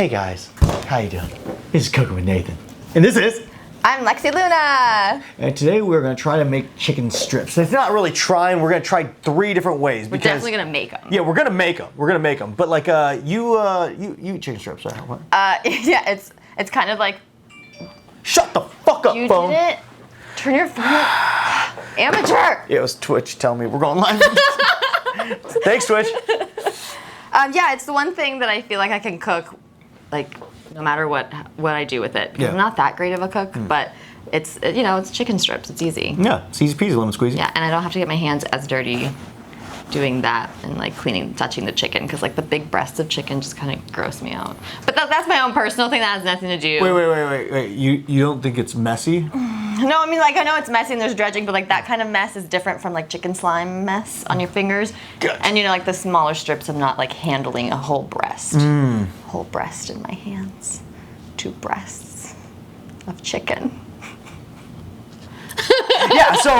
Hey guys, how you doing? This is Cooking with Nathan. And this is... I'm Lexi Luna. And today we're gonna try to make chicken strips. It's not really trying, we're gonna try 3 different ways. We're definitely gonna make them. Yeah, we're gonna make them. But like, you eat chicken strips, right? What? Yeah, it's kind of like... Shut the fuck up, you phone. did it? Turn your phone up. Amateur. Yeah, it was Twitch telling me we're going live. Thanks, Twitch. Yeah, it's the one thing that I feel like I can cook, like, no matter what I do with it. Yeah. I'm not that great of a cook, but it's, you know, it's chicken strips. It's easy. Yeah, it's easy peasy, lemon squeezy. Yeah, and I don't have to get my hands as dirty doing that and like touching the chicken, because like the big breasts of chicken just kind of gross me out. But that's my own personal thing. That has nothing to do. Wait. You don't think it's messy? No, I mean, like, I know it's messy and there's dredging, but like that kind of mess is different from like chicken slime mess on your fingers. Good. And you know, like the smaller strips, I'm not like handling a whole breast. Whole breast in my hands. 2 breasts of chicken. Yeah, so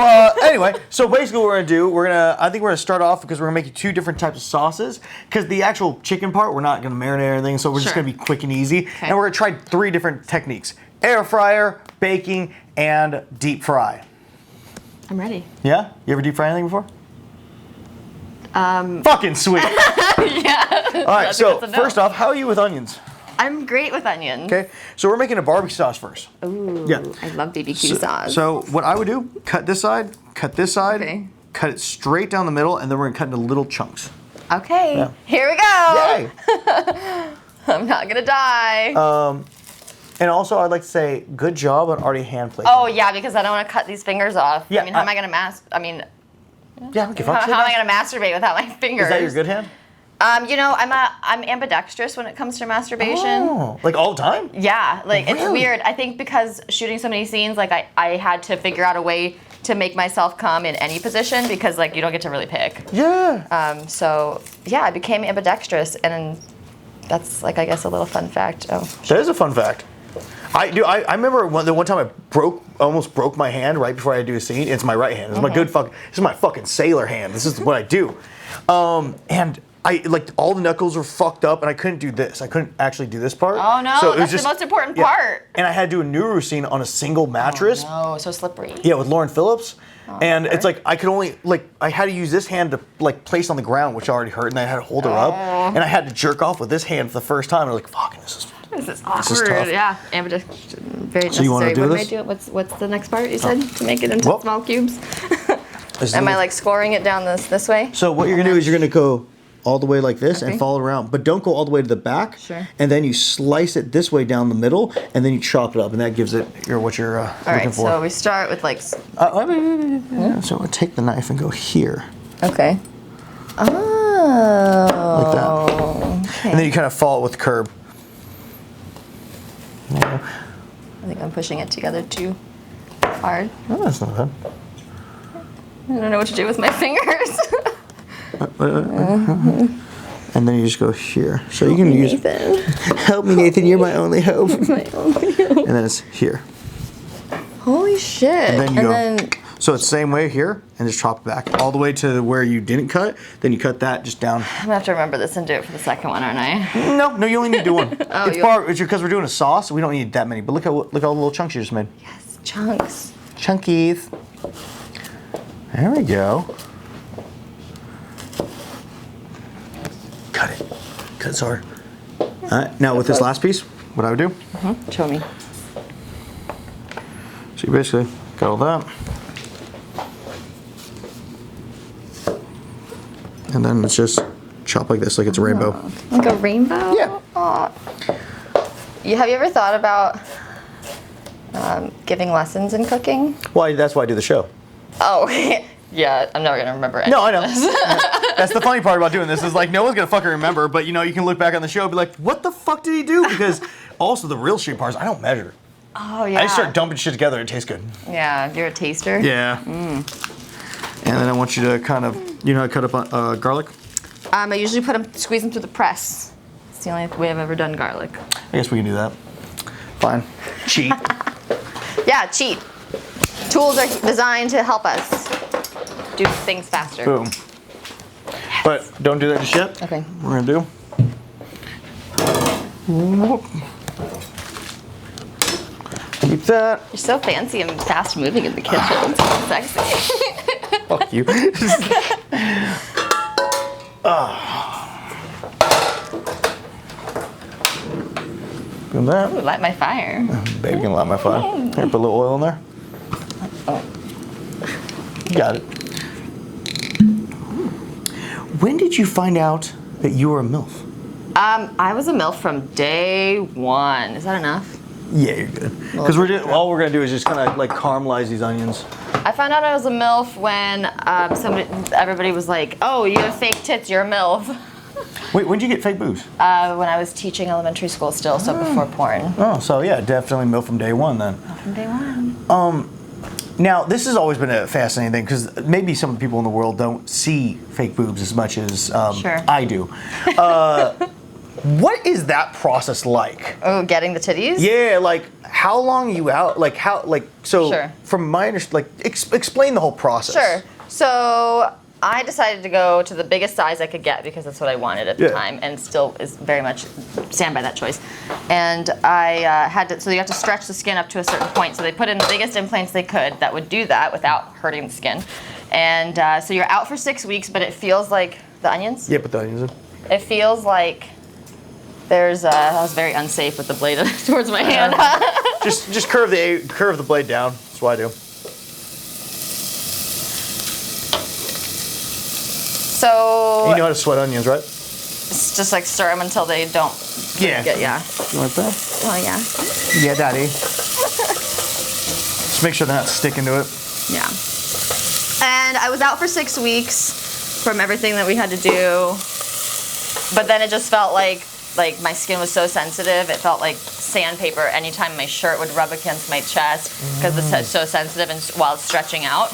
anyway, so basically what we're gonna do, I think we're gonna start off because we're gonna make you 2 different types of sauces. Because the actual chicken part, we're not gonna marinate or anything, so we're just gonna be quick and easy. Okay. And we're gonna try 3 different techniques: air fryer, baking, and deep fry. I'm ready. Yeah? You ever deep fry anything before? Fucking sweet. Yeah. All right, so first off, how are you with onions? I'm great with onions. Okay, so we're making a barbecue sauce first. Ooh, Yeah. I love BBQ sauce. So what I would do, cut this side, Okay. cut it straight down the middle, and then we're gonna cut into little chunks. Okay, Yeah. here we go. Yay! I'm not gonna die. And also, I'd like to say, good job on already hand placing. Oh yeah, because I don't want to cut these fingers off. Yeah, I mean, how am I gonna Yeah, okay, how am I gonna masturbate without my fingers? Is that your good hand? You know, I'm ambidextrous when it comes to masturbation. Oh, like all the time? Yeah, like it's Really? weird. I think because shooting so many scenes, like I had to figure out a way to make myself come in any position, because like you don't get to really pick. Yeah. So yeah, I became ambidextrous, and that's like, I guess, a little fun fact. Oh, That is a fun fact. I remember the one time I almost broke my hand right before I had to do a scene. It's my right hand. This is my fucking sailor hand. This is what I do. And I like all the knuckles were fucked up, and I couldn't do this. I couldn't actually do this part. Oh no, so it was that's just, the most important part. And I had to do a Nuru scene on a single mattress. Oh, so slippery. Yeah, with Lauren Phillips. And okay. it's like I could only I had to use this hand to like place on the ground, which already hurt, and I had to hold her up, and I had to jerk off with this hand for the first time. And I was like, "Fucking, this is awkward." tough. Yeah, ambidextrous, very So you wanna necessary. do What this? am I doing? What's the next part you said to make it into Well, small cubes? Am I like scoring it down this way? So what you're gonna do is you're gonna go all the way like this Okay. and follow it around, but don't go all the way to the back. Sure. And then you slice it this way down the middle, and then you chop it up, and that gives it what you're All looking right, for. so we start with like. So I'm gonna take the knife and go here, Okay. Oh. like that, Okay. and then you kind of follow it with the curb. I think I'm pushing it together too hard. Oh, that's not bad. I don't know what to do with my fingers. And then you just go here. So you can use. Nathan. Help me, Nathan. You're my only hope. My only hope. And then it's here. Holy shit. And then you go. So it's the same way here, and just chop it back all the way to where you didn't cut. Then you cut that just down. I'm gonna have to remember this and do it for the second one, aren't I? No, you only need to do one. Oh, It's because we're doing a sauce. We don't need that many. But look all the little chunks you just made. Yes, chunks. Chunkies. There we go. Cut it. Cut it hard. All right. Now with this last piece, what I would do. Show me. So you basically got all that. And then it's just chop like this, like it's a rainbow. Like a rainbow? Yeah. Aw. Have you ever thought about giving lessons in cooking? Well, that's why I do the show. Oh, yeah, I'm never gonna remember it. No, I know. That's the funny part about doing this is like no one's gonna fucking remember, but you know you can look back on the show and be like, what the fuck did he do? Because also the real shit part is I don't measure. Oh, yeah. I just start dumping shit together. It tastes good. Yeah, you're a taster? Yeah. And then I want you to kind of, you know how to cut up garlic? I usually squeeze them through the press. It's the only way I've ever done garlic. I guess we can do that. Fine. Cheat. Yeah, cheat. Tools are designed to help us do things faster. Boom. But don't do that just yet. Okay. We're gonna do. Keep that. You're so fancy and fast moving in the kitchen. It's so sexy. Fuck you. Doing that. Ooh, light my fire. Baby can light my fire. Here, put a little oil in there. You got it. When did you find out that you were a MILF? I was a MILF from day one. Is that enough? Yeah, you're good. Because all we're gonna do is just kind of like caramelize these onions. I found out I was a MILF when everybody was like, "Oh, you have fake tits. You're a MILF." Wait, when did you get fake boobs? When I was teaching elementary school still, so before porn. Oh, so yeah, definitely MILF from day one then. From day one. Now, this has always been a fascinating thing because maybe some of the people in the world don't see fake boobs as much as Sure. I do. What is that process like? Oh, getting the titties? Yeah, like how long are you out? Like so Sure. from my understanding, explain the whole process. Sure. So I decided to go to the biggest size I could get because that's what I wanted at the time, and still is very much stand by that choice. And I had to, so you have to stretch the skin up to a certain point. So they put in the biggest implants they could that would do that without hurting the skin. And so you're out for 6 weeks, but it feels like the onions. Yeah, put the onions in. It feels like there's. I was very unsafe with the blade towards my hand. Just curve the blade down. That's what I do. So You know how to sweat onions, right? it's just like stir them until they don't. Yeah. Yeah. You like that? Oh yeah. Yeah, daddy. Just make sure they're not sticking to it. Yeah. And I was out for 6 weeks from everything that we had to do. But then it just felt like my skin was so sensitive. It felt like sandpaper anytime my shirt would rub against my chest because it's so sensitive and while it's stretching out.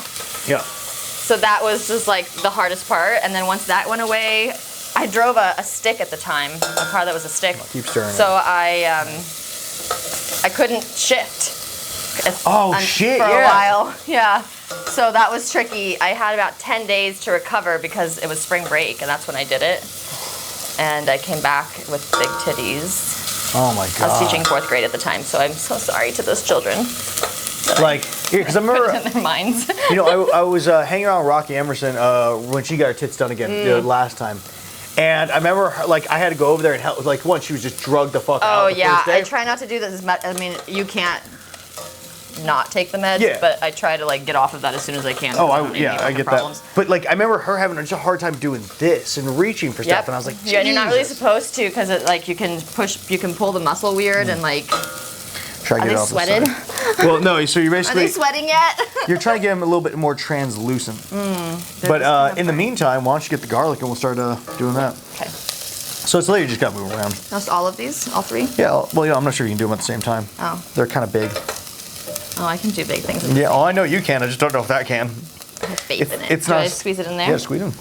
Yeah. So that was just like the hardest part. And then once that went away, I drove a stick at the time, a car that was a stick. Keep stirring So I couldn't shift. Shit, For yeah. a while, yeah. So that was tricky. I had about 10 days to recover because it was spring break, and that's when I did it. And I came back with big titties. Oh my god. I was teaching 4th grade at the time, so I'm so sorry to those children. Like, because I remember, In their minds. you know, I was hanging around Rocky Emerson when she got her tits done again last time. And I remember, like, I had to go over there and help. Like, once she was just drugged the fuck out. Oh the yeah, first day. I try not to do this as much. I mean, you can't not take the meds, Yeah. but I try to like get off of that as soon as I can. Oh, I don't need any I fucking get problems. that. But like, I remember her having such a hard time doing this and reaching for stuff, Yep. and I was like, yeah, and you're not really Jesus. supposed to because it like you can pull the muscle weird and like. Try to Are get they it off the sweated? side. Well, no. So you're Are basically they sweating yet? you're trying to get them a little bit more translucent. But in the meantime, why don't you get the garlic and we'll start doing that. Okay. So it's literally just gotta move around. That's all of these, all 3. Yeah. Well, I'm not sure you can do them at the same time. Oh. They're kind of big. Oh, I can do big things. Yeah. Oh, I know you can. I just don't know if that can. I have faith in it. It's Do not. I squeeze it in there? Yeah, squeeze them.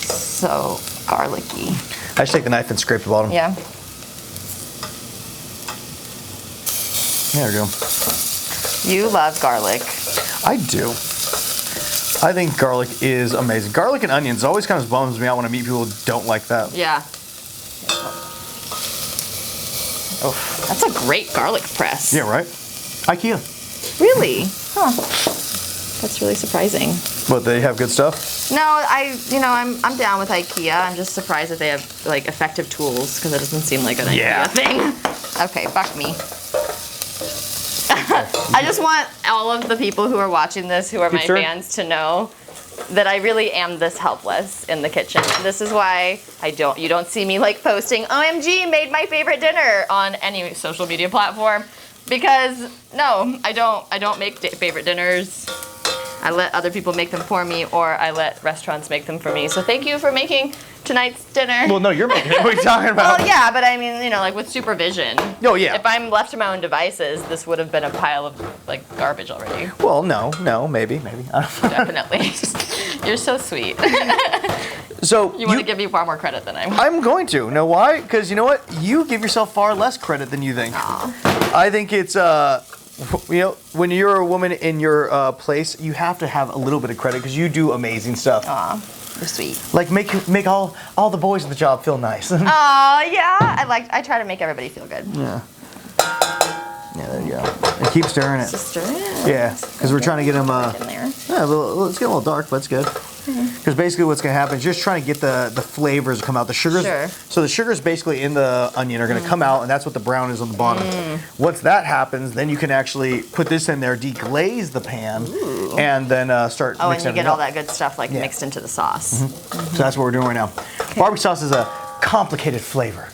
So garlicky. I just take the knife and scrape the bottom. Yeah. There we go. You love garlic. I do. I think garlic is amazing. Garlic and onions always kind of bums me out when I meet people who don't like that. Yeah. Oh. That's a great garlic press. Yeah, right? IKEA. Really? Huh. That's really surprising. But they have good stuff? No, I'm down with IKEA. I'm just surprised that they have like effective tools because it doesn't seem like an IKEA thing. Okay, fuck me. I just want all of the people who are watching this, who are my fans, to know that I really am this helpless in the kitchen. This is why you don't see me like posting, OMG, made my favorite dinner on any social media platform. Because no, I don't make favorite dinners. I let other people make them for me, or I let restaurants make them for me. So thank you for making tonight's dinner. Well, no, you're making it. What are you talking about? Well, yeah, but I mean, like with supervision. Oh, yeah. If I'm left to my own devices, this would have been a pile of like garbage already. Well, no, maybe. I don't know. Definitely. You're so sweet. So You want to give me far more credit than I want. I'm going to. Know why? Because you know what? You give yourself far less credit than you think. Aw. I think it's when you're a woman in your place, you have to have a little bit of credit because you do amazing stuff. Aw. You're sweet. Like make all the boys at the job feel nice. Oh yeah, I try to make everybody feel good. Yeah. Yeah, there you go. And keep stirring it. Just stir it. Yeah, because we're trying to get them. In there. Yeah, it's getting a little dark, but it's good. Because basically what's going to happen is just trying to get the flavors to come out. The sugars. Sure. So the sugars basically in the onion are going to come out, and that's what the brown is on the bottom. Once that happens, then you can actually put this in there, deglaze the pan, and then start Oh, and mixing you get it all up. that good stuff like mixed into the sauce. So that's what we're doing right now. Barbecue sauce is a complicated flavor.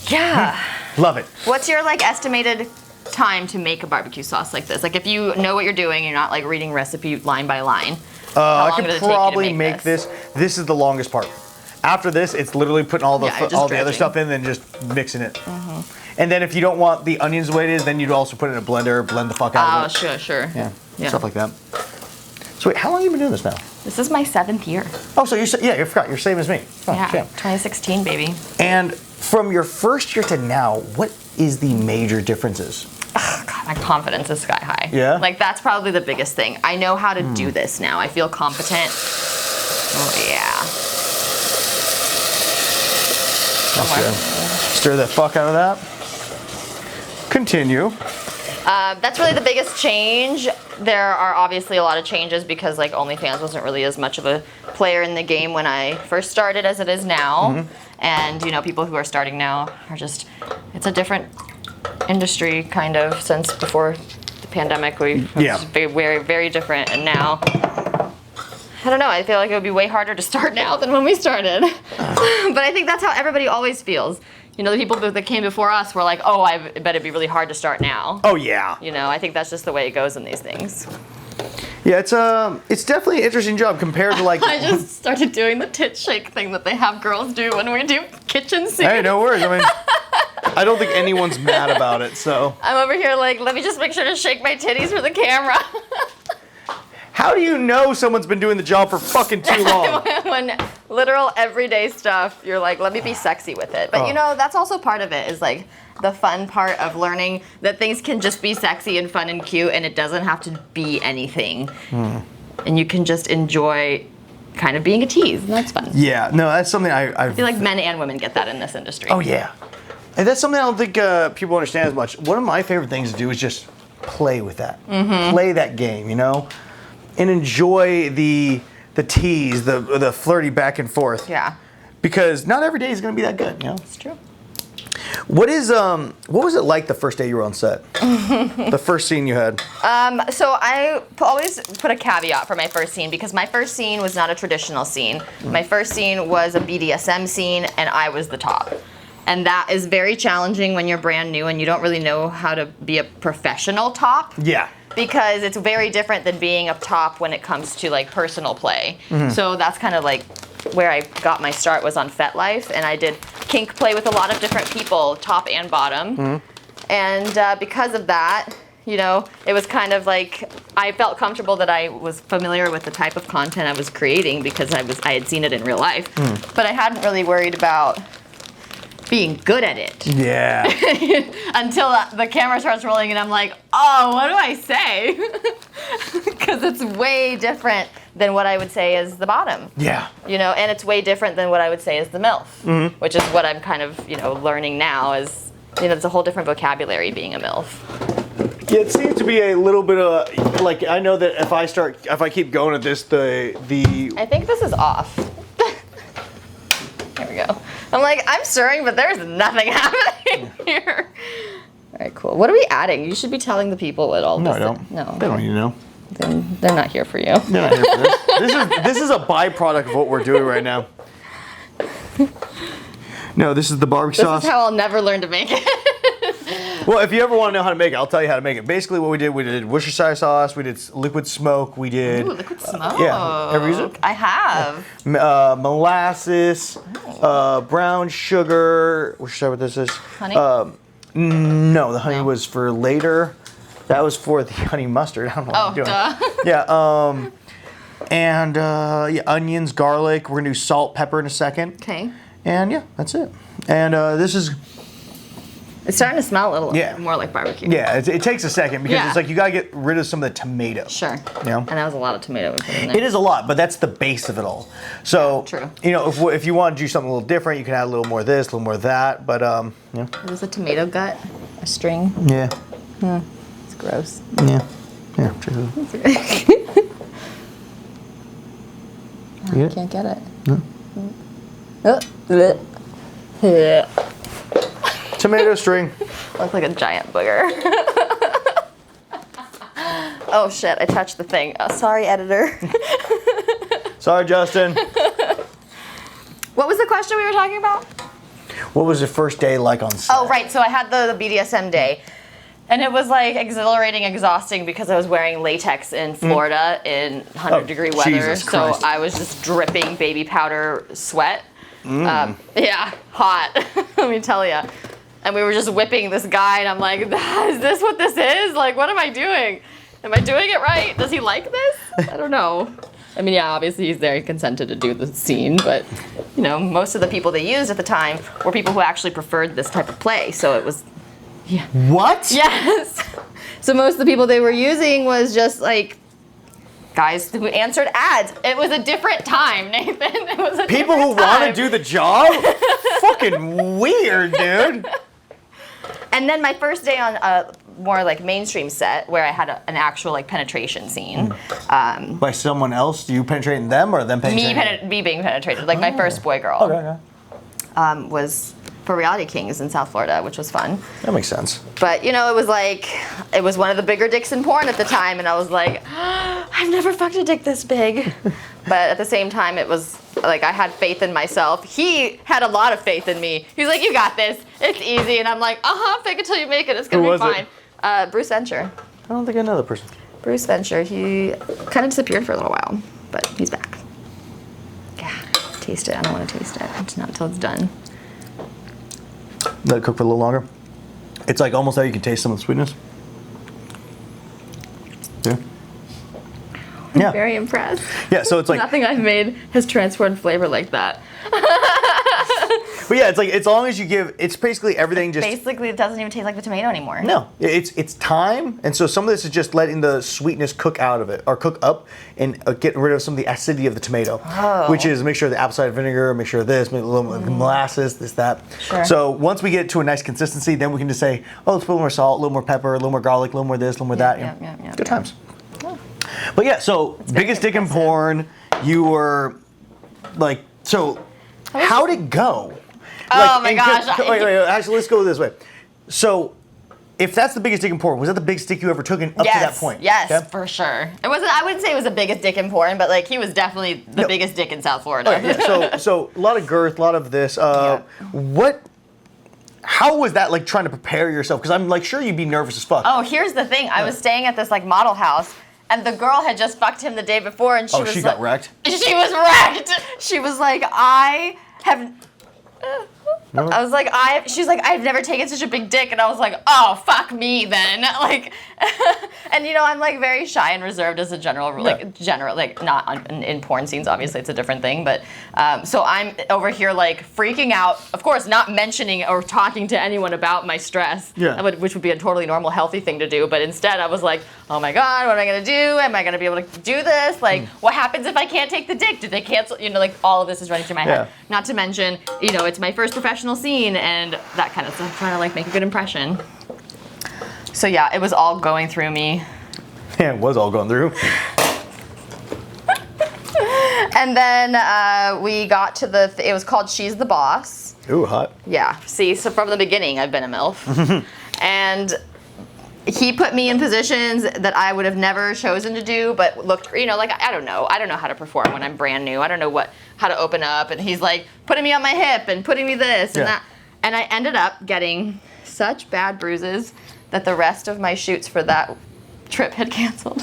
Yeah. Love it. What's your like estimated time to make a barbecue sauce like this? Like if you know what you're doing, you're not like reading recipe line by line. I could probably make this. This is the longest part. After this, it's literally putting all the other stuff in, and just mixing it. And then if you don't want the onions the way it is, then you'd also put it in a blender, blend the fuck out of it. Sure. Yeah, stuff like that. So wait, how long have you been doing this now? This is my 7th year. Oh, so you forgot. You're same as me. Oh, yeah, shit. 2016, baby. And from your first year to now, what is the major differences? Oh, God, my confidence is sky high. Yeah? Like that's probably the biggest thing. I know how to do this now. I feel competent. Oh yeah. That's good. Stir the fuck out of that. Continue. That's really the biggest change. There are obviously a lot of changes because like OnlyFans wasn't really as much of a player in the game when I first started as it is now. And you know, people who are starting now are just, it's a different industry kind of since before the pandemic. It's very, very different. And now, I don't know, I feel like it would be way harder to start now than when we started. But I think that's how everybody always feels. You know, the people that came before us were like, oh, I bet it'd be really hard to start now. Oh, yeah. You know, I think that's just the way it goes in these things. Yeah, it's definitely an interesting job compared to like... I just started doing the tit shake thing that they have girls do when we do kitchen scenes. Hey, no worries. I mean, I don't think anyone's mad about it, so... I'm over here like, let me just make sure to shake my titties for the camera. How do you know someone's been doing the job for fucking too long? When literal everyday stuff, you're like, let me be sexy with it. But you know, that's also part of it, is like the fun part of learning that things can just be sexy and fun and cute, and it doesn't have to be anything. And you can just enjoy kind of being a tease, and that's fun. Yeah, no, that's something I feel like men and women get that in this industry. Oh, yeah. And that's something I don't think people understand as much. One of my favorite things to do is just play with that. Play that game, you know? And enjoy the tease, the flirty back and forth. Yeah. Because not every day is going to be that good, you know? It's true. What was it like the first day you were on set? The first scene you had? So I always put a caveat for my first scene because my first scene was not a traditional scene. My first scene was a BDSM scene and I was the top. And that is very challenging when you're brand new and you don't really know how to be a professional top. Yeah. Because it's very different than being up top when it comes to like personal play. So that's kind of like where I got my start, was on FetLife, and I did kink play with a lot of different people, top and bottom. And because of that, you know, it was kind of like I felt comfortable that I was familiar with the type of content I was creating because I had seen it in real life. But I hadn't really worried about being good at it. Yeah. Until the camera starts rolling and I'm like, oh, what do I say? Because it's way different than what I would say is the bottom. Yeah. You know, and it's way different than what I would say is the MILF, which is what I'm kind of, you know, learning now is, you know, it's a whole different vocabulary being a MILF. Yeah, it seems to be a little bit of, like, I know that if I keep going at this, the I think this is off. There we go. I'm like, I'm stirring, but there's nothing happening here. All right, cool. What are we adding? You should be telling the what all this. No, I don't. No. They don't need to know. Then they're not here for you. They're not here for this. This is a byproduct of what we're doing right now. No, this is the barbecue sauce. This is how I'll never learn to make it. Well, if you ever want to know how to make it, I'll tell you how to make it. Basically, what we did Worcestershire sauce, we did liquid smoke, we did... Ooh, liquid smoke. Yeah. Ever use it? I have. Molasses, brown sugar... Worcestershire, what this is? Honey? No, the honey was for later. That was for the honey mustard. I don't know what I'm doing. Duh. Yeah, onions, garlic. We're going to do salt, pepper in a second. Okay. And yeah, that's it. And It's starting to smell a little more like barbecue. Yeah, it takes a second because it's like you gotta get rid of some of the tomato. Sure. You know? And that was a lot of tomato we put in there. It is a lot, but that's the base of it all. So, True. You know, if you want to do something a little different, you can add a little more of this, a little more of that. But you know. It was a tomato gut, a string. Yeah. It's gross. Yeah. Yeah. True. I can't get it. Tomato string. Looks like a giant booger. Oh shit, I touched the thing. Sorry, editor. Sorry, Justin. What was the question we were talking about? What was your first day like on set? Oh, right. So I had the BDSM day. And it was like exhilarating, exhausting because I was wearing latex in Florida in 100-degree weather. Jesus so Christ. I was just dripping baby powder sweat. Yeah, hot. Let me tell you. And we were just whipping this guy, and I'm like, is this what this is? Like, what am I doing? Am I doing it right? Does he like this? I don't know. I mean, yeah, obviously he's there. He consented to do the scene, but you know, most of the people they used at the time were people who actually preferred this type of play. So it was. Yeah. What? Yes. So most of the people they were using was just like guys who answered ads. It was a different time, Nathan. It was a People who want to do the job? Fucking weird, dude. And then my first day on a more like mainstream set where I had an actual like penetration scene. By someone else? You penetrating them or them penetrating Me being penetrated, like my first boy girl. Okay. Was for Reality Kings in South Florida, which was fun. That makes sense. But you know, it was one of the bigger dicks in porn at the time, and I was like, I've never fucked a dick this big. But at the same time, it was like I had faith in myself. He had a lot of faith in me. He was like, you got this. It's easy. And I'm like, fake it till you make it. It's gonna be fine. Bruce Venture. I don't think I know that person. Bruce Venture. He kind of disappeared for a little while, but he's back. Yeah, taste it. I don't want to taste it. It's not until it's done. Let it cook for a little longer. It's like almost how you can taste some of the sweetness. Yeah. I'm very impressed. Yeah, so it's like nothing I've made has transformed flavor like that. But yeah, it's like as long as you give, it's basically everything just. Basically, it doesn't even taste like the tomato anymore. No, it's time, and so some of this is just letting the sweetness cook out of it, or cook up, and getting rid of some of the acidity of the tomato, which is a mixture of the apple cider vinegar, a mixture of this, a little molasses, this, that. Sure. So once we get to a nice consistency, then we can just say, oh, let's put a little more salt, a little more pepper, a little more garlic, a little more this, a little more that. Yeah. Good times. Yeah. But yeah, so biggest dick in porn, you were like, so how'd it go? Oh my gosh. Wait, actually, let's go this way. So, if that's the biggest dick in porn, was that the biggest dick you ever took up to that point? Yes, okay? for sure. It wasn't. I wouldn't say it was the biggest dick in porn, but like he was definitely the biggest dick in South Florida. Okay, yeah, so a lot of girth, a lot of this. How was that like trying to prepare yourself? Because I'm like sure you'd be nervous as fuck. Oh, here's the thing. I was staying at this like model house. And the girl had just fucked him the day before, and she was she like, got wrecked? She was wrecked. She was like, I have. I was like, she's like, I've never taken such a big dick, and I was like, oh, fuck me then, like, and you know, I'm like very shy and reserved as a general, like not in porn scenes, obviously it's a different thing, but so I'm over here like freaking out, of course, not mentioning or talking to anyone about my stress, which would be a totally normal, healthy thing to do, but instead I was like, oh my god, what am I gonna do? Am I gonna be able to do this? Like, what happens if I can't take the dick? Do they cancel? You know, like all of this is running through my head. Not to mention, you know, it's my first professional scene and that kind of stuff, trying to like make a good impression. So yeah, it was all going through me. Yeah, it was all going through. And then we got to it was called She's the Boss. Ooh, hot. Yeah, see, so from the beginning I've been a MILF. And he put me in positions that I would have never chosen to do, but looked, you know, like, I don't know how to perform when I'm brand new. I don't know how to open up. And he's like putting me on my hip and putting me this and that. And I ended up getting such bad bruises that the rest of my shoots for that trip had canceled.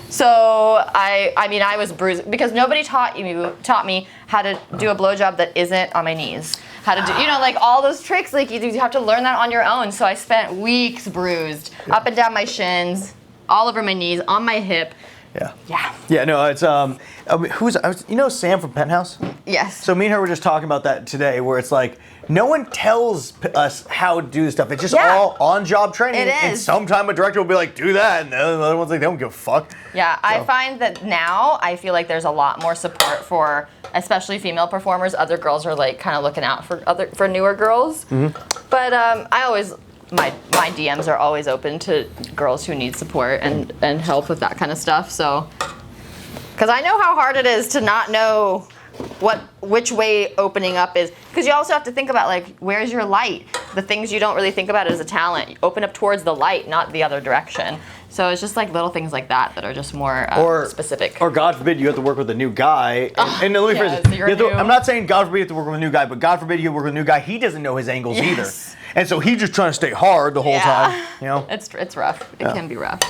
So I mean, I was bruised because nobody taught me how to do a blowjob that isn't on my knees. How to do, you know, like all those tricks, like you have to learn that on your own. So I spent weeks bruised up and down my shins, all over my knees, on my hip, Yeah. Yeah. Yeah, no, it's you know Sam from Penthouse? Yes. So me and her were just talking about that today, where it's like no one tells us how to do this stuff. It's just all on-job training. It is. And sometime a director will be like, do that, and the other one's like, they don't give a fuck. Yeah, So. I find that now I feel like there's a lot more support for, especially female performers. Other girls are like kind of looking out for newer girls. But I always. My DMs are always open to girls who need support and help with that kind of stuff. So, because I know how hard it is to not know which way opening up is. Because you also have to think about like, where's your light? The things you don't really think about as a talent. You open up towards the light, not the other direction. So it's just like little things like that are just more specific. Or God forbid you have to work with a new guy. And let me phrase it. I'm not saying God forbid you have to work with a new guy, but God forbid you work with a new guy. He doesn't know his angles either. And so he's just trying to stay hard the whole time. You know? It's rough. It can be rough.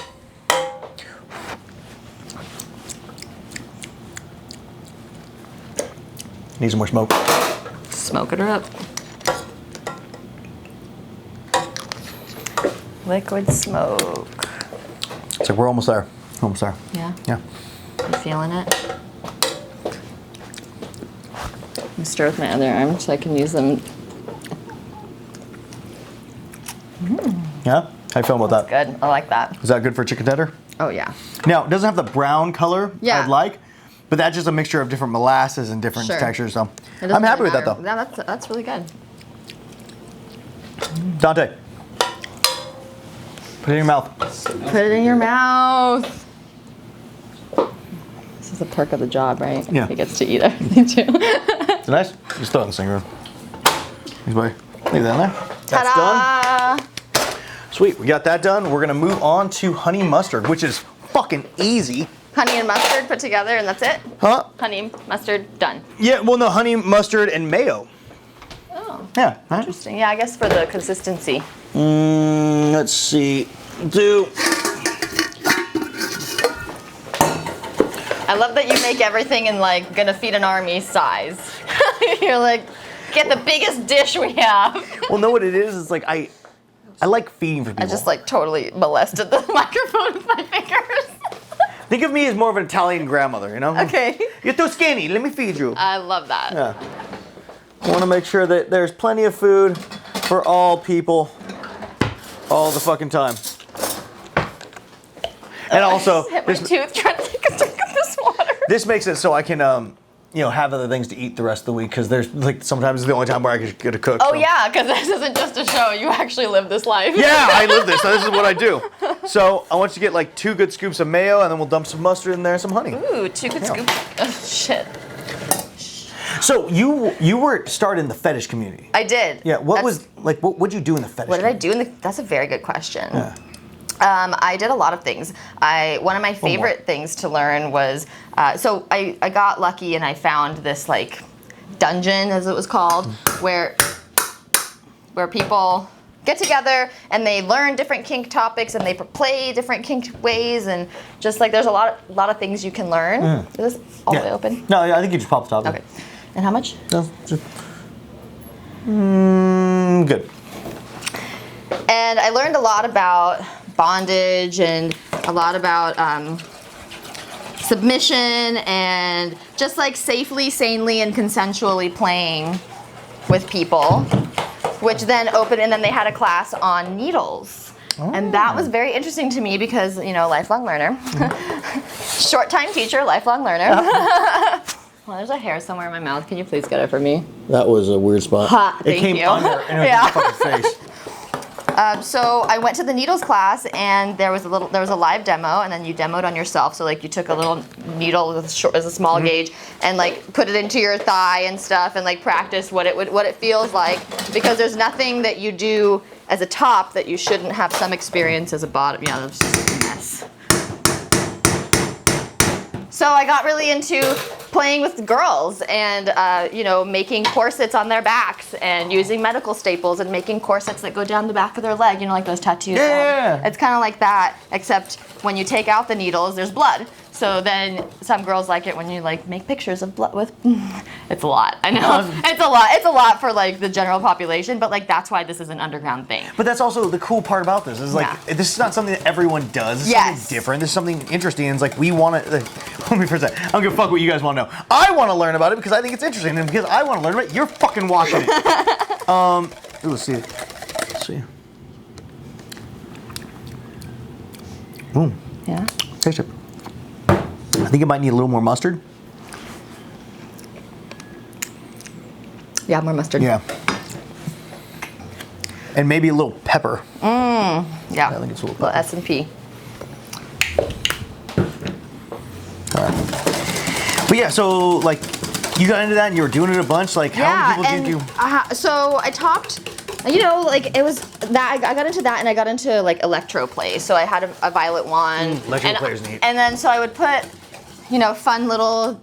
Need some more smoke. Smoke it up. Liquid smoke. It's like we're almost there. Almost there. Yeah. Yeah. You feeling it? I'm stir with my other arm so I can use them. Yeah? How you feeling about that? Good. I like that. Is that good for chicken tender? Oh yeah. Now, it doesn't have the brown color I'd like, but that's just a mixture of different molasses and different textures. So I'm happy with that though. Yeah, that's really good. Dante, put it in your mouth. Put it in your mouth. This is the perk of the job, right? Yeah. He gets to eat everything too. Is it nice? Just throw it in the sink room. Thanks, buddy. Leave that in there. That's Ta-da! done. Sweet, we got that done. We're gonna move on to honey mustard, which is fucking easy. Honey and mustard put together, and that's it? Huh? Honey, mustard, done. Yeah, well, no, honey, mustard, and mayo. Oh. Yeah. Right? Interesting. Yeah, I guess for the consistency. Let's see. I love that you make everything in like gonna feed an army size. You're like, get the biggest dish we have. Well, no, what it is? It's like I like feeding for people. I just like totally molested the microphone with my fingers. Think of me as more of an Italian grandmother, you know? Okay. You're too skinny. Let me feed you. I love that. Yeah. I want to make sure that there's plenty of food for all people, all the fucking time. And also, hit my tooth trying to take a drink of this water. This makes it so I can, have other things to eat the rest of the week because there's like sometimes it's the only time where I get to cook. Oh so. yeah, because this isn't just a show. You actually live this life. Yeah, I live this. So this is what I do. So I want you to get like 2 good scoops of mayo, and then we'll dump some mustard in there and some honey. Ooh, 2 good scoops. Oh, shit. So you were started in the fetish community. I did. Yeah. What'd you do in the fetish? What did I do That's a very good question. Yeah. I did a lot of things. One of my favorite things to learn was, so I got lucky and I found this like dungeon, as it was called, where people get together and they learn different kink topics and they play different kink ways, and just like there's a lot of things you can learn. Is this all the way open? No, I think you just pop the top. Okay. And how much? No. Good. And I learned a lot about bondage and a lot about submission and just like safely, sanely, and consensually playing with people, which then opened, and then they had a class on needles. Oh. And that was very interesting to me because, lifelong learner. Short time teacher, lifelong learner. Well, there's a hair somewhere in my mouth. Can you please get it for me? That was a weird spot. Ha, it came under and it was in your fucking face. So I went to the needles class, and there was a live demo, and then you demoed on yourself. So like you took a little needle as a small gauge, and like put it into your thigh and stuff, and like practice what it feels like, because there's nothing that you do as a top that you shouldn't have some experience as a bottom. Yeah, that's just a mess. So I got really into playing with girls and, making corsets on their backs and using medical staples and making corsets that go down the back of their leg, like those tattoos. Yeah. It's kind of like that, except when you take out the needles, there's blood. So then some girls like it when you like make pictures of blood with. It's a lot. I know. It's a lot. It's a lot for like the general population, but like that's why this is an underground thing. But that's also the cool part about this is like this is not something that everyone does. It's something different. This is something interesting. And it's like we want to. Let me for a second. I don't give a fuck what you guys want to know. I want to learn about it because I think it's interesting, and because I want to learn about it, you're fucking watching it. Let's see. Let's see. Boom. Yeah. Taste it. I think it might need a little more mustard. Yeah, more mustard. Yeah. And maybe a little pepper. Yeah. I think it's a little pepper. S&P. All right. But yeah, so like you got into that and you were doing it a bunch. Like how many people did you? So I talked. You know, like it was that I got into that, and I got into like electro play. So I had a violet wand. Electro player's neat. And then so I would put, you know, fun little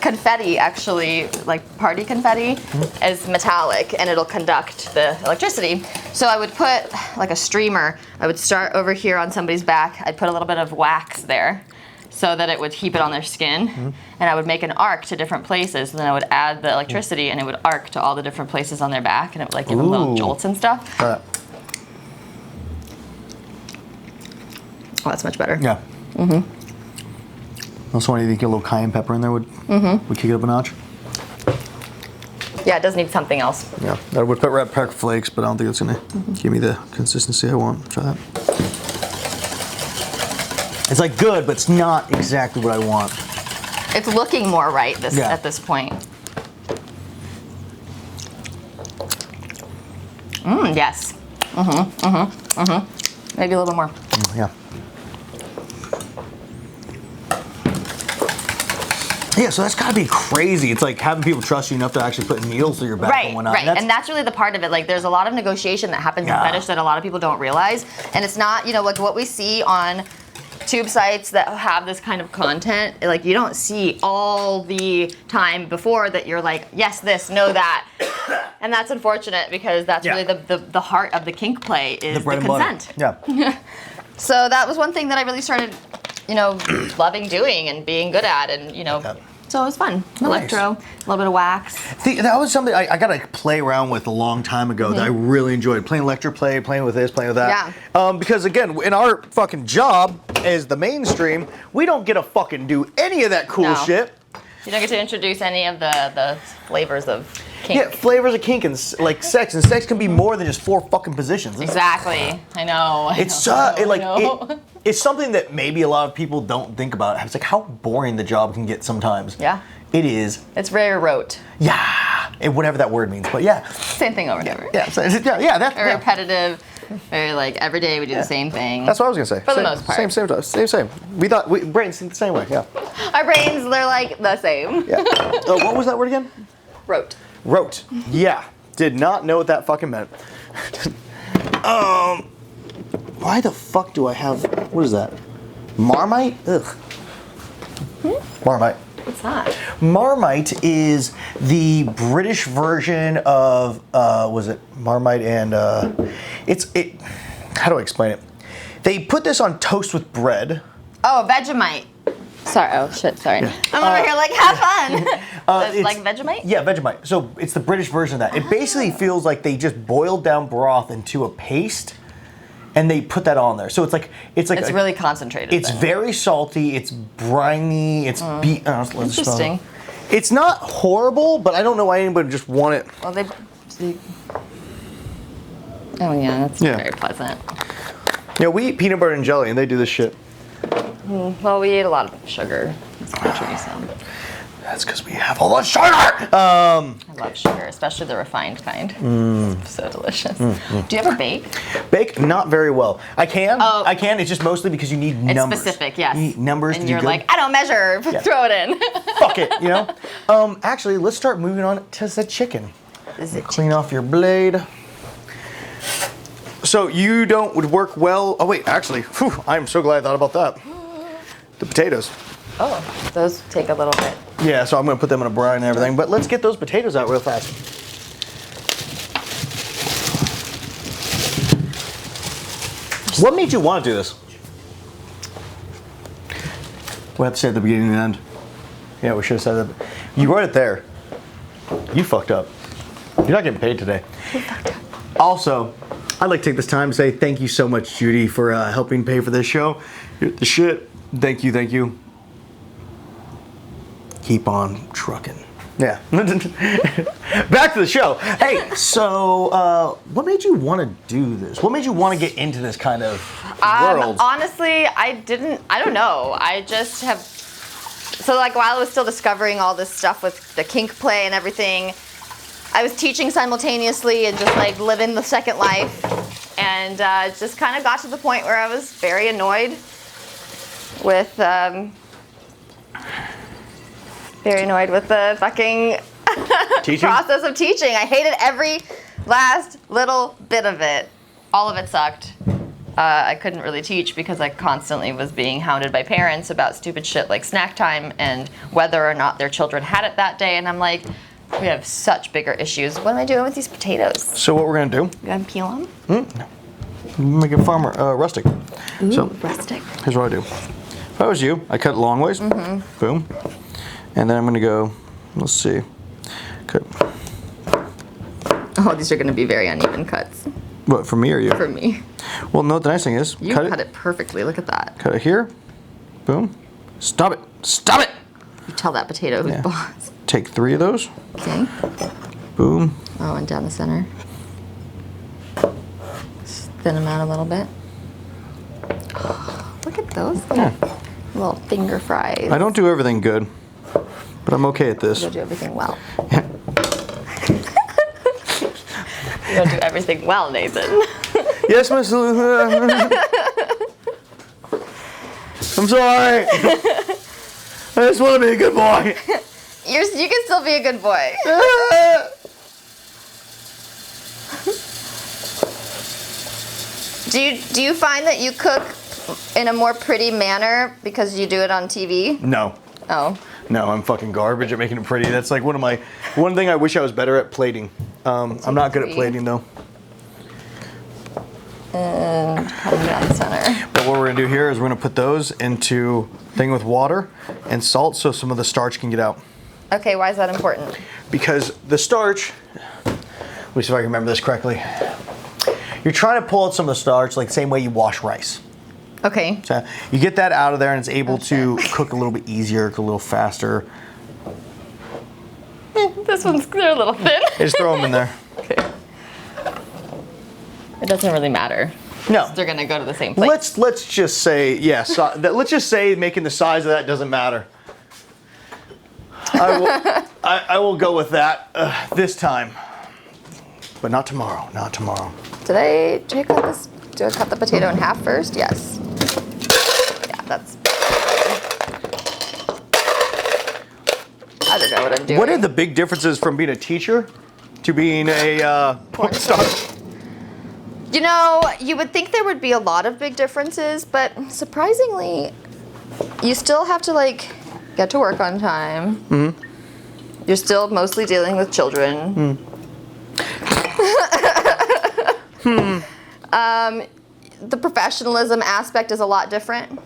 confetti, actually, like party confetti, as metallic, and it'll conduct the electricity. So I would put like a streamer. I would start over here on somebody's back. I'd put a little bit of wax there, so that it would keep it on their skin, and I would make an arc to different places, and then I would add the electricity, and it would arc to all the different places on their back, and it would like give them little jolts and stuff. Oh, that's much better. Yeah. Also, when you think a little cayenne pepper in there would kick it up a notch. Yeah, it does need something else. Yeah, I would put red pepper flakes, but I don't think it's gonna give me the consistency I want. Try that. It's like good, but it's not exactly what I want. It's looking more right at this point. Yes. Maybe a little more. Yeah. Yeah, so that's gotta be crazy. It's like having people trust you enough to actually put needles through your back and whatnot. Right, and that's really the part of it. Like, there's a lot of negotiation that happens in fetish that a lot of people don't realize. And it's not, you know, like what we see on tube sites that have this kind of content, like you don't see all the time before that you're like, yes, this, no, that. And that's unfortunate because that's really the heart of the kink play is the consent. Yeah. So that was one thing that I really started, you know, loving doing and being good at, and you know, so it was fun. Nice. Electro, a little bit of wax. That was something I got to play around with a long time ago that I really enjoyed. Playing electro play, playing with this, playing with that. Yeah. Because again, in our fucking job as the mainstream, we don't get to fucking do any of that cool shit. You don't get to introduce any of the flavors of kink. Yeah, flavors of kink and like sex, and sex can be more than just 4 fucking positions. Exactly. I know. It's something that maybe a lot of people don't think about. It's like how boring the job can get sometimes. Yeah. It is. It's very rote. Yeah. Whatever that word means, but yeah. Same thing over and over. Yeah. That's very repetitive. Very like every day we do the same thing. That's what I was gonna say. For the most part. Same. We thought brains think the same way. Yeah. Our brains, they're like the same. Yeah. What was that word again? Rote. Rote. Yeah. Did not know what that fucking meant. Why the fuck do I have? What is that? Marmite? Ugh. Marmite. What's that? Marmite is the British version of was it Marmite and how do I explain it? They put this on toast with bread. Oh, Vegemite. Sorry. Oh shit. Sorry. Yeah. I'm over here like have fun. It's like Vegemite. Yeah, Vegemite. So it's the British version of that. It basically feels like they just boiled down broth into a paste, and they put that on there. So it's really concentrated. It's very salty. It's briny. It's interesting. It's not horrible, but I don't know why anybody would just want it. Well, oh yeah, that's very pleasant. Yeah, we eat peanut butter and jelly, and they do this shit. Well, we eat a lot of sugar. That's because we have all the sugar! I love sugar, especially the refined kind. So delicious. Do you ever bake? Bake? Not very well. I can. I can. It's just mostly because you need numbers. It's specific, yes. You need numbers and to you're do good. Like, I don't measure. Throw it in. Fuck it, you know? Actually, let's start moving on to the chicken. Clean off your blade. So you would work well. Oh wait, actually, I'm so glad I thought about that. The potatoes. Oh, those take a little bit. Yeah, so I'm gonna put them in a brine and everything, but let's get those potatoes out real fast. What made you want to do this? We'll have to say at the beginning and end. Yeah, we should have said that. You wrote it there. You fucked up. You're not getting paid today. Also, I'd like to take this time to say thank you so much, Judy, for helping pay for this show. You're the shit. Thank you, thank you. Keep on trucking. Yeah. Back to the show. Hey, so what made you want to do this? What made you want to get into this kind of world? Honestly, I don't know. I just have, so like while I was still discovering all this stuff with the kink play and everything, I was teaching simultaneously and just like living the second life. And it just kind of got to the point where I was very annoyed with, the fucking process of teaching. I hated every last little bit of it. All of it sucked. I couldn't really teach because I constantly was being hounded by parents about stupid shit like snack time and whether or not their children had it that day. And I'm like, we have such bigger issues. What am I doing with these potatoes? So what we're gonna do? You gonna peel them? Make it rustic. Ooh, so rustic. Here's what I do. If I was you, I cut it long ways. Boom. And then I'm gonna go. Let's see. Cut. Oh, these are gonna be very uneven cuts. What, for me or you? For me. Well, no. The nice thing is, You cut it perfectly. Look at that. Cut it here. Boom. Stop it. Stop it. You tell that potato who's boss. Take 3 of those. Okay. Boom. Oh, and down the center. Just thin them out a little bit. Oh, look at those little finger fries. I don't do everything good, but I'm okay at this. You don't do everything well. You don't do everything well, Nathan. Yes, Miss. I'm sorry. I just want to be a good boy. You can still be a good boy. Do you find that you cook in a more pretty manner because you do it on TV? No. Oh. No, I'm fucking garbage at making it pretty. That's like one thing I wish I was better at, plating. I'm not good at plating though. And cut them down the center. But what we're gonna do here is we're gonna put those into a thing with water and salt so some of the starch can get out. Okay, why is that important? Because the starch, let me see if I can remember this correctly. You're trying to pull out some of the starch like the same way you wash rice. Okay. So you get that out of there and it's able to cook a little bit easier, cook a little faster. They're a little thin. Just throw them in there. Okay. It doesn't really matter. No. They're gonna go to the same place. Let's just say let's just say making the size of that doesn't matter. I will go with that this time, but not tomorrow. Not tomorrow. Did I cut this? Do I cut the potato in half first? Yes. Yeah, that's. I don't know what I'm doing. What are the big differences from being a teacher to being a porn star? You know, you would think there would be a lot of big differences, but surprisingly, you still have to like get to work on time. Mm-hmm. You're still mostly dealing with children. The professionalism aspect is a lot different.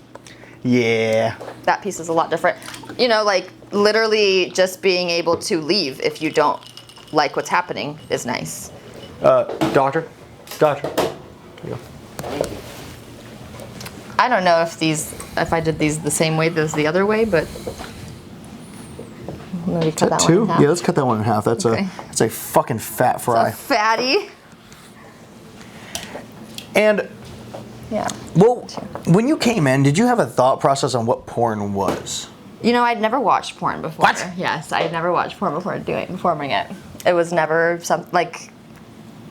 Yeah. That piece is a lot different. You know, like literally just being able to leave if you don't like what's happening is nice. Doctor. Here you go. I don't know if I did these the same way as the other way, but maybe cut that two? one in half. Yeah, let's cut that one in half. That's Okay. that's a fucking fat fry. It's a fatty. And Yeah. well, when you came in, did you have a thought process on what porn was? You know, I'd never watched porn before. What? Yes, I had never watched porn before performing it. It was never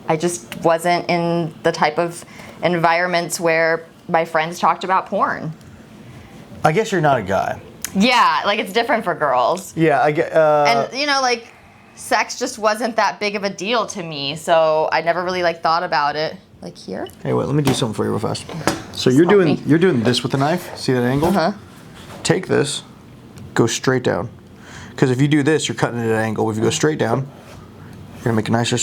I just wasn't in the type of environments where my friends talked about porn. I guess you're not a guy. Yeah, like it's different for girls. Yeah, I get. And you know, like sex just wasn't that big of a deal to me, so I never really thought about it. Like here. Hey, wait, let me do something for you real fast. So you're doing this with the knife. See that angle? Uh-huh. Take this, go straight down. Because if you do this, you're cutting it at an angle. If you go straight down, you're gonna make nicer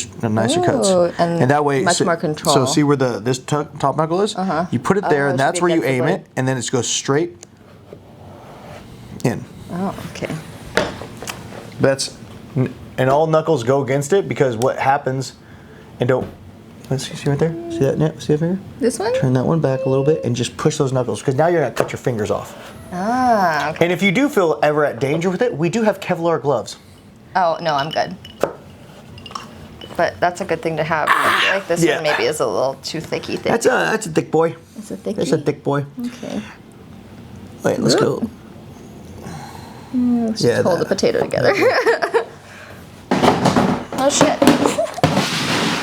cuts. And that way, much more control. So see where this top knuckle is? Uh-huh. You put it there, and it that's should where be you aim against it, and then it goes straight. Oh, okay. And all knuckles go against it because what happens, and don't, let's see right there? See that net? See that finger? This one? Turn that one back a little bit and just push those knuckles because now you're going to cut your fingers off. Ah, okay. And if you do feel ever at danger with it, we do have Kevlar gloves. Oh, no, I'm good. But that's a good thing to have. I feel like this one maybe is a little too thicky. That's a thick boy. It's a thicky? That's a thick boy. Okay. Wait, let's go. Let's just hold the potato together. Oh, shit.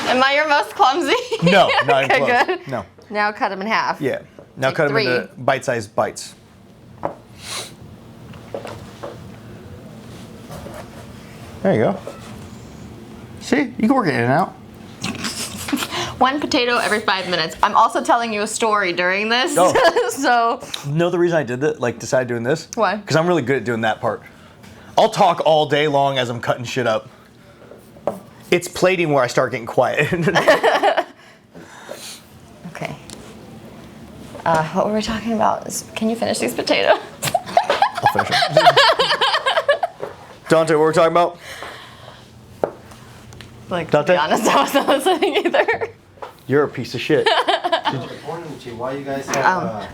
Am I your most clumsy? No, not even Okay, close. good. No. Now cut them in half. Yeah. Now Take cut them 3. into bite-sized bites. There you go. See, you can work it in and out. 1 potato every 5 minutes. I'm also telling you a story during this. Oh. So. You know the reason I did that, like decided doing this? Why? Because I'm really good at doing that part. I'll talk all day long as I'm cutting shit up. It's plating where I start getting quiet. Okay. What were we talking about? Can you finish these potatoes? I'll finish it. Dante, what were we talking about? Like, to Dante? be honest, I wasn't listening either. You're a piece of shit. The porn routine, why you guys have,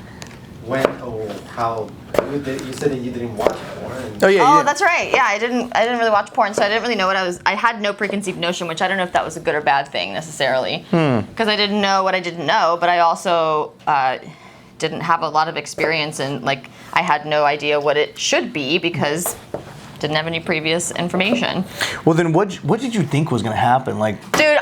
when or how, you said that you didn't watch porn. Oh yeah. Oh, yeah. that's right. Yeah, I didn't really watch porn, so I didn't really know what I had no preconceived notion, which I don't know if that was a good or bad thing necessarily. Because I didn't know what I didn't know, but I also didn't have a lot of experience and like I had no idea what it should be because didn't have any previous information. Well, then what did you think was gonna happen? Like, dude,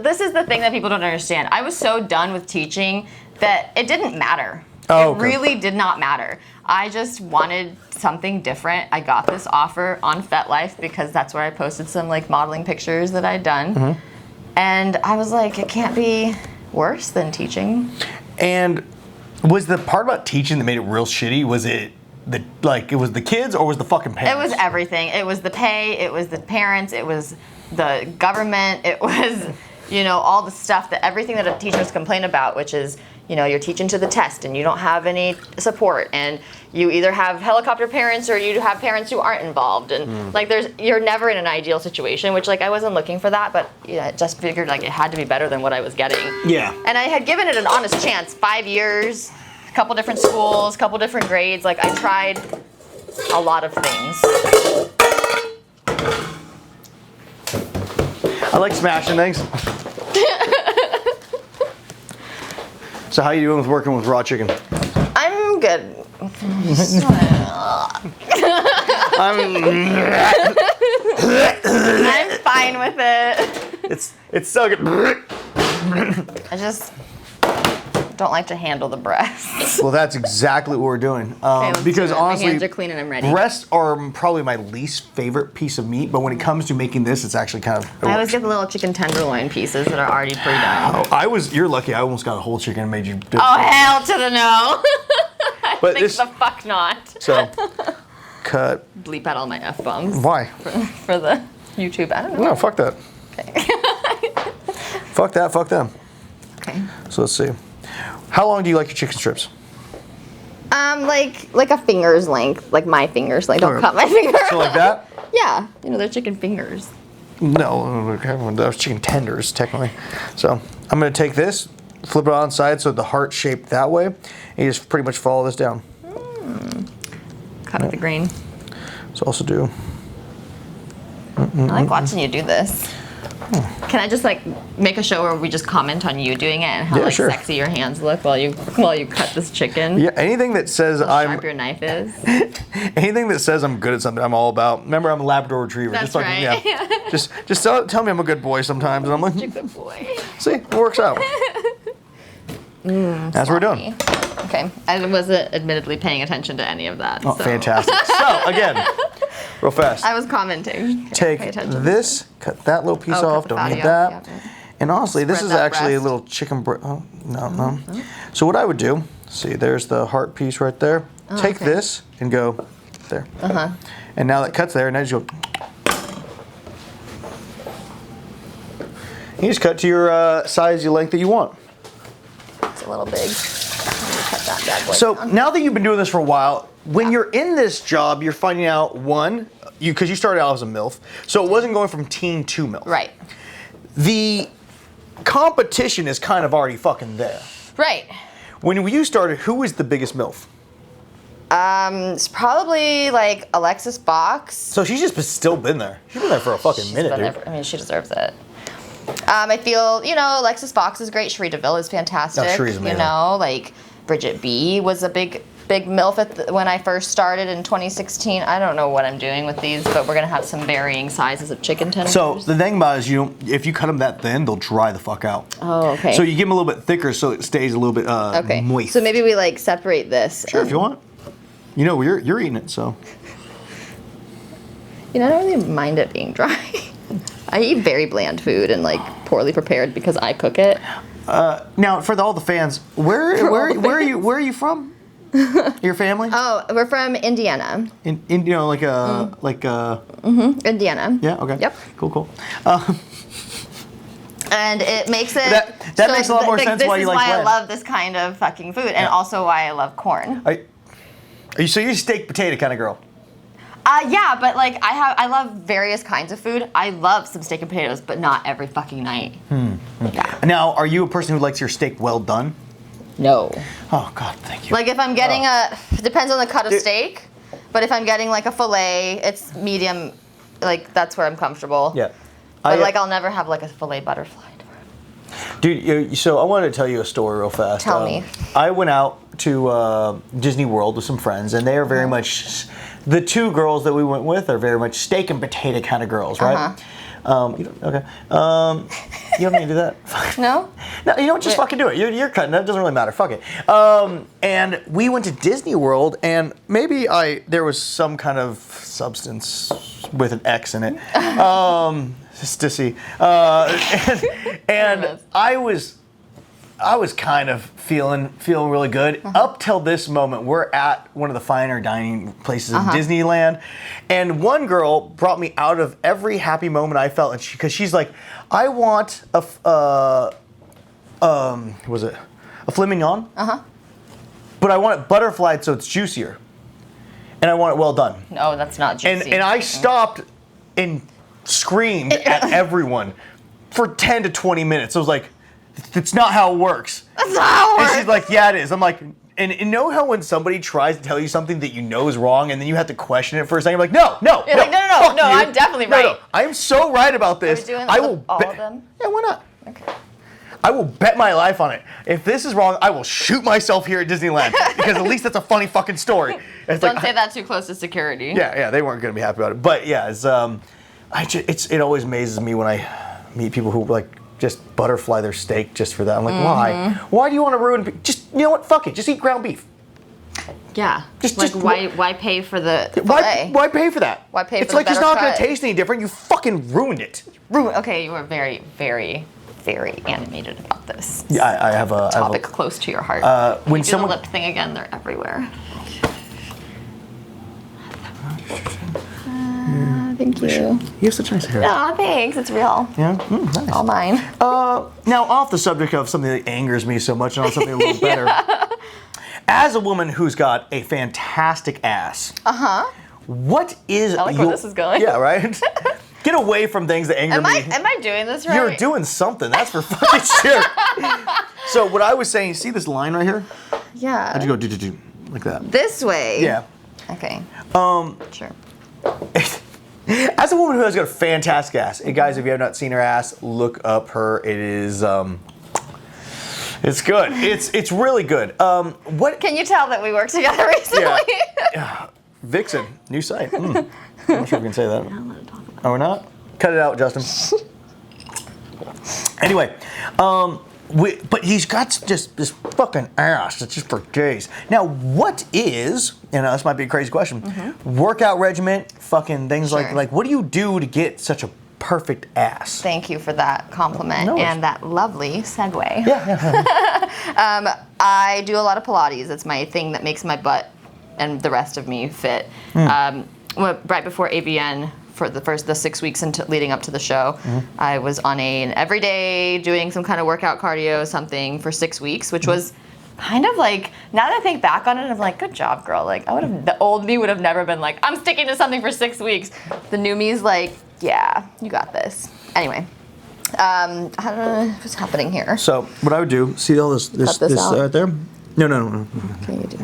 this is the thing that people don't understand. I was so done with teaching that it didn't matter. Oh, it really did not matter. I just wanted something different. I got this offer on FetLife because that's where I posted some like modeling pictures that I'd done. And I was like, it can't be worse than teaching. and was the part about teaching that made it real shitty? Was it it was the kids or was the fucking parents? It was everything. It was the pay, it was the parents, it was the government, it was, all the stuff everything that teachers complain about, which is, you're teaching to the test and you don't have any support and you either have helicopter parents or you have parents who aren't involved and you're never in an ideal situation, which I wasn't looking for that, but I just figured it had to be better than what I was getting. Yeah. And I had given it an honest chance, 5 years, a couple different schools, couple different grades. I tried a lot of things. I like smashing things. So how you doing with working with raw chicken? I'm good. I'm fine with it. It's so good. I just don't like to handle the breasts. Well, that's exactly what we're doing. Because honestly, my hands are clean and I'm ready. Breasts are probably my least favorite piece of meat, but when it comes to making this, it's actually kind of. I always get the little chicken tenderloin pieces that are already pre-done. You're lucky. I almost got a whole chicken and made you do it. Oh, hell to the no. But I think the fuck not. So, cut. Bleep out all my F-bombs. Why? For the YouTube, I don't know. No, fuck that. Okay. Fuck that, fuck them. Okay. So let's see. How long do you like your chicken strips? Like a finger's length, like my finger's length. Don't Okay. cut my finger. So like that? Yeah, they're chicken fingers. No, those chicken tenders, technically. So I'm going to take this, flip it on side so the heart shaped that way, and you just pretty much follow this down. Cut with the grain. So also do. I like watching you do this. Can I just make a show where we just comment on you doing it and how sure. sexy your hands look while you cut this chicken? Yeah, anything that says How sharp your knife is. anything that says I'm good at something, I'm all about. Remember, I'm a Labrador Retriever. That's just right. Yeah. just tell me I'm a good boy sometimes, and I'm like, You're a good boy. see, it works out. That's what we're doing. Okay, I wasn't admittedly paying attention to any of that. Oh, so. fantastic. So again, real fast. I was commenting. Take Pay attention. this, cut that little piece Oh, cut off. the Don't fatty need off, that. yeah. And honestly, this Spread is that actually a breast. little chicken. Oh, no. So what I would do, see, there's the heart piece right there. Take okay. this and go there. And now that cuts there, and as you go, you just cut to your size, your length that you want. It's a little big. Let me cut that bad boy So down. now that you've been doing this for a while, when you're in this job, you're finding out because you started out as a MILF, so it wasn't going from teen to MILF. Right. The competition is kind of already fucking there. Right. When you started, who was the biggest MILF? It's probably like Alexis Box. So she's just still been there. She's been there for a fucking minute, dude. I mean, she deserves it. I feel, Alexis Box is great. Cherie DeVille is fantastic. Oh, Cherie's amazing. Like Bridget B was a big MILF when I first started in 2016. I don't know what I'm doing with these, but we're gonna have some varying sizes of chicken tenders. So the thing about it is, if you cut them that thin, they'll dry the fuck out. Oh, okay. So you give them a little bit thicker, so it stays a little bit moist. So maybe we like separate this. Sure, if you want. You're eating it, so. I don't really mind it being dry. I eat very bland food and like poorly prepared because I cook it. Now, for all the fans, where are you from? Your family? Oh, we're from Indiana. Indiana. Yeah. Okay. Yep. Cool. And it makes it. That makes a lot more sense why you like This is why blend. I love this kind of fucking food, and also why I love corn. So you're a steak potato kind of girl? Yeah, but like I love various kinds of food. I love some steak and potatoes, but not every fucking night. Yeah. Now, are you a person who likes your steak well done? No. Oh God, thank you. Like if I'm getting it depends on the cut of steak, but if I'm getting like a fillet, it's medium. Like that's where I'm comfortable. Yeah. But I'll never have like a fillet butterfly. Dude, so I wanted to tell you a story real fast. Tell me. I went out to Disney World with some friends, and they are very much, the two girls that we went with are very much steak and potato kind of girls, right? Okay. You don't need to do that. No? No, you don't just fucking do it. You're cutting it. It doesn't really matter. Fuck it. And we went to Disney World, and maybe there was some kind of substance with an X in it. Stissy. And I was kind of feeling really good up till this moment. We're at one of the finer dining places in Disneyland, and one girl brought me out of every happy moment I felt, and because she's like, I want a filet mignon, but I want it butterflied so it's juicier, and I want it well done. No, that's not juicy. And I stopped and screamed at everyone for 10 to 20 minutes. I was like, that's not how it works. That's not how it works. And she's like, yeah, it is. I'm like, and you know how when somebody tries to tell you something that you know is wrong, and then you have to question it for a second, you're like, no, You're like, no, I'm definitely right. No, I am so right about this. Are we doing I will all of them? Yeah, why not? Okay. I will bet my life on it. If this is wrong, I will shoot myself here at Disneyland, because at least that's a funny fucking story. It's Don't say that too close to security. Yeah, they weren't gonna be happy about it. But yeah, it always amazes me when I meet people who like just butterfly their steak just for that. I'm like, why? Why do you want to ruin? Just, you know what? Fuck it. Just eat ground beef. Yeah. Why pay for the fillet? Why pay for that? Why pay for It's the like it's better not going to cut? taste any different. You fucking ruined it. Okay, you were very, very, very animated about this. Yeah, I have a topic close to your heart. When you do someone the lip thing again, they're everywhere. Thank you. You have such nice hair. Aw, thanks. It's real. Yeah, nice. All mine. Now, off the subject of something that angers me so much, and on something a little better. As a woman who's got a fantastic ass, what is I like where this is going. Yeah, right. Get away from things that anger me. Am I doing this right? You're doing something. That's for fucking sure. So what I was saying, see this line right here? Yeah. How'd you go do like that? This way. Yeah. Okay. Sure. As a woman who has got a fantastic ass, and guys, if you have not seen her ass, look up her. It is, it's good. It's really good. What Can you tell that we worked together recently? Yeah. Vixen, new site. I'm not sure if we can say that. Oh, we're not? Cut it out, Justin. Anyway, but he's got just this fucking ass. It's just for days. Now, what is, this might be a crazy question, workout regimen, fucking things like what do you do to get such a perfect ass? Thank you for that compliment No worries. and that lovely segue. Yeah. I do a lot of Pilates. It's my thing that makes my butt and the rest of me fit. Right before ABN, for the 6 weeks leading up to the show, I was on an every day doing some kind of workout cardio something for 6 weeks, which was kind of like, now that I think back on it, I'm like, good job, girl. Like, the old me would have never been like, I'm sticking to something for 6 weeks. The new me's like, yeah, you got this. Anyway, what's happening here? So what I would do, see all this out? right there? No. Okay, you do.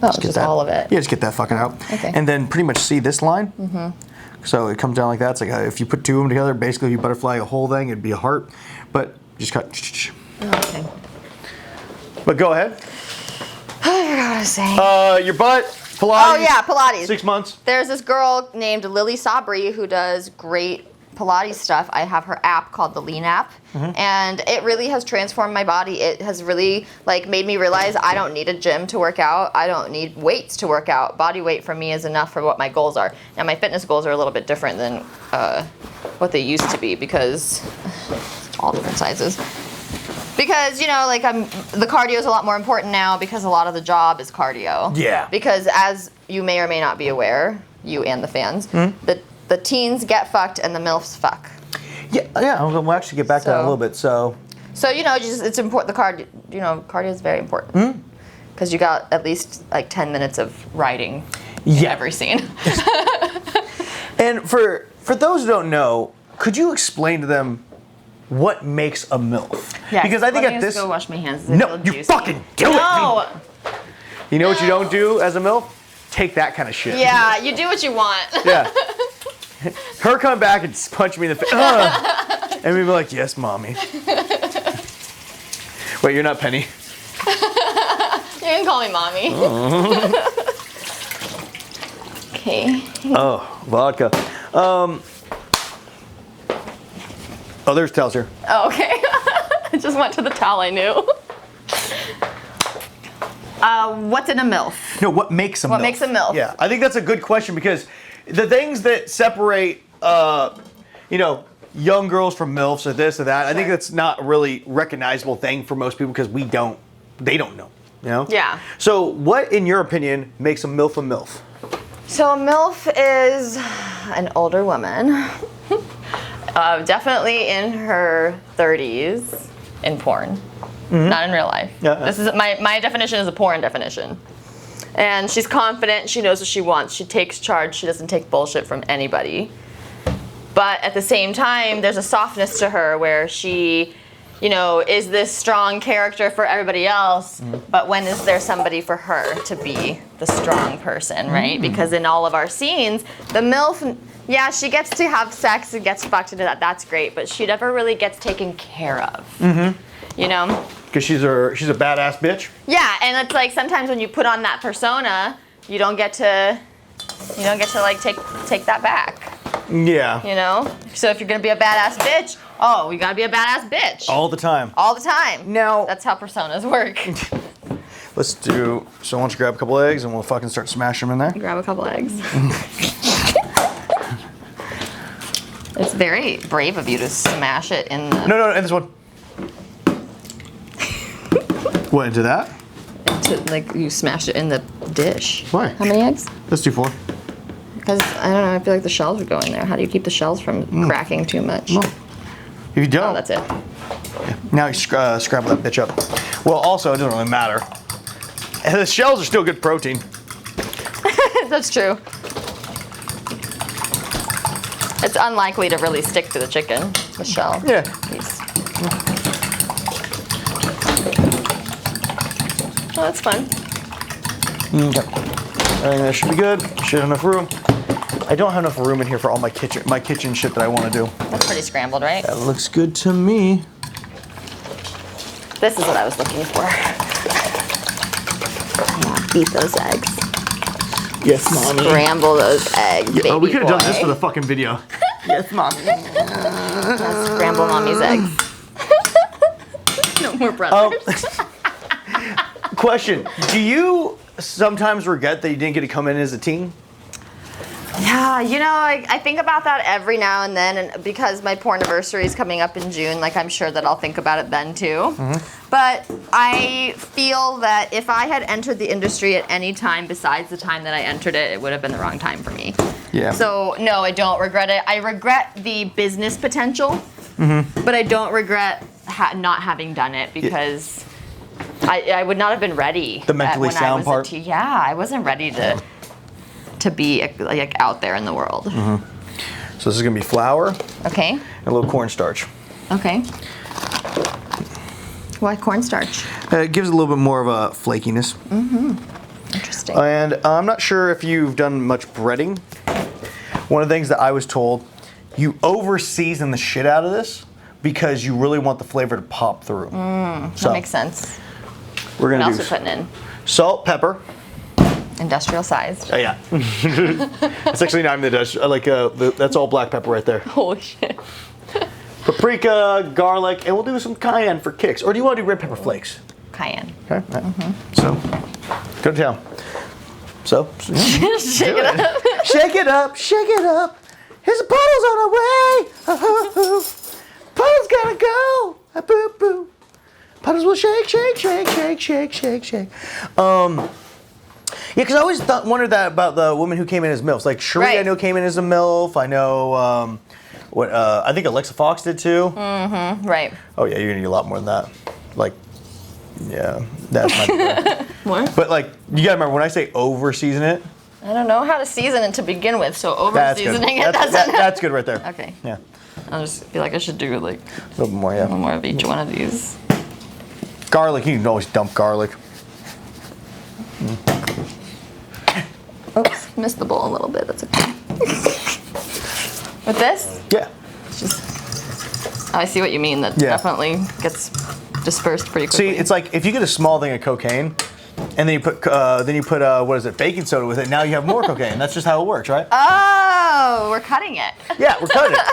Oh, just all of it. Yeah, just get that fucking out. Okay. And then pretty much see this line? Mm-hmm. So it comes down like that. It's like if you put two of them together, basically if you butterfly a whole thing, it'd be a heart. But just cut. Okay. But go ahead. I forgot what to say. Your butt, Pilates. Oh yeah, Pilates. 6 months. There's this girl named Lily Sabri who does great Pilates stuff. I have her app called the Lean app, and it really has transformed my body. It has really like made me realize I don't need a gym to work out. I don't need weights to work out. Body weight for me is enough for what my goals are. Now my fitness goals are a little bit different than what they used to be because all different sizes. Because, you know, like the cardio is a lot more important now because a lot of the job is cardio. Yeah. Because as you may or may not be aware, you and the fans, the teens get fucked and the MILFs fuck. Yeah. We'll actually get back to that in a little bit. So you know, it's important. The cardio is very important because you got at least like 10 minutes of riding in every scene. And for those who don't know, could you explain to them what makes a MILF? Yeah, because I think let me at just this. go wash my hands. No, you fucking do it. No. You know what you don't do as a MILF? Take that kind of shit. Yeah, you do what you want. Yeah. Her come back and just punch me in the face. And we'd be like, yes, mommy. Wait, you're not Penny. You can call me mommy. Okay. Oh, vodka. Oh, there's towels here. Oh, okay. I just went to the towel I knew. What's in a MILF? No, what makes a MILF? What makes a MILF? Yeah, I think that's a good question because the things that separate, young girls from MILFs or this or that, I think that's not a really recognizable thing for most people because they don't know, you know? Yeah. So what, in your opinion, makes a MILF a MILF? So a MILF is an older woman, definitely in her 30s in porn, not in real life. Yeah. This is my definition is a porn definition. And she's confident, she knows what she wants, she takes charge, she doesn't take bullshit from anybody. But at the same time, there's a softness to her where she, is this strong character for everybody else, but when is there somebody for her to be the strong person, right? Because in all of our scenes, the MILF, yeah, she gets to have sex and gets fucked into that, that's great, but she never really gets taken care of, you know? Because she's a badass bitch? Yeah, and it's like sometimes when you put on that persona, you don't get to like take that back. Yeah. So if you're gonna be a badass bitch, oh, you gotta be a badass bitch. All the time. All the time. Now, that's how personas work. So why don't you grab a couple eggs and we'll fucking start smashing them in there? Grab a couple eggs. It's very brave of you to smash it in the... No, and this one. What, into that? You smash it in the dish. Why? How many eggs? Let's do 4. Because, I don't know, I feel like the shells would go in there. How do you keep the shells from cracking too much? Well, if you don't... Oh, that's it. Yeah. Now you scramble that bitch up. Well, also, it doesn't really matter. The shells are still good protein. That's true. It's unlikely to really stick to the chicken, the shell. Yeah. Piece. Oh, that's fun. Okay. I think that should be good. Should have enough room. I don't have enough room in here for all my kitchen shit that I want to do. That's pretty scrambled, right? That looks good to me. This is what I was looking for. Yeah, beat those eggs. Yes, mommy. Scramble those eggs, baby we could have done this for boy. the fucking video. Yes, mommy. Scramble mommy's eggs. No more brothers. Question: do you sometimes regret that you didn't get to come in as a teen? Yeah, I think about that every now and then, and because my porniversary is coming up in June, I'm sure that I'll think about it then too. But I feel that if I had entered the industry at any time besides the time that I entered it, it would have been the wrong time for me. Yeah. So no, I don't regret it. I regret the business potential, but I don't regret not having done it because I would not have been ready. The mentally when sound I was part? Yeah, I wasn't ready to be like out there in the world. So this is gonna be flour Okay. and a little cornstarch. Okay. Why cornstarch? It gives it a little bit more of a flakiness. Interesting. And I'm not sure if you've done much breading. One of the things that I was told, you over season the shit out of this because you really want the flavor to pop through. That makes sense. We're What gonna else do are we putting in? salt, pepper. Industrial sized. Oh yeah, it's actually not even the Dutch. That's all black pepper right there. Holy shit. Paprika, garlic, and we'll do some cayenne for kicks. Or do you want to do red pepper flakes? Cayenne. Okay. So, go to town. So, Shake it up. shake it up, shake it up. Here's the puddles on our way. Puddles gotta go. Boo boo. Puddles will shake, shake, shake, shake, shake, shake, shake. Yeah, because I always wondered that about the woman who came in as MILFs. Like Cherie, Right. I know came in as a MILF. I know I think Alexa Fox did too. Right. Oh yeah, you're gonna need a lot more than that. Like, yeah, that's my. What? But like, you gotta remember when I say over season it. I don't know how to season it to begin with, so over That's good. seasoning it That's, doesn't. that's good right there. Okay. Yeah, I'll just feel like I should do like a little bit more. Yeah. one more of each one of these. Garlic, you can always dump garlic. Oops, missed the bowl a little bit. That's okay. With this, Yeah. it's just. I see what you mean. That Yeah. definitely gets dispersed pretty quickly. See, it's like if you get a small thing of cocaine, and then you put what is it, baking soda with it. Now you have more cocaine. That's just how it works, right? Oh, we're cutting it. Yeah, we're cutting it.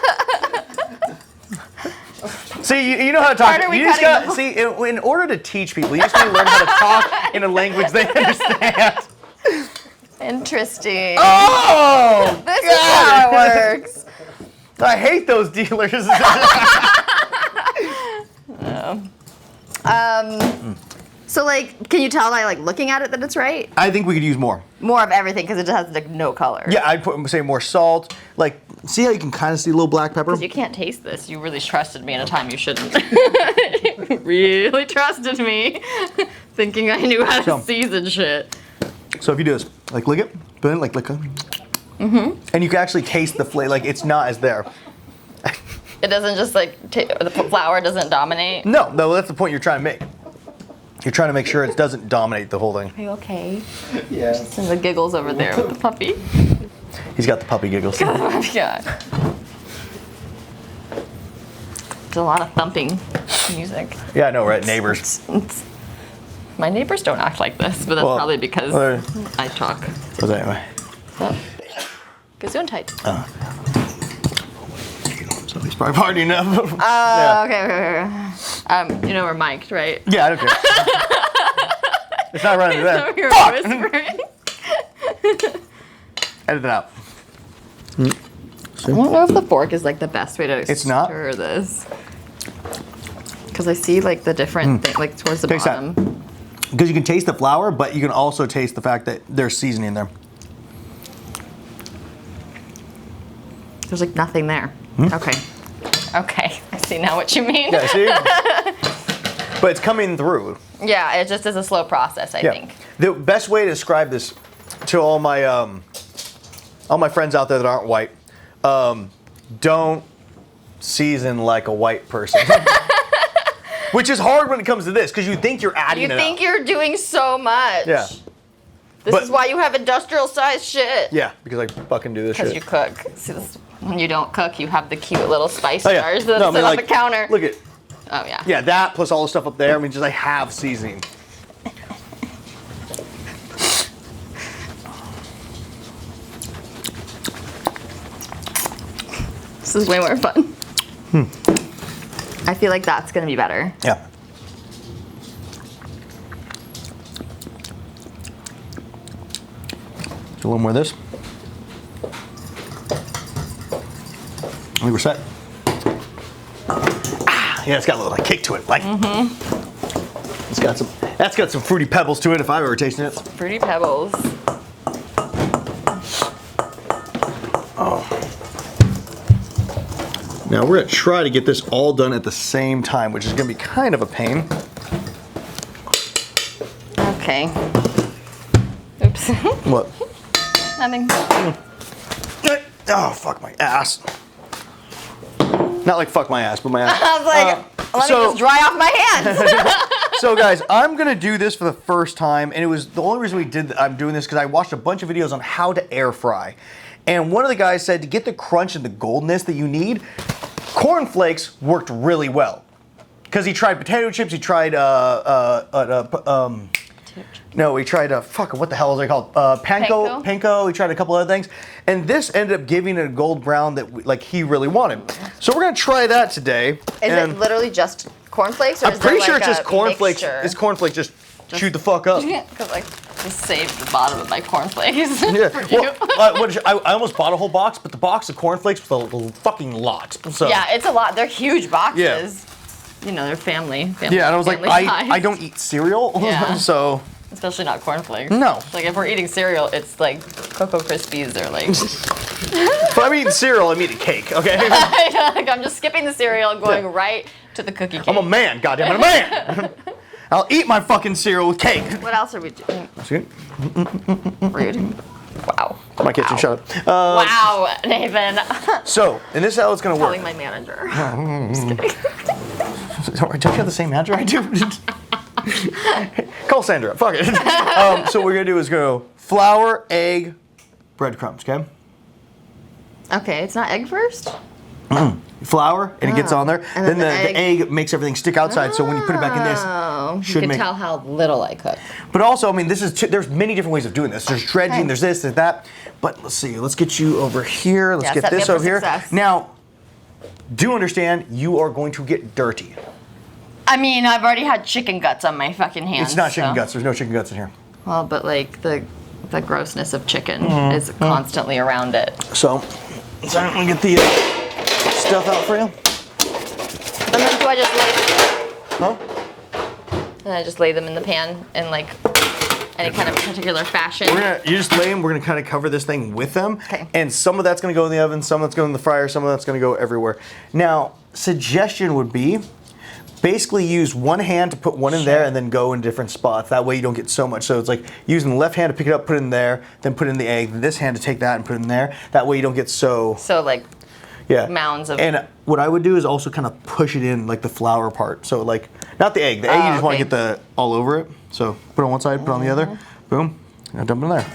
See, you know how to talk. Part are we You just cutting? got see. In order to teach people, you just need to learn how to talk in a language they understand. Interesting. Oh, This is how it works. I hate those dealers. So, like, can you tell by like looking at it that it's right? I think we could use more. More of everything because it just has like no color. Yeah, I'd say more salt. Like, see how you can kind of see a little black pepper? You can't taste this. You really trusted me in a time you shouldn't. You really trusted me, thinking I knew how to So- season shit. So if you do this, like lick it, put it in, like lick it. And you can actually taste the flavor. Like, it's not as there. It doesn't just like the flour doesn't dominate. No, that's the point you're trying to make. You're trying to make sure it doesn't dominate the whole thing. Are you okay? Yeah. And the giggles over there with the puppy. He's got the puppy giggles. Yeah. There's a lot of thumping music. Yeah, I know, right? Neighbors. My neighbors don't act like this, but that's Well, probably because well, I talk. But anyway. Gesundheit. So he's probably partying now. Okay. You know we're mic'd, right? Yeah, I don't care. It's not running to So that. you're whispering. Edit it out. I don't know if the fork is like the best way to It's not? stir this. Because I see like the different thing, like towards the Taste that. bottom. Because you can taste the flour, but you can also taste the fact that there's seasoning there. There's like nothing there. Okay. Okay. I see now what you mean. Yeah, see? But it's coming through. Yeah, it just is a slow process, I think. The best way to describe this to all my friends out there that aren't white, don't season like a white person. Which is hard when it comes to this, because you think you're adding You it think up. you're doing so much. Yeah. This But- is why you have industrial sized shit. Yeah, because I fucking do this Because shit. you cook. See, this, when you don't cook, you have the cute little spice Oh, yeah. jars that No, I sit mean, on like, the counter. Look at, Oh, yeah. yeah, that plus all the stuff up there. I mean, just I have seasoning. This is way more fun. I feel like that's going to be better. Yeah. Do one more of this. I think we're set. Ah, yeah, it's got a little kick to it. Like, that's got some fruity pebbles to it if I've ever tasted it. Fruity Pebbles. Now we're gonna try to get this all done at the same time, which is gonna be kind of a pain. Okay. Oops. What? Nothing. Oh, fuck my ass. Not like fuck my ass, but my ass. I was like, let me just dry off my hands. So guys, I'm gonna do this for the first time, and it was the only reason I'm doing this because I watched a bunch of videos on how to air fry. And one of the guys said to get the crunch and the goldness that you need, cornflakes worked really well. Because he tried potato chips, he tried no, he tried fuck, what the hell is it called? Panko. He tried a couple other things, and this ended up giving it a gold brown that like he really wanted. So we're gonna try that today. Is it literally just cornflakes? Or I'm is pretty there sure like it's just cornflakes. mixture? It's cornflakes. Just chewed the fuck up. Because like just saved the bottom of my cornflakes. Yeah. For you. Well, I almost bought a whole box, but the box of cornflakes was a fucking lot. So Yeah, it's a lot. They're huge boxes. Yeah. You know, they're family. Yeah, and I was like, family I don't eat cereal, Yeah. so. Especially not cornflakes. No. Like if we're eating cereal, it's like Cocoa Krispies or like. If I'm eating cereal, I'm eating cake, okay? Like I'm just skipping the cereal and going right to the cookie cake. I'm a man, goddamn it, I'm a man! I'll eat my fucking cereal with cake. What else are we doing? See? Rude. Wow. My kitchen, shut up. Wow, Nathan. So, and this is how it's gonna work. Calling my manager. Don't you have the same manager I do? Call Sandra, fuck it. So what we're gonna do is go flour, egg, breadcrumbs, okay? Okay, it's not egg first? Flour, and it gets on there. And Then then the egg makes everything stick outside, so when you put it back in this, Oh, you should can make. tell how little I cook. But also, I mean, there's many different ways of doing this. There's dredging, Okay. there's this, there's that. But let's see, let's get you over here. Let's Yeah, get set me this up for over here. success. Now, do understand, you are going to get dirty. I mean, I've already had chicken guts on my fucking hands. It's not chicken so- guts. There's no chicken guts in here. Well, but like the grossness of chicken is constantly around it. So I'm gonna get the stuff out for you. And then do I just lay? Huh? And I just lay them in the pan in like any kind of particular fashion. You just lay them. We're gonna kind of cover this thing with them. Okay. And some of that's gonna go in the oven, some of that's going in the fryer, some of that's gonna go everywhere. Now, suggestion would be, basically use one hand to put one in there and then go in different spots. That way you don't get so much. So it's like using the left hand to pick it up, put it in there, then put it in the egg. This hand to take that and put it in there. That way you don't get so like mounds of. And what I would do is also kind of push it in like the flour part. So like, not the egg. The egg you just want to get the all over it. So put it on one side, put it on the other. Boom. And dump it in there.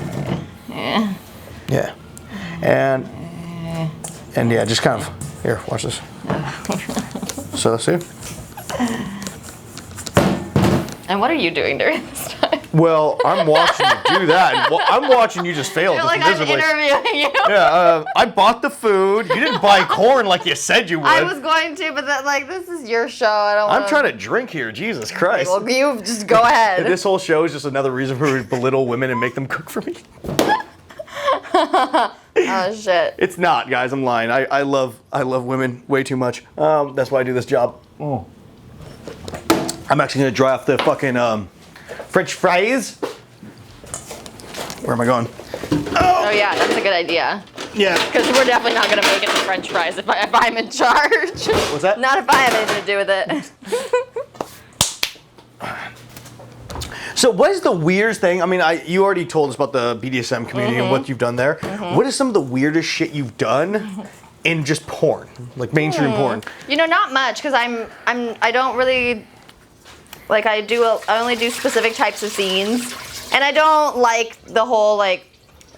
Yeah. Yeah. And yeah, just kind of, here, watch this. So let's see. And what are you doing during this time? Well, I'm watching you do that. I'm watching you just fail You're just like I'm miserably. interviewing you. Yeah, I bought the food. You didn't buy corn like you said you would. I was going to, but that like this is your show. I don't. I'm trying to drink here. Jesus Christ. Well, you just go ahead. This whole show is just another reason for me to belittle women and make them cook for me. Oh shit. It's not, guys. I'm lying. I love women way too much. That's why I do this job. Oh. I'm actually gonna dry off the fucking French fries. Where am I going? Oh yeah, that's a good idea. Yeah. Because we're definitely not gonna make it to French fries if I'm in charge. What's that? Not if I have anything to do with it. So what is the weirdest thing? I mean, you already told us about the BDSM community and what you've done there. What is some of the weirdest shit you've done in just porn, like mainstream porn? You know, not much, because I don't really like I only do specific types of scenes, and I don't like the whole like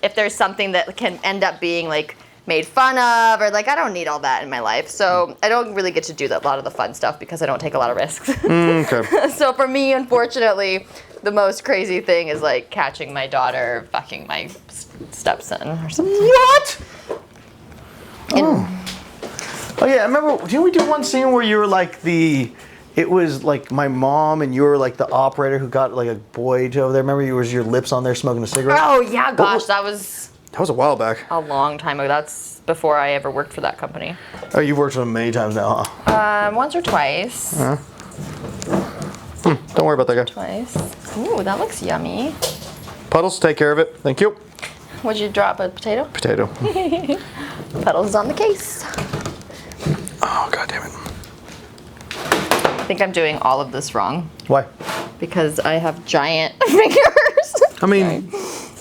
if there's something that can end up being like made fun of or like I don't need all that in my life, so I don't really get to do a lot of the fun stuff because I don't take a lot of risks. Okay. So for me, unfortunately, the most crazy thing is like catching my daughter fucking my stepson or something. What? Oh yeah, I remember. Didn't we do one scene where you were like it was like my mom and you were like the operator who got like a boy over there. Remember, your lips on there smoking a cigarette? Oh yeah, gosh, that was a while back. a long time ago. That's before I ever worked for that company. Oh, you've worked with them many times now, huh? Once or twice. Don't worry about that guy. Twice. Ooh, that looks yummy. Puddles, take care of it. Thank you. Would you drop a potato? Potato. Puddles on the case. Oh, God damn it. I think I'm doing all of this wrong. Why? Because I have giant fingers. I mean,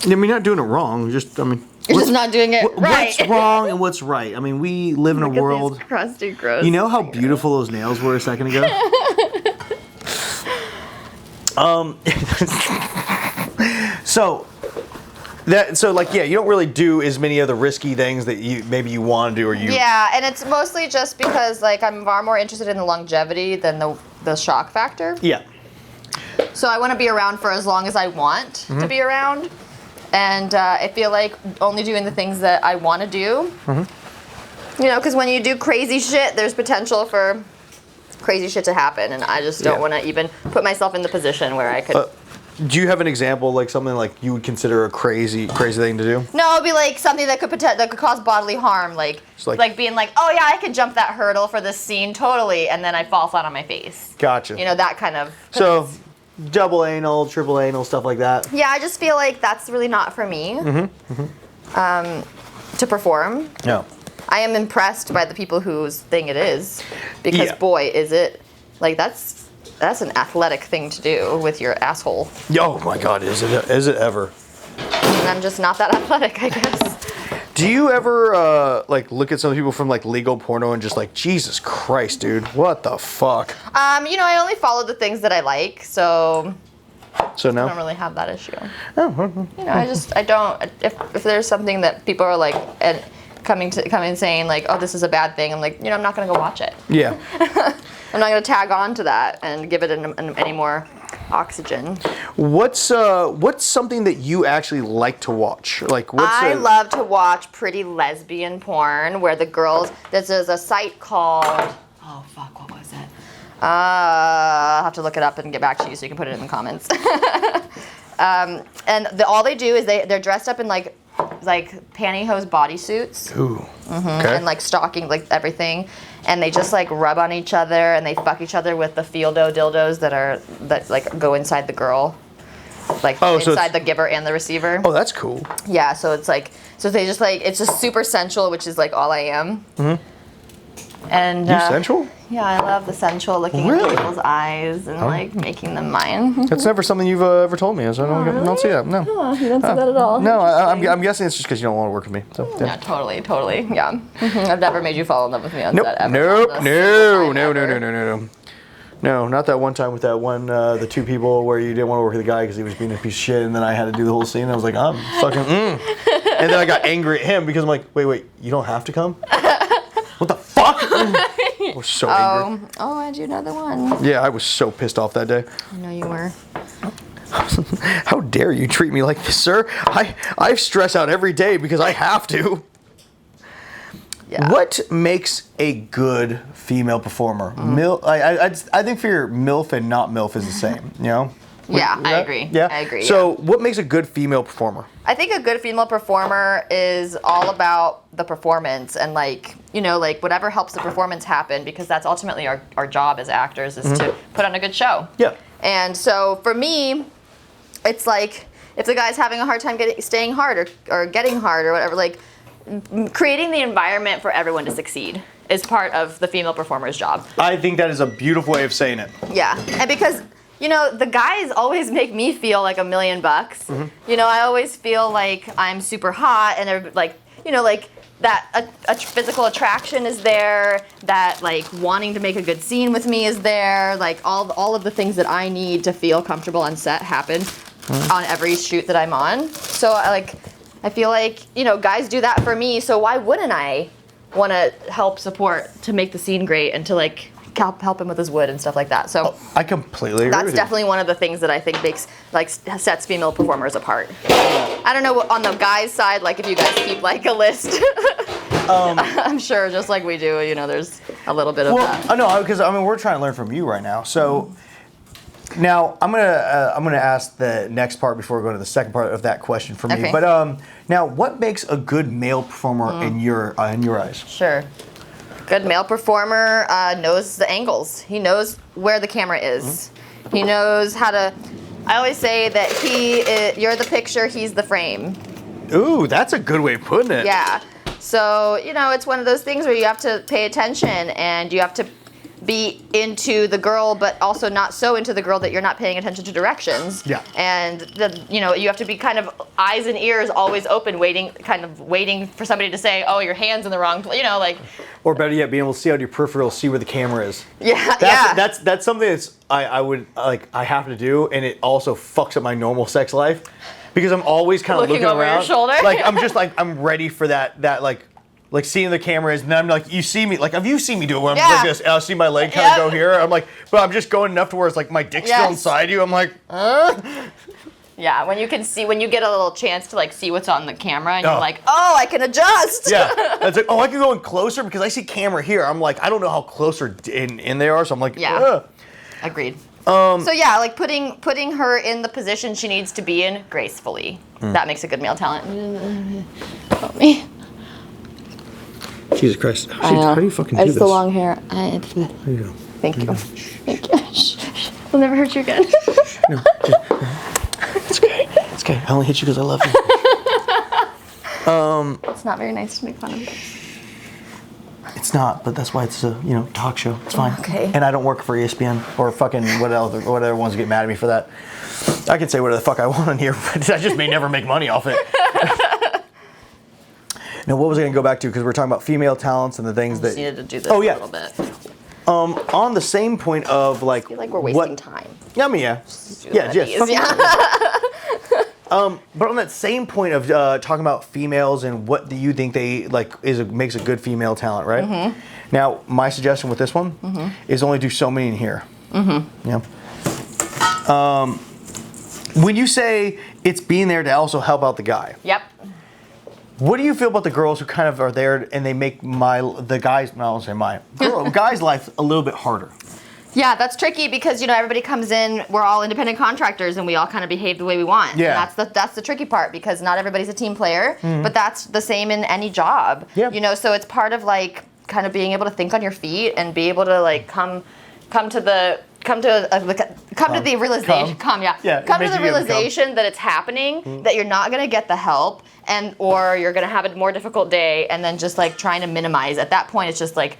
you're not doing it wrong. You're just not doing it right. What's wrong and what's right? I mean, we live in a world. These crusty, gross. You know how beautiful those nails were a second ago? You don't really do as many of the risky things that you want to do or you. Yeah, and it's mostly just because like I'm far more interested in the longevity than the shock factor. Yeah. So I want to be around for as long as I want to be around, and I feel like only doing the things that I want to do. You know, because when you do crazy shit, there's potential for crazy shit to happen, and I just don't want to even put myself in the position where I could. Do you have an example, like something like you would consider a crazy thing to do? No, it'd be like something that could cause bodily harm, like being like, oh yeah, I could jump that hurdle for this scene totally, and then I fall flat on my face. Gotcha. You know, that kind of. So, double anal, triple anal, stuff like that. Yeah, I just feel like that's really not for me. To perform. Yeah. I am impressed by the people whose thing it is, because boy, is it like that's an athletic thing to do with your asshole. Oh my God, is it ever? And I'm just not that athletic, I guess. Do you ever look at some people from like legal porno and just like, Jesus Christ, dude, what the fuck? You know, I only follow the things that I like, so no? I don't really have that issue. Oh. You know, I don't. If there's something that people are like and coming saying like, oh, this is a bad thing, I'm like, you know, I'm not gonna go watch it. Yeah. I'm not gonna tag on to that and give it any more oxygen. What's something that you actually like to watch? Like, I love to watch pretty lesbian porn where the girls. There's a site called. Oh fuck! What was it? I'll have to look it up and get back to you so you can put it in the comments. And all they do is they're dressed up in like pantyhose bodysuits. Ooh. Okay. And like stocking, like everything, and they just like rub on each other and they fuck each other with the Fieldo dildos that like go inside the girl, like inside the giver and the receiver. Oh, that's cool. Yeah, so it's like they just like it's just super sensual, which is like all I am. And sensual? Yeah, I love the sensual looking into people's eyes and like making them mine. That's never something you've ever told me. So I don't see that. No. Oh, you don't see that at all. No, I'm guessing it's just because you don't want to work with me. So, yeah. Yeah, totally. Yeah. I've never made you fall in love with me on nope. set ever. No. No, not that one time with that one, the two people where you didn't want to work with the guy because he was being a piece of shit, and then I had to do the whole scene. And I was like, I'm fucking And then I got angry at him because I'm like, wait, you don't have to come? What the fuck? I was so angry. Oh, I do another one. Yeah, I was so pissed off that day. I know you were. How dare you treat me like this, sir? I stress out every day because I have to. Yeah. What makes a good female performer? I think for your MILF and not MILF is the same, you know? Yeah, I agree. Yeah? I agree. So what makes a good female performer? I think a good female performer is all about the performance and like, you know, like whatever helps the performance happen, because that's ultimately our job as actors is to put on a good show. Yeah. And so for me, it's like if the guy's having a hard time staying hard or getting hard or whatever, like creating the environment for everyone to succeed is part of the female performer's job. I think that is a beautiful way of saying it. Yeah, and because you know, the guys always make me feel like $1 million. You know, I always feel like I'm super hot, and they're like, you know, like that a physical attraction is there, that like wanting to make a good scene with me is there, like all of the things that I need to feel comfortable on set happen on every shoot that I'm on. So I feel like, you know, guys do that for me, so why wouldn't I want to help support to make the scene great and to like help him with his wood and stuff like that. So I completely agree. That's definitely one of the things that I think makes sets female performers apart. I don't know what on the guys' side, like if you guys keep like a list. I'm sure just like we do, you know, there's a little bit of that. Well, no, because I mean we're trying to learn from you right now. So now I'm gonna ask the next part before we go to the second part of that question for me. Okay. But now what makes a good male performer in your eyes? Sure. Good male performer knows the angles. He knows where the camera is. He knows how to. I always say that you're the picture, he's the frame. Ooh, that's a good way of putting it. Yeah. So, you know, it's one of those things where you have to pay attention and you have to be into the girl, but also not so into the girl that you're not paying attention to directions. Yeah. And you know, you have to be kind of eyes and ears always open, waiting for somebody to say, "Oh, your hand's in the wrong place." You know, like. Or better yet, being able to see out of your peripheral, see where the camera is. Yeah. That's something that's I would like. I have to do, and it also fucks up my normal sex life because I'm always kind of looking over around. your shoulder. Like I'm just like I'm ready for that like seeing the cameras, and then I'm like, you see me, like if you see me do it when I'm like this, and I'll see my leg kind of go here. I'm like, but I'm just going enough to where it's like my dick's still inside you. I'm like, Yeah, when you get a little chance to like see what's on the camera, and you're like, oh, I can adjust. Yeah, it's like, oh, I can go in closer because I see camera here. I'm like, I don't know how closer in they are, so I'm like, yeah, agreed. So yeah, like putting her in the position she needs to be in gracefully. That makes a good male talent. Help me. Jesus Christ. How do you fucking do this? It's the long hair. There you go. Thank you. Thank you. Shh. I'll never hurt you again. No. It's okay. It's okay. I only hit you because I love you. It's not very nice to make fun of. It's not, but that's why it's a talk show. It's fine. Okay. And I don't work for ESPN or fucking whatever ones get mad at me for that. I can say whatever the fuck I want on here, but I just may never make money off it. Now, what was I going to go back to? Because we're talking about female talents and the things that. Needed to do this a little bit. On the same point of like. I feel like we're wasting time. I mean, yeah. But on that same point of talking about females and what do you think they like makes a good female talent, right? Mm-hmm. Now, my suggestion with this one is only do so many in here. Mm-hmm. Yeah. When you say it's being there to also help out the guy. Yep. What do you feel about the girls who kind of are there and they make guy's life a little bit harder? Yeah, that's tricky because everybody comes in. We're all independent contractors, and we all kind of behave the way we want. Yeah, and that's the tricky part because not everybody's a team player, but that's the same in any job. Yeah. So it's part of like kind of being able to think on your feet and be able to like come to the realization that it's happening, that you're not gonna get the help, or you're gonna have a more difficult day, and then just like trying to minimize. At that point, it's just like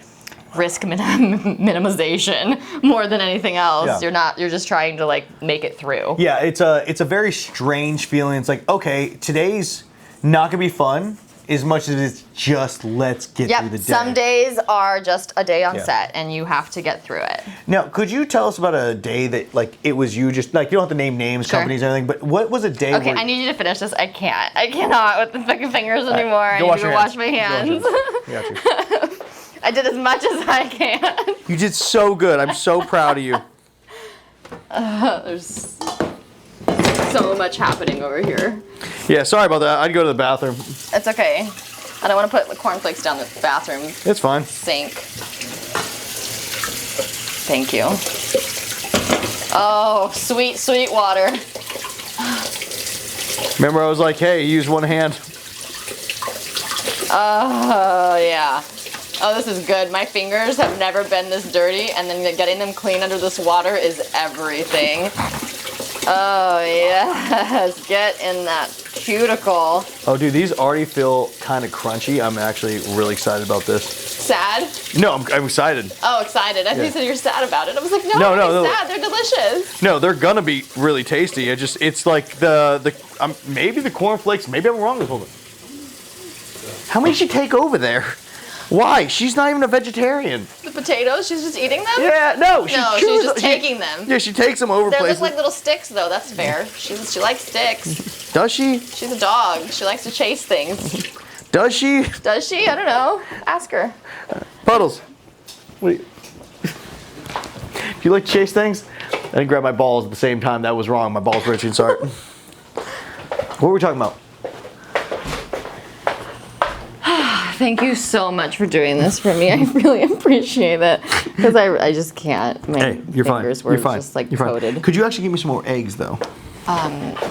risk minimization more than anything else. Yeah. You're just trying to like make it through. Yeah, it's a very strange feeling. It's like, okay, today's not gonna be fun as much as it's just let's get through the day. Some days are just a day on set, and you have to get through it. Now, could you tell us about a day that like it was you just like you don't have to name names, companies, or anything, but what was a day? Okay, I need you to finish this. I cannot with the fucking fingers anymore. I need to wash my hands. Got you. I did as much as I can. You did so good. I'm so proud of you. There's so much happening over here. Yeah, sorry about that. I'd go to the bathroom. It's okay. I don't want to put the cornflakes down the bathroom It's fine. sink. Thank you. Oh, sweet, sweet water. Remember, I was like, hey, use one hand. Oh, yeah. Oh, this is good. My fingers have never been this dirty, and then getting them clean under this water is everything. Oh, yes. Get in that cuticle. Oh, dude, these already feel kind of crunchy. I'm actually really excited about this. Sad? No, I'm excited. Oh, excited. I think you said you're sad about it. I was like, no, No. sad. They're delicious. No, they're gonna be really tasty. It's like maybe the cornflakes. Maybe I'm wrong with it. How many did you take over there? Why? She's not even a vegetarian. The potatoes? She's just eating them? Yeah, no. She's just taking them. Yeah, she takes them over They places. look like little sticks, though. That's fair. She likes sticks. Does she? She's a dog. She likes to chase things. Does she? Does she? I don't know. Ask her. Puddles. What do you like to chase things? I didn't grab my balls at the same time. That was wrong. My balls were itching. Sorry. What were we talking about? Thank you so much for doing this for me. I really appreciate it because I just can't. My You're fine. fingers were just like coated. Fine. Could you actually give me some more eggs though?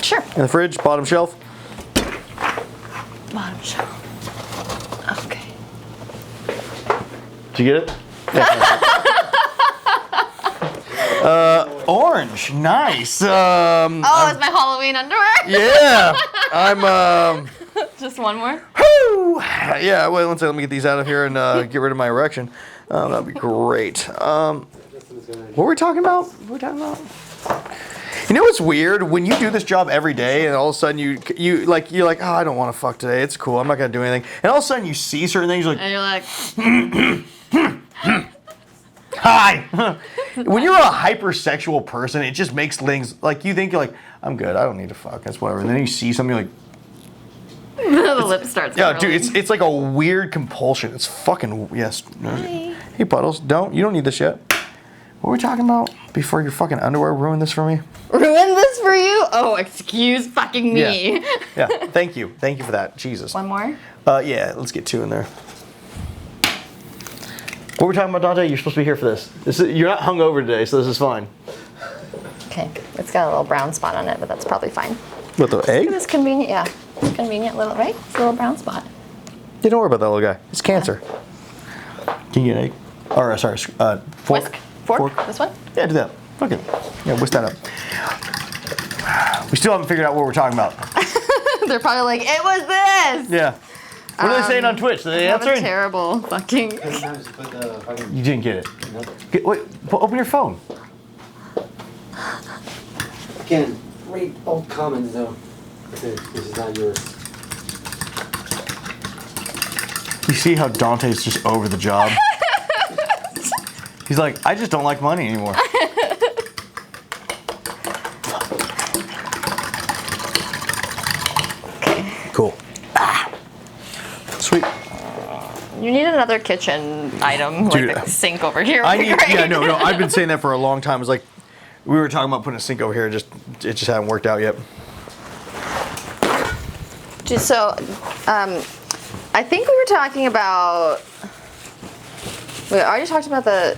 Sure. In the fridge, bottom shelf. Bottom shelf. Okay. Did you get it? Orange, nice. It's my Halloween underwear. Yeah, I'm. Just one more. Woo! Woo! Yeah, wait, let me get these out of here and get rid of my erection. That'd be great. What were we talking about? You know what's weird? When you do this job every day and all of a sudden you're like, oh, I don't want to fuck today. It's cool. I'm not going to do anything. And all of a sudden you see certain things And you're like, hi. When you're a hypersexual person, it just makes things like you think you're like, I'm good. I don't need to fuck. That's whatever. And then you see something you're like, the lip starts yeah, curling. dude, it's like a weird compulsion. It's fucking, yes. Hi. Hey, Puddles, you don't need this yet. What were we talking about before your fucking underwear ruined this for me? Ruin this for you? Oh, excuse fucking me. Yeah, thank you. Thank you for that. Jesus. One more? Yeah, let's get 2 in there. What were we talking about, Dante? You're supposed to be here for this. You're not hungover today, so this is fine. Okay, it's got a little brown spot on it, but that's probably fine. What, the egg? It's convenient, yeah. It's convenient little, right? It's a little brown spot. Yeah, don't worry about that little guy. It's cancer. Can you get an egg? Or, sorry, fork. Whisk? Fork? This one? Yeah, do that. Okay. Yeah, whisk that up. We still haven't figured out what we're talking about. They're probably like, it was this! Yeah. What are they saying on Twitch? Are they I have a answering? terrible fucking... Sometimes you put the fucking. You didn't get it. Nope. Wait, open your phone. I can't read old comments though. This is not yours. You see how Dante's just over the job? He's like, I just don't like money anymore. Okay. Cool. Sweet. You need another kitchen item, Dude, like a sink over here. I would be need. great. Yeah, no. I've been saying that for a long time. It's like we were talking about putting a sink over here. It just hasn't worked out yet. So, I think we were talking about. We already talked about the.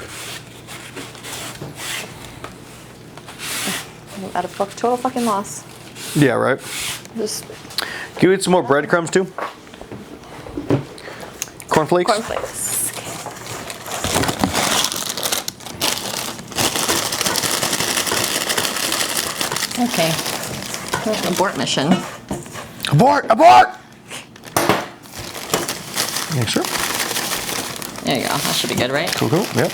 I'm at a total fucking loss. Yeah, right. Just Can you eat some more breadcrumbs too? Cornflakes. cornflakes. Okay. Abort mission. Abort! Abort! Yeah, sure. There you go. That should be good, right? Cool. Yep.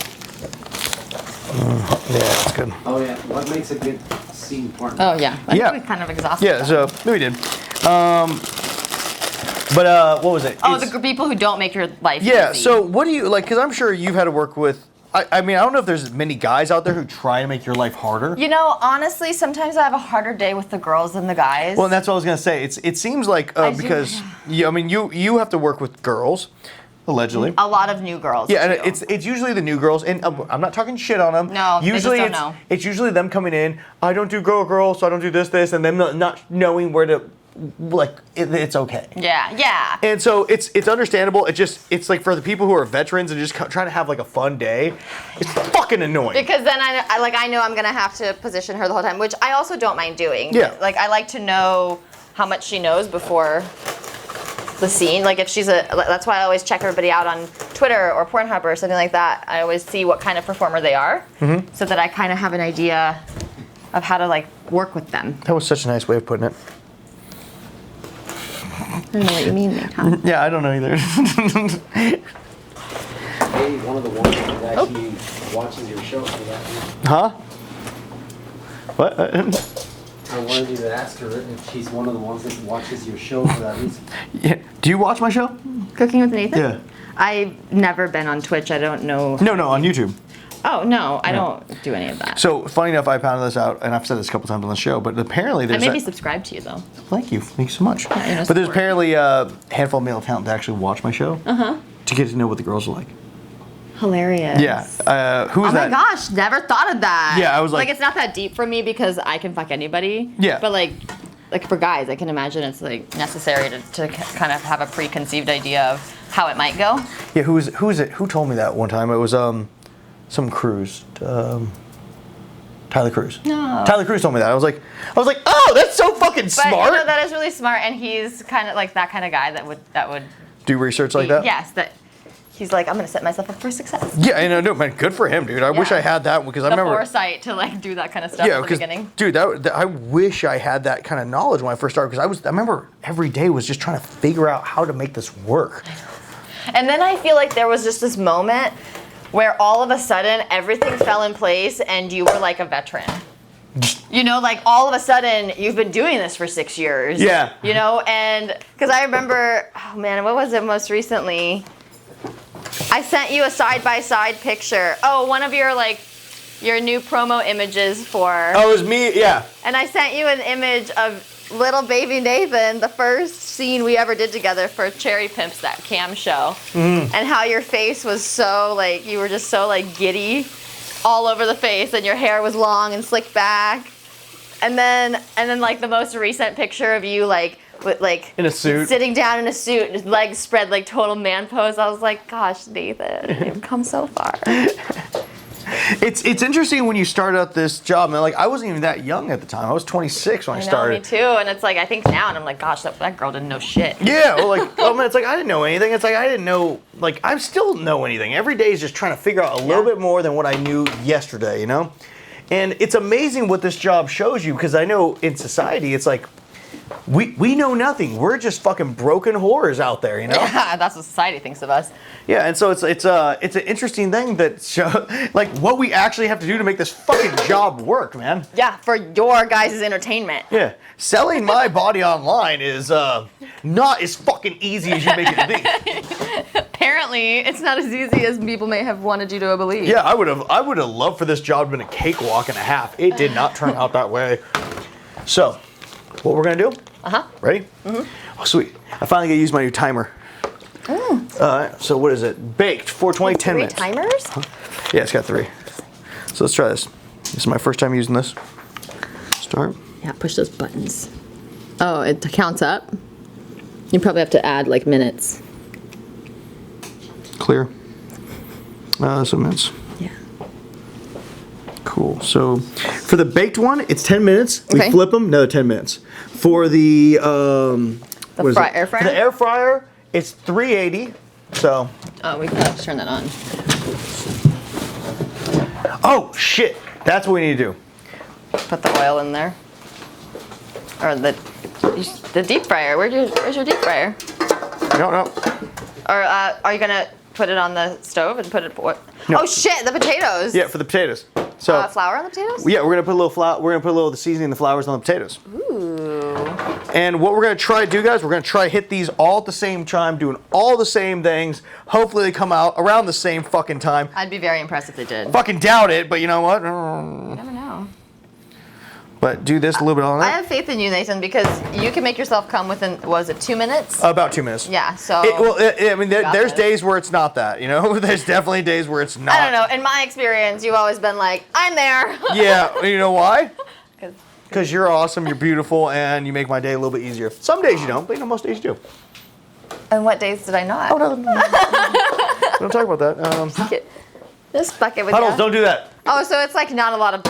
Yeah, that's good. Oh yeah. What makes a good scene partner? Oh yeah. I Yeah. think we kind of exhausted. Yeah, that. so we did. What was it? Oh, It's- the people who don't make your life Yeah, easy. so what do you, like, because I'm sure you've had to work with, I mean, I don't know if there's many guys out there who try to make your life harder. You know, honestly, sometimes I have a harder day with the girls than the guys. Well, and that's what I was going to say. It seems like, I do. because, you have to work with girls, allegedly. a lot of new girls. Yeah, and too. it's usually the new girls, and I'm not talking shit on them. No, they just usually don't it's know. it's usually them coming in. I don't do girl, so I don't do this, and them not knowing where to, like, it's okay. Yeah. And so it's understandable. It's like for the people who are veterans and just trying to have like a fun day, it's fucking annoying. Because then I know I'm gonna have to position her the whole time, which I also don't mind doing. Yeah. Like I like to know how much she knows before the scene. Like if that's why I always check everybody out on Twitter or Pornhub or something like that. I always see what kind of performer they are, so that I kind of have an idea of how to like work with them. That was such a nice way of putting it. I don't know what you mean, Tom. Yeah, I don't know either. Hey, one of the ones that actually watches your show for that reason. Huh? What? I wanted you to ask her if she's one of the ones that watches your show for that reason. Yeah. Do you watch my show? Cooking with Nathan? Yeah. I've never been on Twitch. I don't know. No, on YouTube. Oh no, I don't do any of that. So funny enough, I found this out, and I've said this a couple times on the show, but apparently I there's. may be subscribed to you though. Thank you so much. Yeah, you know, but there's support. apparently a handful of male talent to actually watch my show. To get to know what the girls are like. Hilarious. Yeah. Who's Oh my that? gosh, never thought of that. Yeah, I was like- it's not that deep for me because I can fuck anybody. Yeah. But like for guys, I can imagine it's like necessary to kind of have a preconceived idea of how it might go. Yeah. Who is it? Who told me that one time? It was some Cruz. Tyler Cruz. No. Tyler Cruz told me that. I was like, oh, that's so fucking But smart. you know, that is really smart, and he's kind of like that kind of guy that would Do research like that. Yes, that he's like, I'm gonna set myself up for success. Yeah, I know, man. Good for him, dude. I wish I had that because I remember foresight to like do that kind of stuff at the beginning. Dude, I wish I had that kind of knowledge when I first started because I remember every day was just trying to figure out how to make this work. And then I feel like there was just this moment where all of a sudden everything fell in place and you were like a veteran. You know, like all of a sudden you've been doing this for 6 years. Yeah. You know, and because I remember, oh man, what was it most recently? I sent you a side-by-side picture. Oh, one of your new promo images for. Oh, it was me, yeah. And I sent you an image of little baby Nathan, the first scene we ever did together for Cherry Pimps, that cam show. And how your face was so like, you were just so like giddy all over the face, and your hair was long and slicked back. And then like the most recent picture of you like with like in a suit, sitting down in a suit, his legs spread like total man pose. I was like, gosh, Nathan, you've come so far. It's interesting when you start out this job, man. Like I wasn't even that young at the time. I was 26 when I started. Me too. And it's like I think now, and I'm like, gosh, that girl didn't know shit. Yeah, well, like oh man, it's like I didn't know anything. It's like I didn't know. Like I still know anything. Every day is just trying to figure out a little bit more than what I knew yesterday. You know, and it's amazing what this job shows you because I know in society it's like. We know nothing. We're just fucking broken whores out there, you know. Yeah, that's what society thinks of us. Yeah, and so it's an interesting thing that show like what we actually have to do to make this fucking job work, man. Yeah, for your guys' entertainment. Yeah, selling my body online is not as fucking easy as you make it be. Apparently, it's not as easy as people may have wanted you to believe. Yeah, I would have loved for this job to have been a cakewalk and a half. It did not turn out that way. So. What we're gonna do? Ready? Oh, sweet! I finally get to use my new timer. So what is it? Baked 420, 10 minutes. 3 timers? Yeah, it's got 3. So let's try this. This is my first time using this. Start. Yeah, push those buttons. Oh, it counts up. You probably have to add like minutes. Clear. Some minutes. Yeah. Cool. So for the baked one, it's 10 minutes. We flip them, another 10 minutes. For the air fryer? For the air fryer, it's 380. So. Oh, we gotta turn that on. Oh shit! That's what we need to do. Put the oil in there. Or the deep fryer. Where's your deep fryer? No. Or are you gonna put it on the stove and put it? What? No. Oh shit! The potatoes. Yeah, for the potatoes. So flour on the potatoes? Yeah, we're gonna put a little flour. We're gonna put a little of the seasoning, the flowers on the potatoes. Ooh. And what we're gonna try to do, guys, we're gonna try to hit these all at the same time, doing all the same things. Hopefully, they come out around the same fucking time. I'd be very impressed if they did. Fucking doubt it, but you know what? You never know. But do this a little bit on that. I have faith in you, Nathan, because you can make yourself come within, what was it, 2 minutes? About 2 minutes. Yeah, so. I mean, there's days where it's not that, you know? There's definitely days where it's not. I don't know. In my experience, you've always been like, I'm there. Yeah, you know why? Because you're awesome, you're beautiful, and you make my day a little bit easier. Some days you don't, but you know, most days you do. And what days did I not? Oh, no. Don't talk about that. Just bucket with Puddles, you. don't do that. Oh, so it's like not a lot of,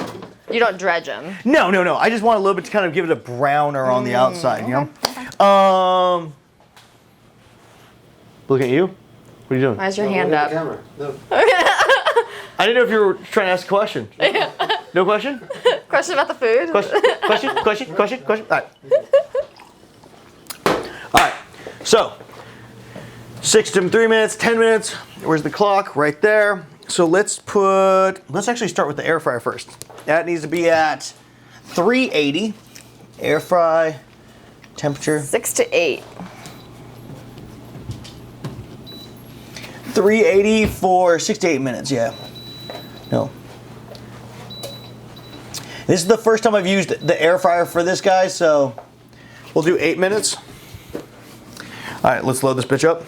you don't dredge them. No. I just want a little bit to kind of give it a browner on the outside, you know? Look at you. What are you doing? Why's your hand up? No. I didn't know if you were trying to ask a question. No question? Question about the food? Question? All right. So, 6 to 3 minutes, 10 minutes. Where's the clock? Right there. So let's actually start with the air fryer first. That needs to be at 380. Air fry, temperature. 6 to 8. 380 for 6 to 8 minutes, yeah. No. This is the first time I've used the air fryer for this, guys, so we'll do 8 minutes. All right, let's load this bitch up.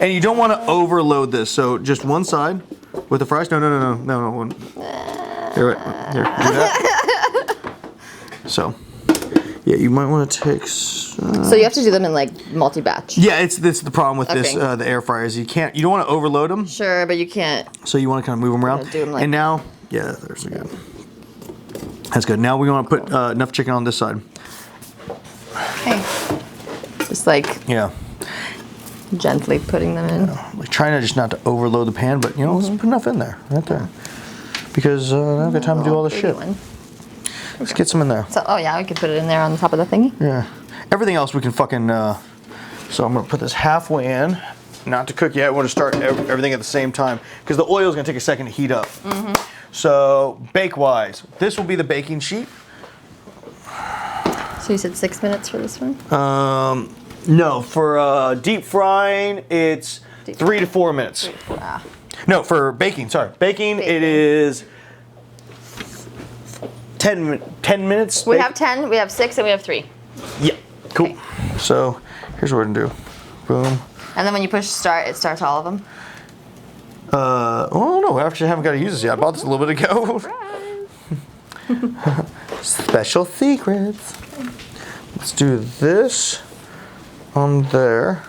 And you don't want to overload this, so just one side with the fries. No. One. Here, do that. So, yeah, you might want to take. So you have to do them in like multi-batch. Yeah, it's the problem with this the air fryers. You don't want to overload them. Sure, but you can't. So you want to kind of move them around. Do them like, and now, yeah, there's good. That's good. Now we want to put enough chicken on this side. Okay. Just like. Yeah. Gently putting them in. Like trying to just not to overload the pan, but let's put enough in there, right there. Because I don't have time to do all this shit. Let's get some in there. So, oh yeah, we could put it in there on the top of the thingy. Yeah. Everything else we can fucking, so I'm gonna put this halfway in. Not to cook yet, I want to start everything at the same time. Because the oil is gonna take a second to heat up. So, bake-wise, this will be the baking sheet. So you said 6 minutes for this one? No, for deep frying, it's 3 to 4 minutes. No, for baking, sorry. Baking, it is 10 minutes. We have 10, we have 6, and we have 3. Yeah, cool. Okay. So, here's what we're gonna do. Boom. And then when you push start, it starts all of them? Oh no, I actually haven't got to use this yet. I bought this a little bit ago. Special secrets. Let's do this on there.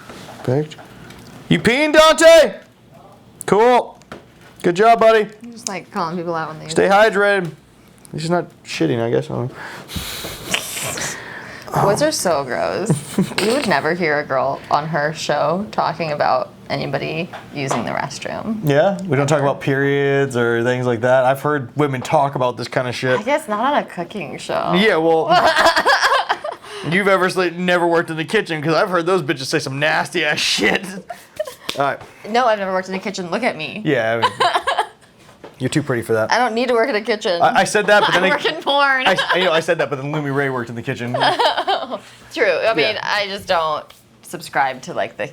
Baked. You peeing, Dante? Cool. Good job, buddy. I'm just like calling people out when they Stay hydrated. He's not shitting, I guess. Boys are so gross. You would never hear a girl on her show talking about anybody using the restroom. Yeah? We don't talk about periods or things like that. I've heard women talk about this kind of shit. I guess not on a cooking show. Yeah, well, you've never worked in the kitchen because I've heard those bitches say some nasty ass shit. All right. No, I've never worked in a kitchen. Look at me. Yeah, I mean, you're too pretty for that. I don't need to work in a kitchen. I said that, but then I work in porn. I said that, but then Lumi Ray worked in the kitchen. True. I mean, Yeah. I just don't subscribe to like the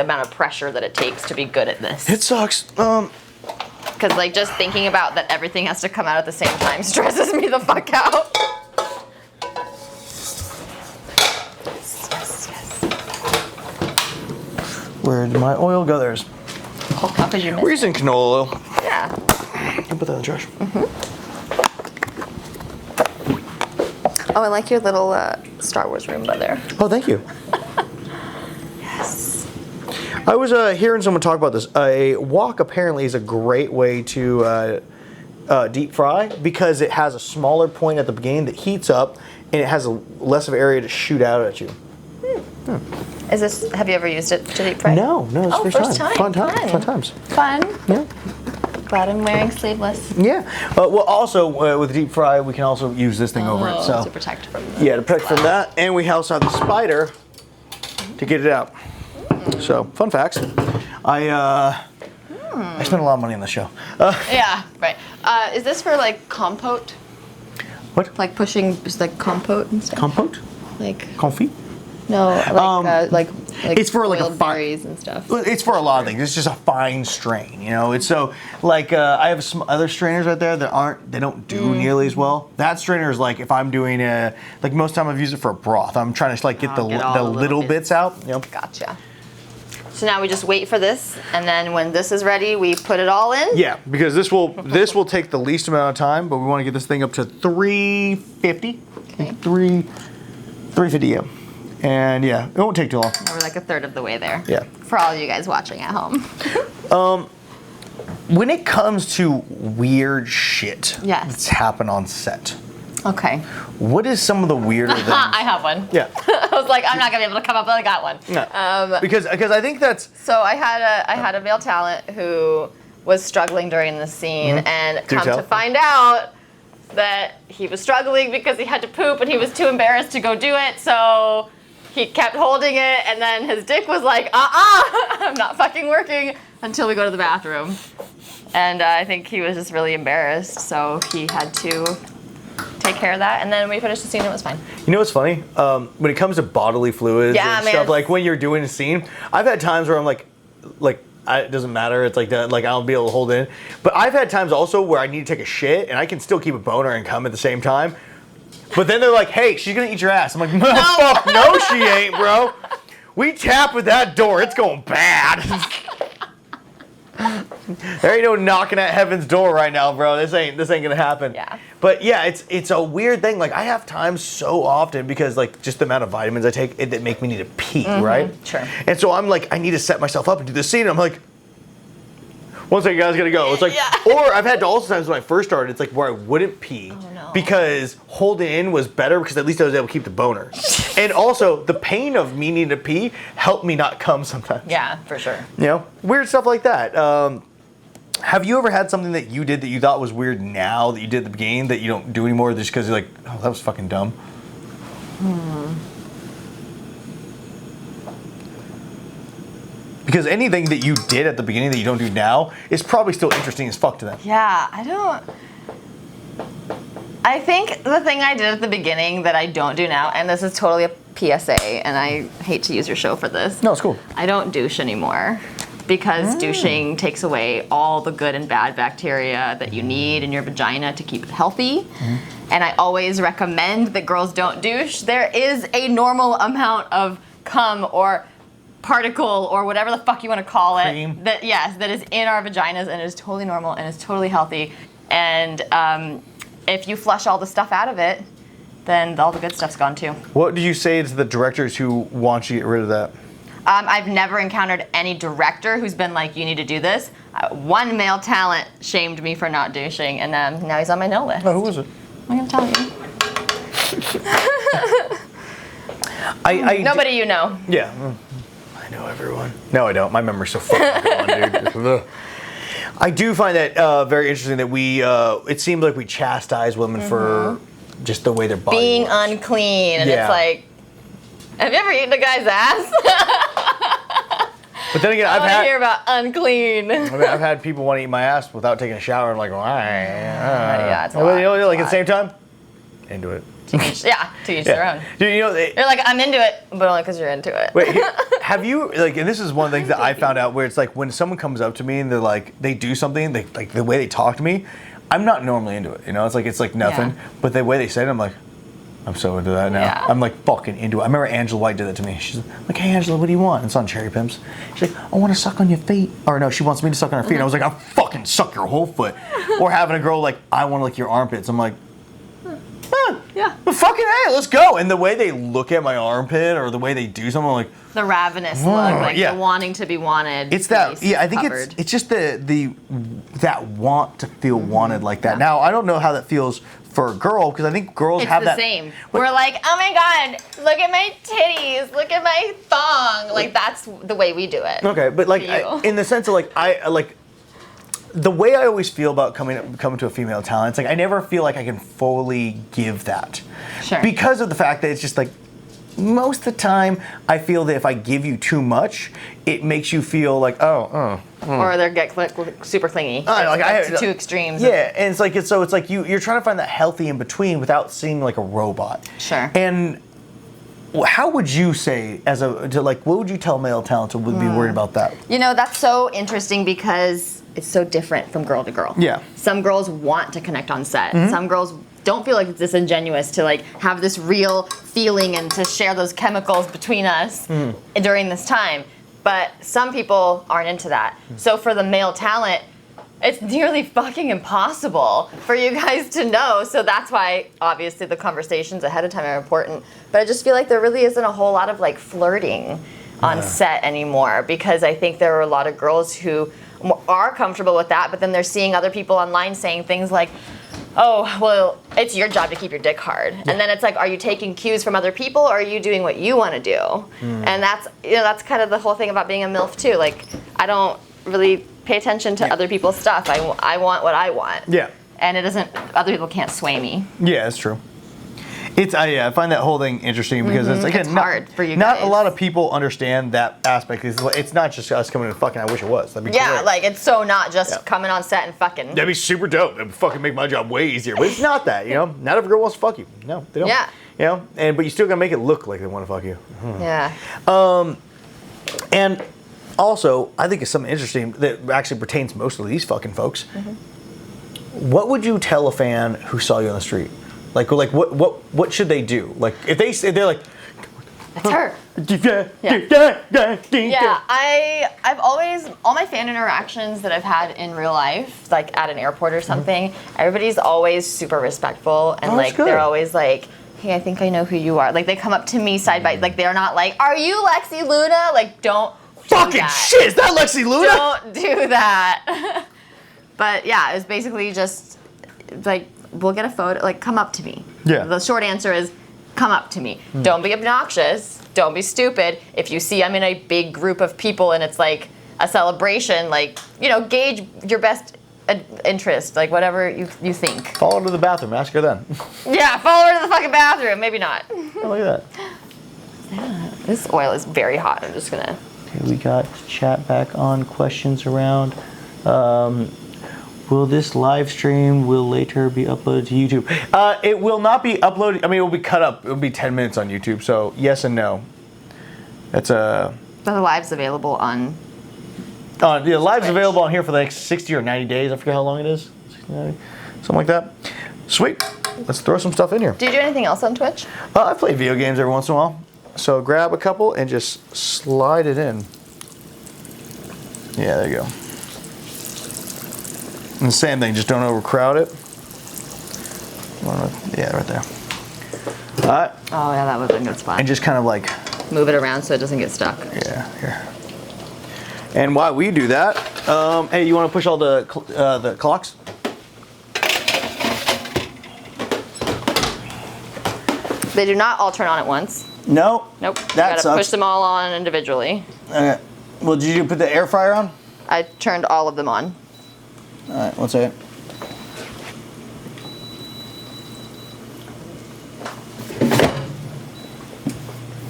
amount of pressure that it takes to be good at this. It sucks. Because like just thinking about that everything has to come out at the same time stresses me the fuck out. Yes. Where'd my oil go? There's. Whole cup as you We're missed. using canola oil. Yeah. I'll put that in the trash. Oh, I like your little Star Wars Roomba there. Oh, thank you. Yes. I was hearing someone talk about this. A wok apparently is a great way to deep fry because it has a smaller point at the beginning that heats up and it has less of an area to shoot out at you. Is this? Have you ever used it to deep fry? No, it's Oh, the first time. Fun times. Fun. Yeah. Glad I'm wearing sleeveless. Yeah. Well, also with deep fry, we can also use this thing over it. So to protect from the yeah, to protect from that, and we also have the spider to get it out. So fun facts. I spent a lot of money on this show. Yeah, right. Is this for like compote? What? Like pushing just like compote and stuff? Compote? Like Comfy? no, like it's for like a boiled fine- berries and stuff. It's for a lot of things. It's just a fine strain, It's so like I have some other strainers right there that don't do nearly as well. That strainer is like if I'm doing like most time I've used it for a broth. I'm trying to like get the little bits out. Gotcha. So now we just wait for this, and then when this is ready, we put it all in. Yeah, because this will take the least amount of time, but we want to get this thing up to 350. Okay. 350, yeah. And yeah, it won't take too long. Now we're like a third of the way there. Yeah. For all you guys watching at home. When it comes to weird shit Yes. that's happened on set, Okay. what is some of the weirder things? I have one. Yeah. I was like, I'm not gonna be able to come up, but I got one. No. Because I think that's So I had a male talent who was struggling during the scene, and Do come tell. to find out that he was struggling because he had to poop and he was too embarrassed to go do it. So he kept holding it, and then his dick was like, I'm not fucking working until we go to the bathroom. And I think he was just really embarrassed, so he had to take care of that. And then we finished the scene, and it was fine. You know what's funny? When it comes to bodily fluids and stuff, like when you're doing a scene, I've had times where I'm like, it doesn't matter. It's like that. Like I'll be able to hold in. But I've had times also where I need to take a shit and I can still keep a boner and come at the same time. But then they're like, "Hey, she's gonna eat your ass." I'm like, "No, fuck, no, she ain't, bro. We tap with that door. It's going bad." There ain't no knocking at heaven's door right now, bro. This ain't gonna happen. Yeah. But yeah, it's a weird thing. Like I have times so often because like just the amount of vitamins I take that make me need to pee, right? Sure. And so I'm like, I need to set myself up and do this scene. And I'm like, One second, guys, gotta go. It's like, Yeah. or I've had also times when I first started, it's like where I wouldn't pee because holding in was better because at least I was able to keep the boner. And also, the pain of me needing to pee helped me not come sometimes. Yeah, for sure. You know, weird stuff like that. Have you ever had something that you did that you thought was weird now that you did at the beginning that you don't do anymore just because you're like, oh, that was fucking dumb? Because anything that you did at the beginning that you don't do now is probably still interesting as fuck to them. Yeah, I think the thing I did at the beginning that I don't do now, and this is totally a PSA, and I hate to use your show for this. No, it's cool. I don't douche anymore because douching takes away all the good and bad bacteria that you need in your vagina to keep it healthy. And I always recommend that girls don't douche. There is a normal amount of cum or particle or whatever the fuck you want to call it Cream. that is in our vaginas and is totally normal and is totally healthy. And if you flush all the stuff out of it, then all the good stuff's gone too. What did you say to the directors who want you to get rid of that? I've never encountered any director who's been like, you need to do this. One male talent shamed me for not douching, and now he's on my no list. Oh, who was it? I'm gonna tell you. Nobody you know. Yeah. I know everyone. No, I don't. My memory's so fucking gone, dude. I do find that very interesting that we, it seems like we chastise women for just the way their body being works. unclean, and Yeah. it's like, have you ever eaten a guy's ass? But then again, I want to hear about unclean. I've had people want to eat my ass without taking a shower. I'm like, why? Yeah, it's a Well, lot. you know, like at It's the a same time, into it. to each their own. Dude, you know, You're like, I'm into it, but only because you're into it. wait, have you like? And this is one of the things that I found out where it's like when someone comes up to me and they're like, they do something, they like the way they talk to me. I'm not normally into it. You know, it's like nothing. Yeah. But the way they say it, I'm like, I'm so into that now. Yeah. I'm like fucking into it. I remember Angela White did that to me. She's like, hey Angela, what do you want? It's on Cherry Pimps. She's like, I want to suck on your feet. Or no, she wants me to suck on her feet. And I was like, I'll fucking suck your whole foot. Or having a girl like, I want to lick your armpits. I'm like, Yeah. well, fucking hey, let's go. And the way they look at my armpit or the way they do something, I'm like, The ravenous look, like yeah. the wanting to be wanted. it's that. face Yeah, I think covered. it's just that want to feel wanted like that. Now I don't know how that feels for a girl because I think girls It's have the that. same. We're like, oh my god, look at my titties, look at my thong. Like that's the way we do it. Okay, but like For you. in the sense of like I like the way I always feel about coming to a female talent, it's like I never feel like I can fully give that. Sure. Because of the fact that it's just like most of the time I feel that if I give you too much, it makes you feel like Or they get super clingy. It's two extremes. Yeah, and it's like you're trying to find that healthy in between without seeming like a robot. Sure. And how would you say what would you tell male talent would be worried about that? You know, that's so interesting because it's so different from girl to girl. Yeah. Some girls want to connect on set. Some girls don't feel like it's disingenuous to like have this real feeling and to share those chemicals between us during this time. But some people aren't into that. So for the male talent, it's nearly fucking impossible for you guys to know. So that's why obviously the conversations ahead of time are important. But I just feel like there really isn't a whole lot of like flirting on set anymore because I think there are a lot of girls who are comfortable with that, but then they're seeing other people online saying things like, oh, well, it's your job to keep your dick hard. Yeah. And then it's like, are you taking cues from other people or are you doing what you want to do? And that's kind of the whole thing about being a MILF too. Like, I don't really pay attention to other people's stuff. I want what I want. Yeah. And other people can't sway me. Yeah, that's true. I find that whole thing interesting because it's again It's hard for you Not guys. a lot of people understand that aspect. It's not just us coming and fucking. I wish it was. That'd be Yeah, great. like it's so not just coming on set and fucking. That'd be super dope. It'd fucking make my job way easier. But it's not that, you know. Not every girl wants to fuck you. No, they don't. Yeah. You know, but you still gotta make it look like they want to fuck you. Yeah. And also, I think it's something interesting that actually pertains mostly to these fucking folks. What would you tell a fan who saw you on the street? Like what should they do? Like if they're like, That's her. yeah. Yeah, I've always, all my fan interactions that I've had in real life, like at an airport or something, everybody's always super respectful and that's good. they're always like, hey, I think I know who you are. Like they come up to me side by, like they're not like, are you Lexi Luna? Like don't fucking shit. Is that Lexi Luna? Don't do that. But yeah, it was basically just like, we'll get a photo, like, come up to me. Yeah. The short answer is, come up to me. Don't be obnoxious. Don't be stupid. If you see I'm in a big group of people and it's like a celebration, like, you know, gauge your best interest, like whatever you think. Follow her to the bathroom. Ask her then. Yeah, follow her to the fucking bathroom. Maybe not. Oh, look at that. Yeah, this oil is very hot. I'm just gonna. Okay, we got chat back on, questions around. Will this live stream will later be uploaded to YouTube? It will not be uploaded. I mean, it will be cut up. It will be 10 minutes on YouTube. So yes and no. That's a. The live's available on. The live's available on here for the next 60 or 90 days. I forget how long it is. 60, 90, something like that. Sweet. Let's throw some stuff in here. Do you do anything else on Twitch? I play video games every once in a while. So grab a couple and just slide it in. Yeah, there you go. And the same thing, just don't overcrowd it. Yeah, right there. All right. Oh yeah, that was a good spot. And just kind of like move it around so it doesn't get stuck. Yeah, here. And while we do that, hey, you want to push all the clocks? They do not all turn on at once. No. Nope. That you gotta sucks. push them all on individually. Okay. Well, did you put the air fryer on? I turned all of them on. All right, one second.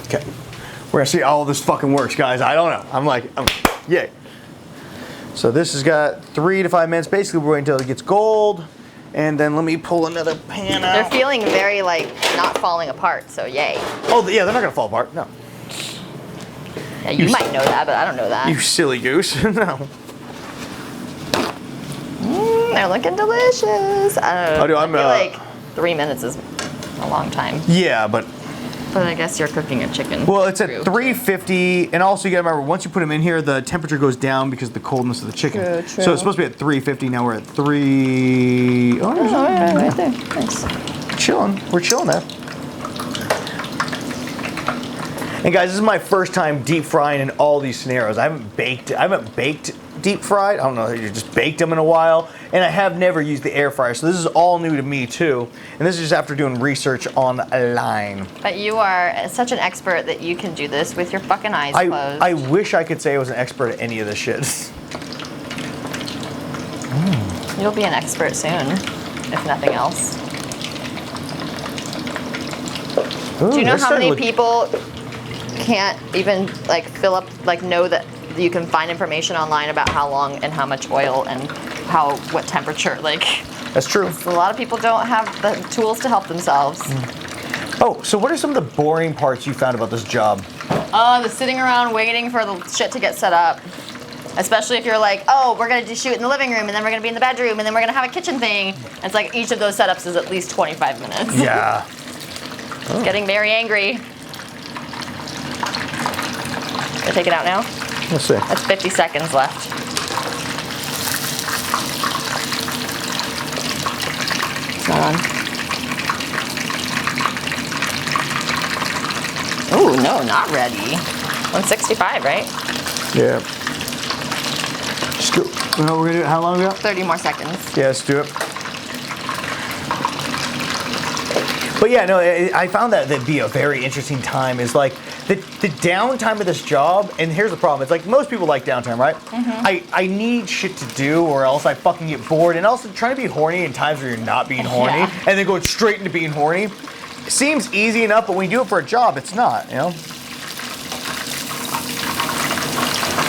Okay. We're gonna see how all this fucking works, guys. I don't know. Yay. So this has got 3 to 5 minutes. Basically, we're waiting until it gets gold. And then let me pull another pan out. They're feeling very, like, not falling apart, so yay. Oh, yeah, they're not gonna fall apart. No. Yeah, you might know that, but I don't know that. You silly goose. No. They're looking delicious. I don't know. Oh, I dude, feel like 3 minutes is a long time. Yeah, but I guess you're cooking a chicken. well, it's at 350, and also you gotta remember, once you put them in here, the temperature goes down because of the coldness of the chicken. True. So it's supposed to be at 350. Now we're at 3. Oh, there's right there. Nice. Chilling. We're chilling there. And guys, this is my first time deep frying in all these scenarios. I haven't baked deep fried. I don't know, you just baked them in a while. And I have never used the air fryer, so this is all new to me too. And this is just after doing research online. But you are such an expert that you can do this with your fucking eyes closed. I wish I could say I was an expert at any of this shit. You'll be an expert soon, if nothing else. Ooh, Do you know how many people can't even like fill up, like know that you can find information online about how long and how much oil and what temperature, like. That's true. A lot of people don't have the tools to help themselves. Oh, so what are some of the boring parts you found about this job? The sitting around waiting for the shit to get set up. Especially if you're like, oh, we're gonna shoot in the living room and then we're gonna be in the bedroom and then we're gonna have a kitchen thing. And it's like each of those setups is at least 25 minutes. Yeah. It's getting very angry. Gonna take it out now? Let's see. That's 50 seconds left. It's not on. Ooh, no, not ready. 165, right? Yeah. Just go. You know what we're gonna do? How long we got? 30 more seconds. Yeah, let's do it. But yeah, no, I found that'd be a very interesting time. Is like the downtime of this job, and here's the problem. It's like most people like downtime, right? Mm-hmm. I need shit to do, or else I fucking get bored. And also trying to be horny in times where you're not being horny, and then going straight into being horny, seems easy enough. But when you do it for a job, it's not, you know.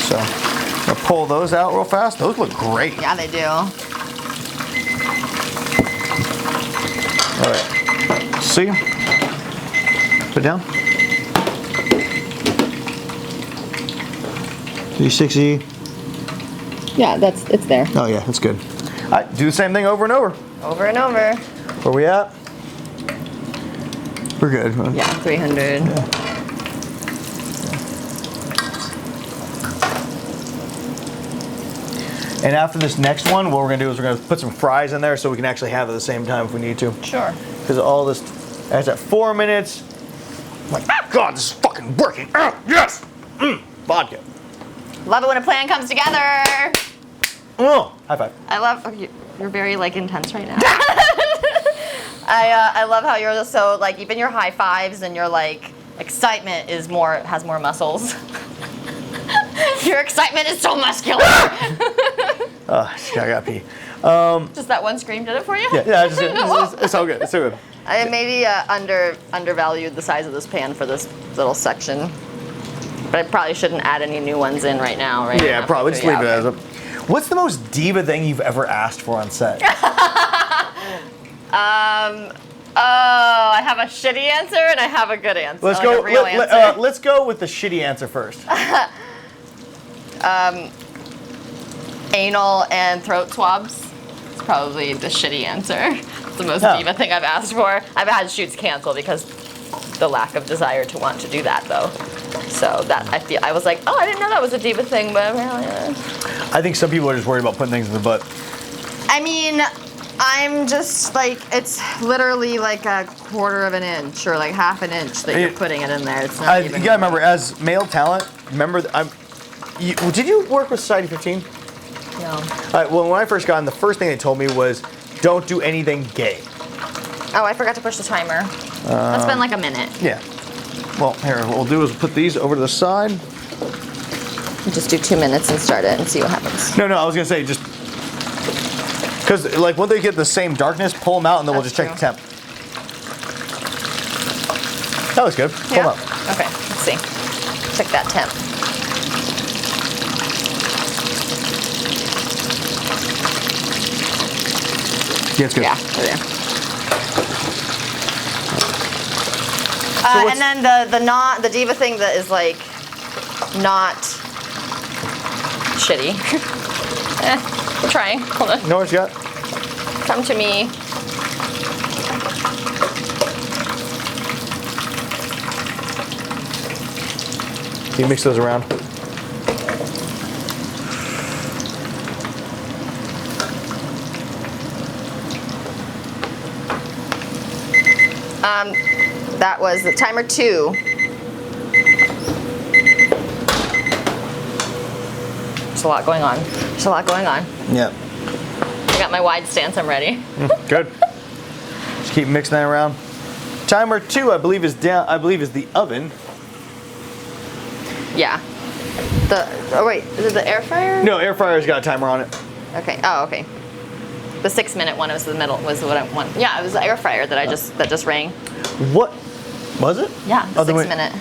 So, I'm gonna pull those out real fast. Those look great. Yeah, they do. All right. See? Put it down. 360. Yeah, it's there. Oh yeah, that's good. All right, do the same thing over and over. Over and over. Where we at? We're good. Yeah, 300. Yeah. And after this next one, what we're gonna do is we're gonna put some fries in there so we can actually have it at the same time if we need to. Sure. Because all this, that's at 4 minutes. I'm like, God, this is fucking working. Yes! Vodka. Love it when a plan comes together. Oh, high five. I love, you're very like intense right now. I love how you're so like, even your high fives and your like excitement has more muscles. Your excitement is so muscular. I gotta pee. Just that one scream did it for you? Yeah, it's all good. It's so good. I maybe undervalued the size of this pan for this little section. But I probably shouldn't add any new ones in right now, right? Yeah, probably just leave it as a. What's the most diva thing you've ever asked for on set? I have a shitty answer and I have a good answer. Let's like go. A real answer. Let's go with the shitty answer first. Anal and throat swabs. It's probably the shitty answer. It's the most diva thing I've asked for. I've had shoots canceled because the lack of desire to want to do that, though. So that I was like, oh, I didn't know that was a diva thing, but apparently it is. I think some people are just worried about putting things in the butt. I mean, I'm just like, it's literally like a quarter of an inch or like half an inch that you're putting it in there. It's not even. You gotta remember, as male talent, did you work with Society 15? No. Well, when I first got in, the first thing they told me was, don't do anything gay. Oh, I forgot to push the timer. That's been like a minute. Yeah. Well, here, what we'll do is put these over to the side. Just do 2 minutes and start it and see what happens. No, I was gonna say, just, because like when they get the same darkness, pull them out and then we'll just check the temp. That looks good. Pull them out. Okay, let's see. Check that temp. Yeah, it's good. Yeah, there. And then the diva thing that is like not shitty. I'm trying. Hold on. Know what you got? Come to me. Can you mix those around? That was the timer 2. There's a lot going on. Yeah. I got my wide stance. I'm ready. Good. Just keep mixing that around. Timer 2, I believe, is the oven. Yeah. Oh wait, is it the air fryer? No, air fryer's got a timer on it. Okay. Oh, okay. The 6-minute one was the middle. Was what I want. Yeah, it was the air fryer that that just rang. What was it? Yeah, the 6-minute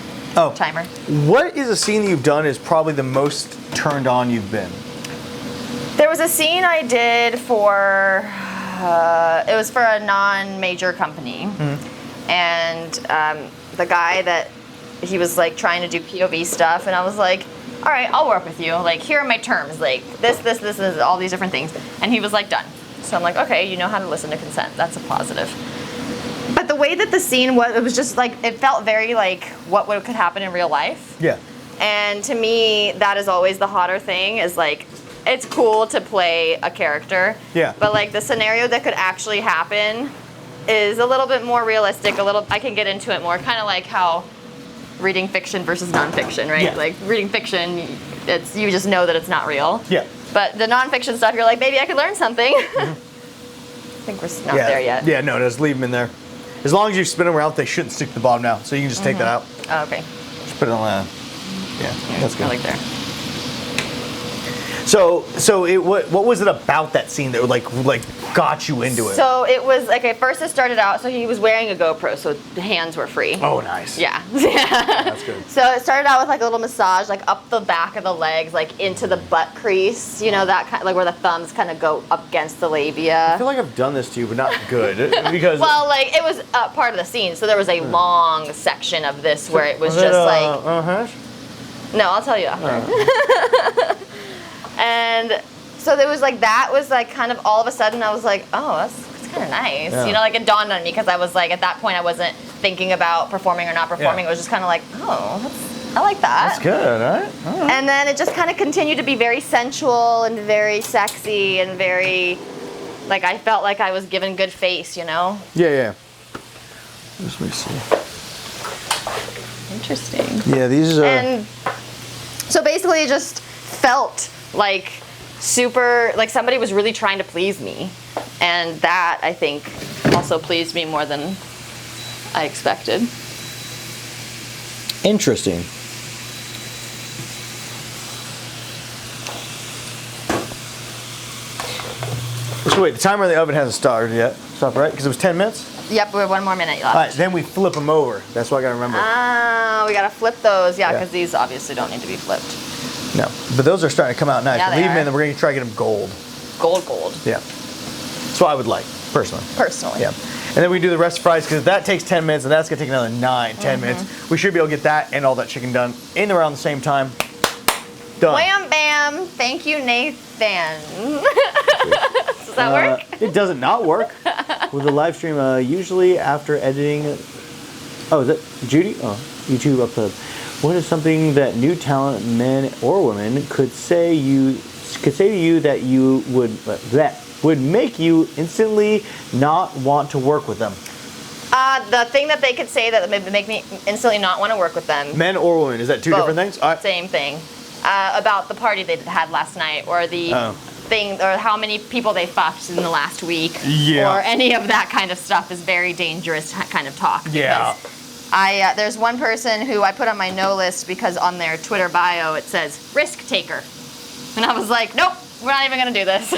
timer. What is a scene that you've done is probably the most turned on you've been? There was a scene I did for. It was for a non-major company, and the guy that he was like trying to do POV stuff, and I was like, all right, I'll work with you. Like, here are my terms. Like this is all these different things, and he was like, done. So I'm like, okay, you know how to listen to consent. That's a positive. But the way that the scene was, it was just like, it felt very like what could happen in real life. Yeah. And to me, that is always the hotter thing, is like, it's cool to play a character. Yeah. But like the scenario that could actually happen is a little bit more realistic, I can get into it more, kind of like how reading fiction versus nonfiction, right? Yeah. Like reading fiction, you just know that it's not real. Yeah. But the nonfiction stuff, you're like, maybe I could learn something. I think we're not there yet. Yeah, no, just leave them in there. As long as you spin them around, they shouldn't stick to the bottom now. So you can just take that out. Oh, okay. Just put it on that. Yeah, that's good. I like there. So what was it about that scene that like got you into it? So it was like, at first it started out, so he was wearing a GoPro, so the hands were free. Oh, nice. Yeah. That's good. So it started out with like a little massage, like up the back of the legs, like into the butt crease, you know, that kind, like where the thumbs kind of go up against the labia. I feel like I've done this to you, but not good. Because well, like it was part of the scene, so there was a long section of this where it was just like. No, I'll tell you after. And so there was like, that was like kind of all of a sudden I was like, oh, that's kind of nice. Yeah. You know, like it dawned on me, because I was like, at that point I wasn't thinking about performing or not performing. Yeah. It was just kind of like, oh, I like that. That's good, all right? All right. And then it just kind of continued to be very sensual and very sexy and very, like, I felt like I was given good face, you know? Yeah. Let me see. Interesting. Yeah, these are. And so basically just felt like super, like somebody was really trying to please me. And that, I think, also pleased me more than I expected. Interesting. So wait, the timer in the oven hasn't started yet. Stop, right? Because it was 10 minutes? Yep, we have 1 more minute left. All right, then we flip them over. That's what I gotta remember. We gotta flip those, yeah, Yeah. because these obviously don't need to be flipped. No, but those are starting to come out nice. Yeah, they Leave them are. in, then we're gonna try to get them gold. Gold. Yeah. That's what I would like, personally. Personally. Yeah. And then we do the rest of fries, because that takes 10 minutes, and that's gonna take another 9, 10 minutes. We should be able to get that and all that chicken done in around the same time. Done. Wham bam! Thank you, Nathan. Does that work? It doesn't not work. With the live stream, usually after editing. Oh, is that Judy? Oh, YouTube upload. What is something that new talent, men or women, could say to you that you would make you instantly not want to work with them? The thing that they could say that would make me instantly not want to work with them. Men or women? Is that two Both. different things? All right. Same thing. About the party they had last night, or the thing, or how many people they fucked in the last week, Yeah. or any of that kind of stuff is very dangerous kind of talk. Yeah. Because there's one person who I put on my no list because on their Twitter bio it says risk taker, and I was like, nope, we're not even gonna do this.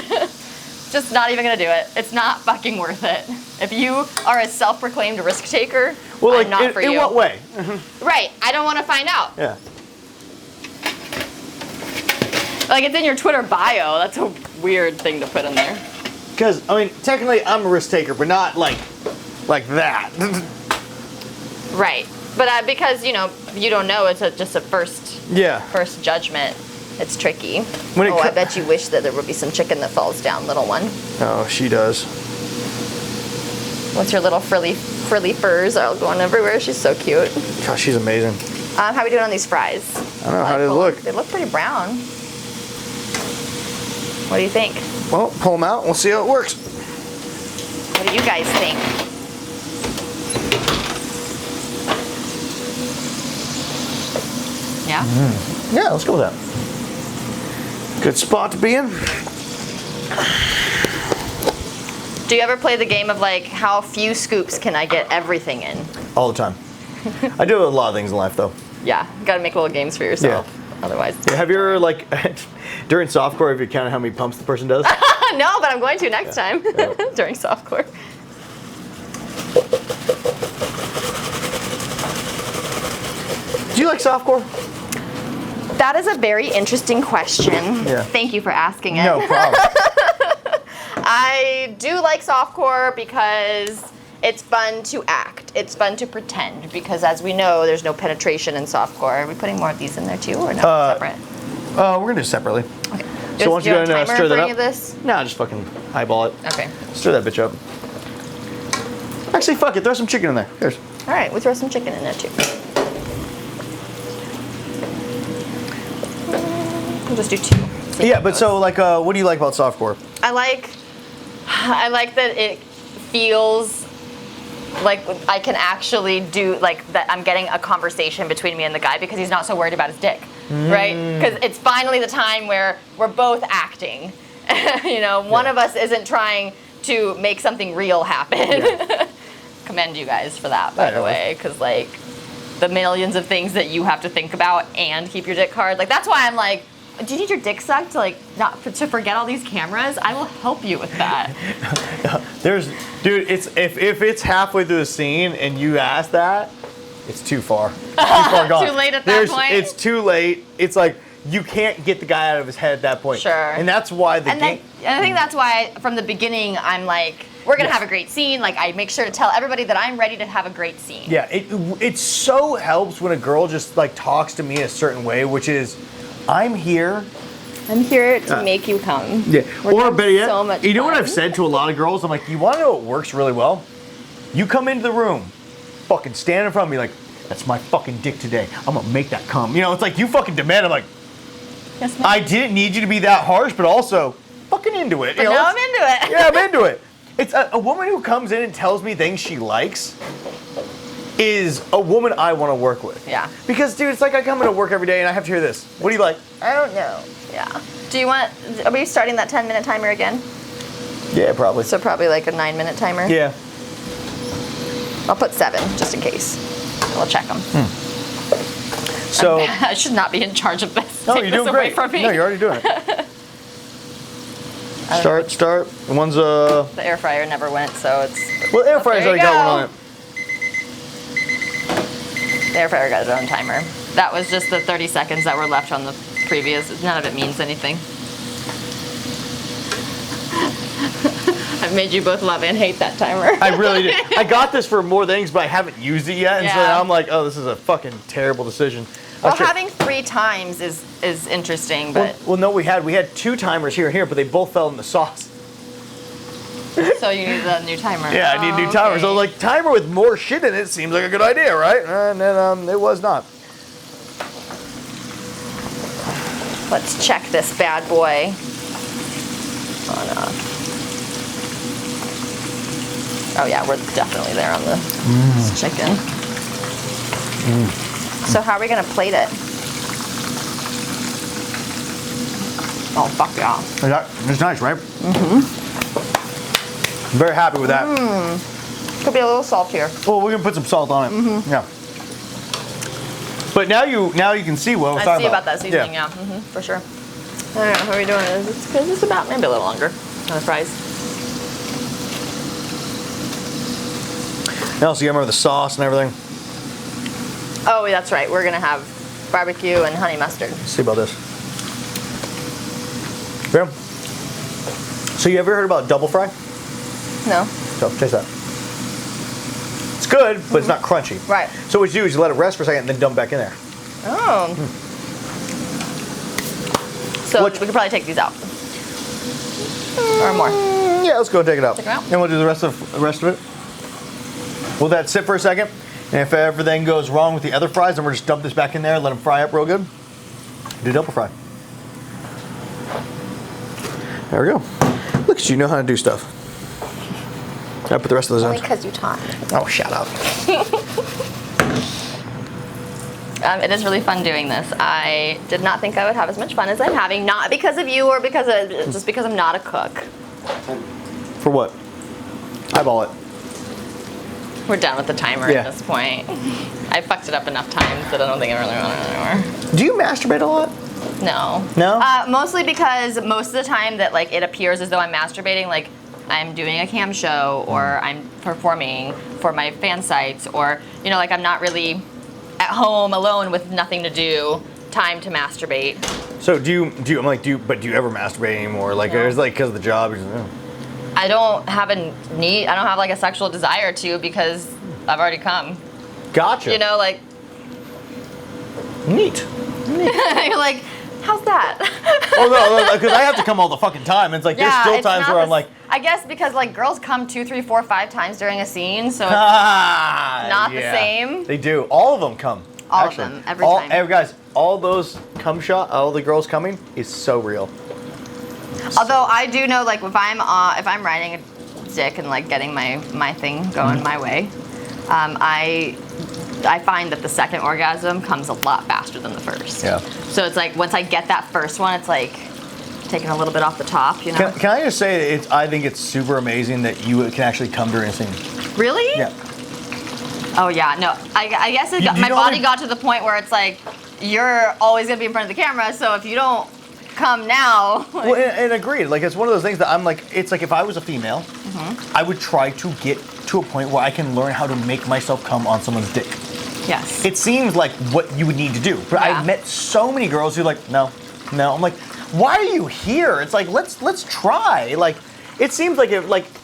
Just not even gonna do it. It's not fucking worth it. If you are a self-proclaimed risk taker, Well, like, I'm not for you. in what way? Right. I don't want to find out. Yeah. Like, it's in your Twitter bio. That's a weird thing to put in there. Because, I mean, technically I'm a risk taker, but not like that. Right. But because, you don't know, it's just a first judgment. It's tricky. I bet you wish that there would be some chicken that falls down, little one. Oh, she does. What's your little frilly furs all going everywhere? She's so cute. Gosh, she's amazing. How are we doing on these fries? I don't know. How do they look? They look pretty brown. What do you think? Well, pull them out. We'll see how it works. What do you guys think? Yeah? Yeah, let's go with that. Good spot to be in. Do you ever play the game of like, how few scoops can I get everything in? All the time. I do a lot of things in life, though. Yeah, you gotta make little games for yourself. Yeah. Otherwise. Yeah, have you ever, like, during softcore, have you counted how many pumps the person does? No, but I'm going to next time during softcore. Do you like softcore? That is a very interesting question. Yeah. Thank you for asking it. No problem. I do like softcore because it's fun to act. It's fun to pretend because, as we know, there's no penetration in softcore. Are we putting more of these in there too, or no? Separate? We're gonna do it separately. Okay. So once you go and stir that for any up. of this? No, just fucking eyeball it. Okay. Stir that bitch up. Actually, fuck it. Throw some chicken in there. Here's. All right, we'll throw some chicken in there too. We'll just do 2. Yeah, but so like, what do you like about softcore? I like that it feels like I can actually do, like, that I'm getting a conversation between me and the guy because he's not so worried about his dick, right? Because it's finally the time where we're both acting. One of us isn't trying to make something real happen. Yeah. Commend you guys for that, by the way, because, like, the millions of things that you have to think about and keep your dick hard. Like, that's why I'm like, do you need your dick sucked to to forget all these cameras? I will help you with that. Dude, if it's halfway through the scene and you ask that, it's too far. Too far gone. Too late at that point? It's too late. It's like you can't get the guy out of his head at that point. Sure. And that's why And I think that's why from the beginning I'm like, we're gonna have a great scene. Like, I make sure to tell everybody that I'm ready to have a great scene. Yeah, it so helps when a girl just like talks to me a certain way, which is, I'm here. I'm here to make you come. Yeah. Or better yet, so much you know what fun. I've said to a lot of girls? I'm like, you want to know what works really well? You come into the room, fucking stand in front of me like, that's my fucking dick today. I'm gonna make that come. It's like you fucking demand. I'm like, Yes, ma'am. I didn't need you to be that harsh, but also fucking into it. But now I'm into it. Yeah, I'm into it. It's a woman who comes in and tells me things she likes. is a woman I want to work with. Yeah. Because, dude, it's like I come into work every day and I have to hear this. What do you like? I don't know. Yeah. Do you want? Are we starting that 10-minute timer again? Yeah, probably. So probably like a 9-minute timer. Yeah. I'll put 7 just in case. We'll check them. So I should not be in charge of this. no, Take you're this doing away great. from me. No, you're already doing it. Start. One's The air fryer never went, so it's. well, air fryer's there you already got one on go. it. The air fryer got its own timer. That was just the 30 seconds that were left on the previous. None of it means anything. I've made you both love and hate that timer. I really did. I got this for more things, but I haven't used it yet, and so Yeah. now I'm like, oh, this is a fucking terrible decision. Well, having 3 times is interesting, but Well, no, we had 2 timers here and here, but they both fell in the sauce. so you need a new timer. Yeah, I need a new timer. So like, timer with more shit in it seems like a good idea, right? And then it was not. Let's check this bad boy. Oh yeah, we're definitely there on the chicken. So how are we gonna plate it? Oh fuck yeah! It's nice, right? Mm-hmm. I'm very happy with that. Could be a little saltier. Well, we're gonna put some salt on it. Mm-hmm. Yeah. But now you can see what I was I talking see about that seasoning, yeah, for sure. All right, how are we doing? It's just about maybe a little longer on the fries. Now, so you remember the sauce and everything. Oh, that's right. We're gonna have barbecue and honey mustard. Let's see about this. Yeah. So you ever heard about double fry? No. So taste that. It's good, but it's not crunchy. Right. So what you do is you let it rest for a second and then dump back in there. Oh. So we could probably take these out. Or more. Yeah, let's go and take it out. Take it out? And we'll do the rest of it. We'll let that sit for a second. And if everything goes wrong with the other fries, then we'll just dump this back in there and let them fry up real good. Do double fry. There we go. Look at you, know how to do stuff. I put the rest of those Only in. because you taught me. Oh, shut up. It is really fun doing this. I did not think I would have as much fun as I'm having, not because of you or just because I'm not a cook. For what? Eyeball it. We're done with the timer Yeah. at this point. I fucked it up enough times that I don't think I really want it anymore. Do you masturbate a lot? No. No? Mostly because most of the time that like it appears as though I'm masturbating, like I'm doing a cam show or I'm performing for my fan sites, or like I'm not really at home alone with nothing to do, time to masturbate. So do you ever masturbate anymore? Like, No. it's like because of the job. You're just, I don't have a need. I don't have like a sexual desire to, because I've already come. Gotcha. Like Neat. you're like, how's that? Oh no, because I have to come all the fucking time. It's like there's still it's times not where I'm like, I guess because like girls come 2, 3, 4, 5 times during a scene, so it's not the same. They do. All of them come. All actually. of them, every time. Guys, all those cum shot, all the girls coming is so real. Although I do know, like if I'm riding a dick and like getting my thing going my way, I find that the second orgasm comes a lot faster than the first. Yeah. So it's like once I get that first one, it's like taking a little bit off the top, Can I just say I think it's super amazing that you can actually come during a scene. Really? Yeah. Oh yeah, no. I guess my body got to the point where it's like you're always gonna be in front of the camera, so if you don't come now. Well, and agreed. Like, it's one of those things that I'm like, it's like if I was a female, I would try to get to a point where I can learn how to make myself come on someone's dick. Yes. It seems like what you would need to do. But Yeah. I've met so many girls who are like, no. I'm like, why are you here? It's like, let's try. Like, it seems like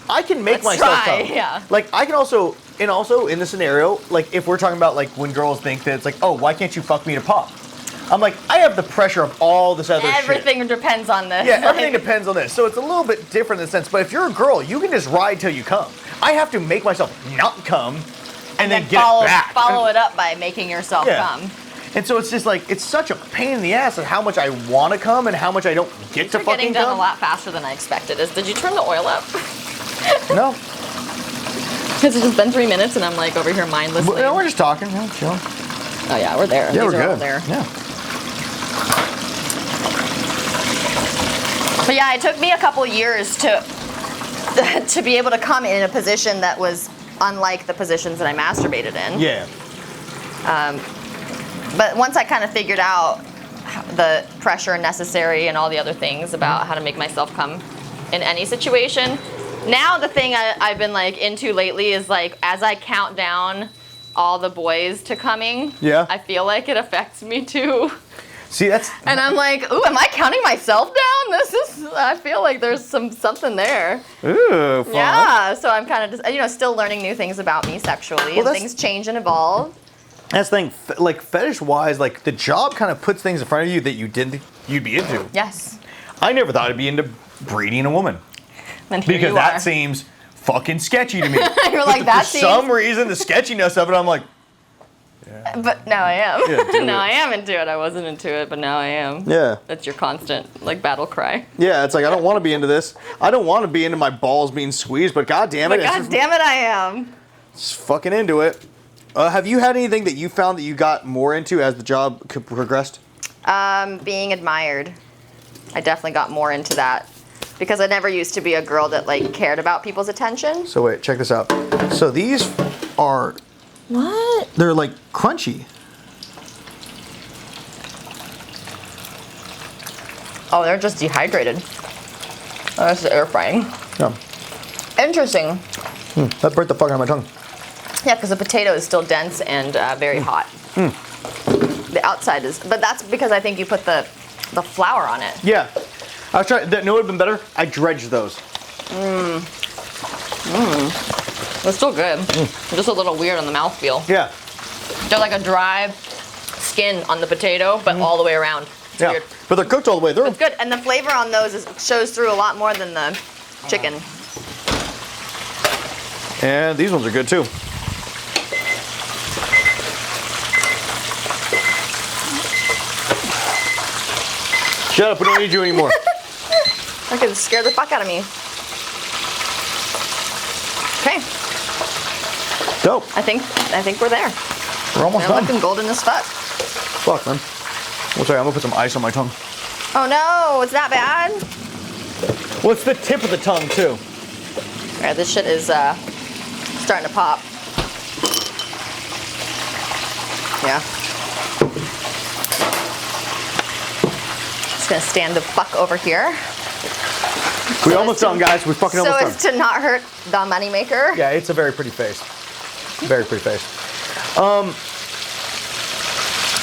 I can make Let's myself try, come. yeah. Like, I can also in the scenario, like if we're talking about like when girls think that it's like, oh, why can't you fuck me to pop? I'm like, I have the pressure of all this other shit. Everything depends on this. Yeah, everything depends on this. So it's a little bit different in a sense. But if you're a girl, you can just ride till you come. I have to make myself not come and then get it back. Follow it up by making yourself come. And so it's just like, it's such a pain in the ass of how much I want to come and how much I don't get to You're fucking getting done come. a lot faster than I expected. Did you turn the oil up? No. Because it's just been 3 minutes and I'm like over here mindlessly. No, we're just talking. Yeah, chilling. Oh yeah, we're there. Yeah, These we're are all good. there. Yeah. But yeah, it took me a couple years to be able to come in a position that was unlike the positions that I masturbated in. Yeah. But once I kind of figured out the pressure necessary and all the other things about how to make myself come in any situation, now the thing I've been like into lately is like as I count down all the boys to coming, Yeah. I feel like it affects me too. See, that's. And I'm like, ooh, am I counting myself down? I feel like there's something there. Ooh, fun. Yeah, so I'm kind of just, still learning new things about me sexually, and that's- things change and evolve. That's the thing. Like fetish-wise, like the job kind of puts things in front of you that you'd be into. Yes. I never thought I'd be into breeding a woman And here because you that are. seems fucking sketchy to me. You're like, that For seems... some reason, the sketchiness of it, I'm like, But now I am. Yeah, do now it. I am into it. I wasn't into it, but now I am. yeah. That's your constant, like, battle cry. Yeah, it's like, I don't want to be into this. I don't want to be into my balls being squeezed, but god damn it. But god damn it, I am. It's fucking into it. Have you had anything that you found that you got more into as the job progressed? Being admired. I definitely got more into that. Because I never used to be a girl that, like, cared about people's attention. So wait, check this out. So these are... What? They're like crunchy. Oh, they're just dehydrated. Oh, that's the air frying. Yeah. Interesting. That burnt the fuck out of my tongue. Yeah, because the potato is still dense and very hot. The outside is, but that's because I think you put the flour on it. Yeah. I was trying, no, it would have been better? I dredged those. It's still good. Just a little weird on the mouthfeel. Yeah. They're like a dry skin on the potato, but all the way around. It's Yeah. weird. But they're cooked all the way through. It's good, and the flavor on those shows through a lot more than the chicken. And these ones are good too. Shut up, we don't need you anymore. That could scare the fuck out of me. Okay, Dope. I think we're there. We're almost They're done. looking golden as fuck. Fuck, man. Oh, sorry, I'm gonna put some ice on my tongue. Oh no, it's that bad? Well, it's the tip of the tongue too. Alright, this shit is starting to pop. Yeah. Just gonna stand the fuck over here. We almost done, guys. We fucking So almost as done. to not hurt the moneymaker. Yeah, it's a very pretty face. Very pretty face.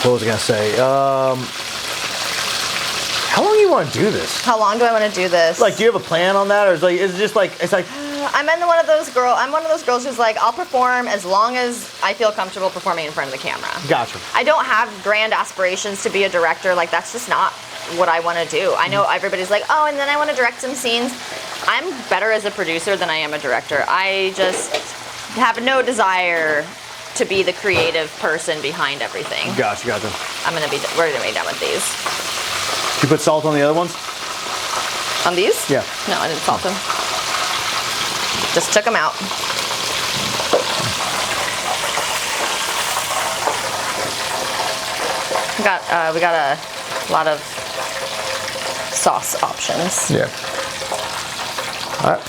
What was I gonna say? How long do you want to do this? How long do I want to do this? Like, do you have a plan on that, or is it just like it's like? I'm one of those girls who's like, I'll perform as long as I feel comfortable performing in front of the camera. Gotcha. I don't have grand aspirations to be a director. Like, that's just not what I want to do. I know everybody's like, oh, and then I want to direct some scenes. I'm better as a producer than I am a director. I just have no desire to be the creative person behind everything. Gotcha. We're gonna be done with these. You put salt on the other ones? On these? Yeah. No, I didn't salt them. Just took them out. We got a lot of sauce options. Yeah. All right.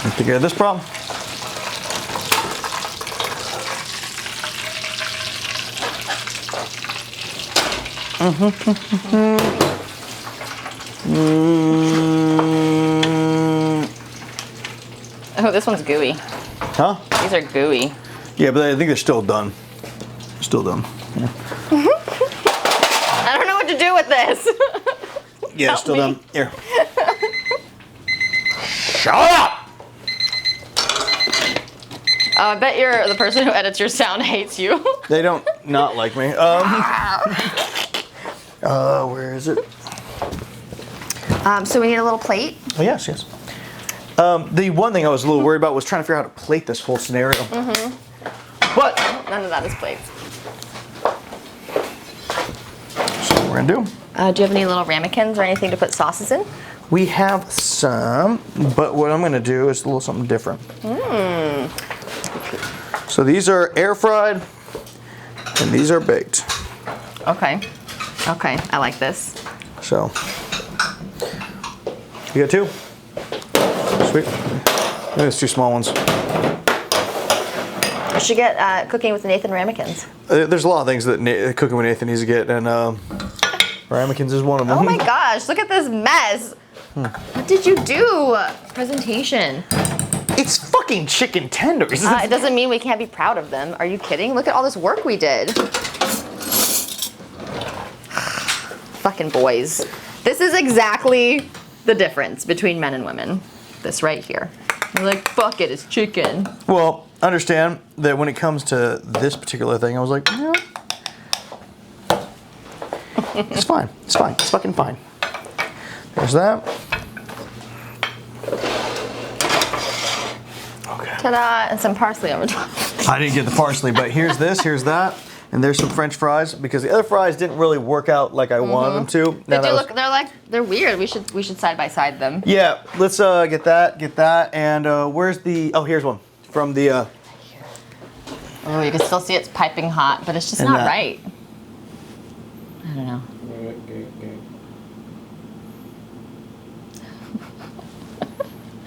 Let's take care of this problem. Oh, this one's gooey. Huh? These are gooey. Yeah, but I think they're still done. Still done. Yeah, I don't know what to do with this. yeah Help still me. done. Here. Shut up! I bet the person who edits your sound hates you. They don't not like me. Where is it? So we need a little plate. Oh, yes. The one thing I was a little worried about was trying to figure out how to plate this whole scenario. But None of that is plates. so what we're gonna do. Do you have any little ramekins or anything to put sauces in? We have some, but what I'm gonna do is a little something different. So these are air fried, and these are baked. Okay. Okay, I like this. So, you got 2? Sweet. There's 2 small ones. You should get Cooking with Nathan Ramekins. There's a lot of things that Cooking with Nathan needs to get, and Ramekins is one of them. Oh my gosh, look at this mess. What did you do? Presentation. It's fucking chicken tenders. It doesn't mean we can't be proud of them. Are you kidding? Look at all this work we did. Fucking boys. This is exactly the difference between men and women. This right here. We're like, fuck it, it's chicken. Well, understand that when it comes to this particular thing, I was like, no. It's fine. It's fine. It's fucking fine. There's that. Okay. Ta-da! And some parsley over top. I didn't get the parsley, but here's this, here's that, and there's some French fries because the other fries didn't really work out like I wanted them to. They do look. They're weird. We should side by side them. Yeah, let's get that, and where's the? Oh, here's one from the. Oh, you can still see it's piping hot, but it's just not right. I don't know.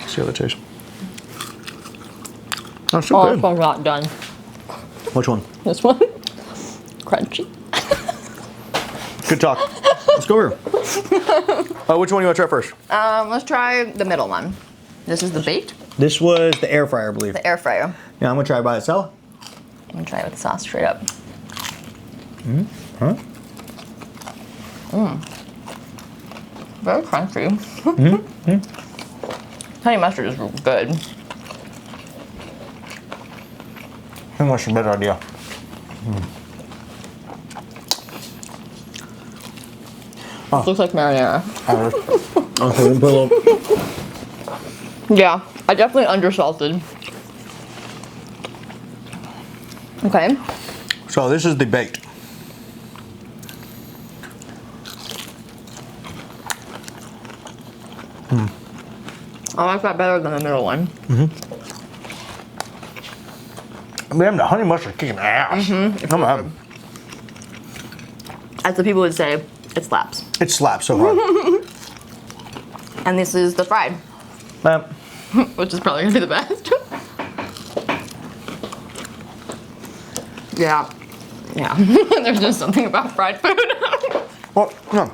See how that tastes. Oh, so good. This one's not done. Which one? This one. Crunchy. Good talk. Let's go over. Which one do you want to try first? Let's try the middle one. This is the baked. This was the air fryer, I believe. The air fryer. Yeah, I'm gonna try it by itself. I'm gonna try it with the sauce straight up. Huh? Very crunchy. Honey mustard is good. I think that's a better idea. Oh. Looks like marinara. Okay, put a little. Yeah, I definitely undersalted. Okay. So this is the baked. I like that better than the middle one. Man, the honey mustard kicking ass. Come on. As the people would say, it slaps. It slaps so hard. And this is the fried, which is probably gonna be the best. Yeah. There's just something about fried food. Well, no.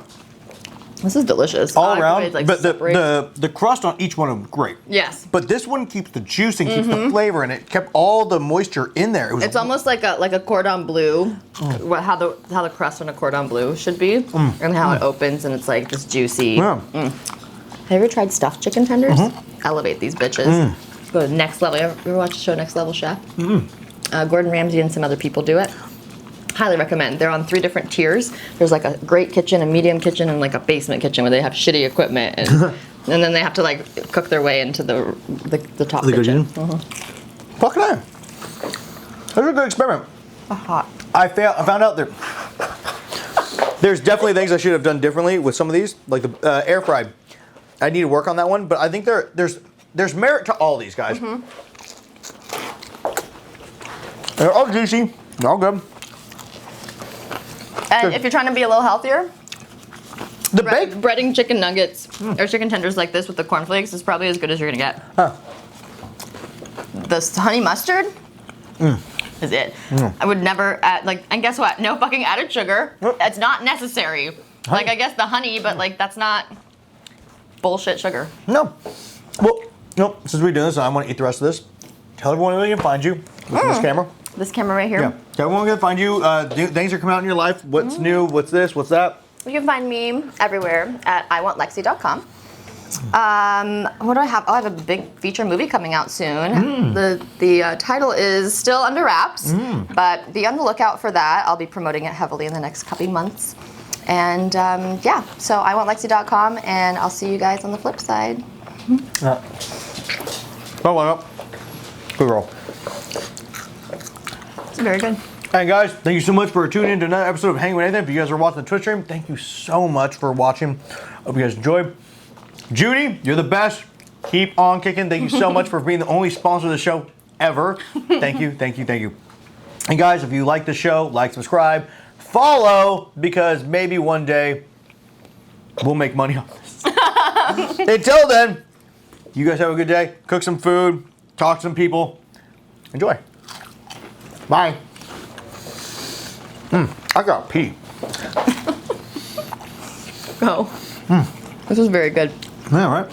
This is delicious. All I like the way around, it's, like, but separates. the crust on each one of them great. Yes. But this one keeps the juice and keeps the flavor, and it kept all the moisture in there. It's almost like a cordon bleu, how the crust on a cordon bleu should be, and how it opens and it's like this juicy. Yeah. Have you ever tried stuffed chicken tenders? Elevate these bitches. Go to the next level. You ever watch the show Next Level Chef? Gordon Ramsay and some other people do it. Highly recommend. They're on 3 different tiers. There's like a great kitchen, a medium kitchen, and like a basement kitchen where they have shitty equipment, and and then they have to like cook their way into the top kitchen. Fucking A. That's a good experiment. Hot. I found out there's definitely things I should have done differently with some of these, like the air fried. I need to work on that one, but I think there's merit to all these guys. They're all juicy. They're all good. And if you're trying to be a little healthier, the baked breading chicken nuggets or chicken tenders like this with the cornflakes is probably as good as you're gonna get. The honey mustard is it. I would never add, and guess what? No fucking added sugar. It's not necessary. Like, I guess the honey, but like that's not bullshit sugar. No. Well, no. Since we're doing this, I want to eat the rest of this. Tell everyone where they can find you with this camera. This camera right here. Yeah. Tell everyone where they can find you. Things are coming out in your life. What's new? What's this? What's that? You can find me everywhere at iwantlexi.com. What do I have? Oh, I have a big feature movie coming out soon. The title is still under wraps, but be on the lookout for that. I'll be promoting it heavily in the next couple months. And yeah, so iwantlexi.com, and I'll see you guys on the flip side. Oh, good roll. It's very good. And guys, thank you so much for tuning in to another episode of Hanging with Nathan. If you guys are watching the Twitch stream, thank you so much for watching. Hope you guys enjoyed. Judy, you're the best. Keep on kicking. Thank you so much for being the only sponsor of the show ever. Thank you, thank you, thank you. And guys, if you like the show, like, subscribe, follow, because maybe one day we'll make money on this. Until then, you guys have a good day. Cook some food, talk to some people. Enjoy. Bye. I got pee. Oh. This is very good. Yeah, right.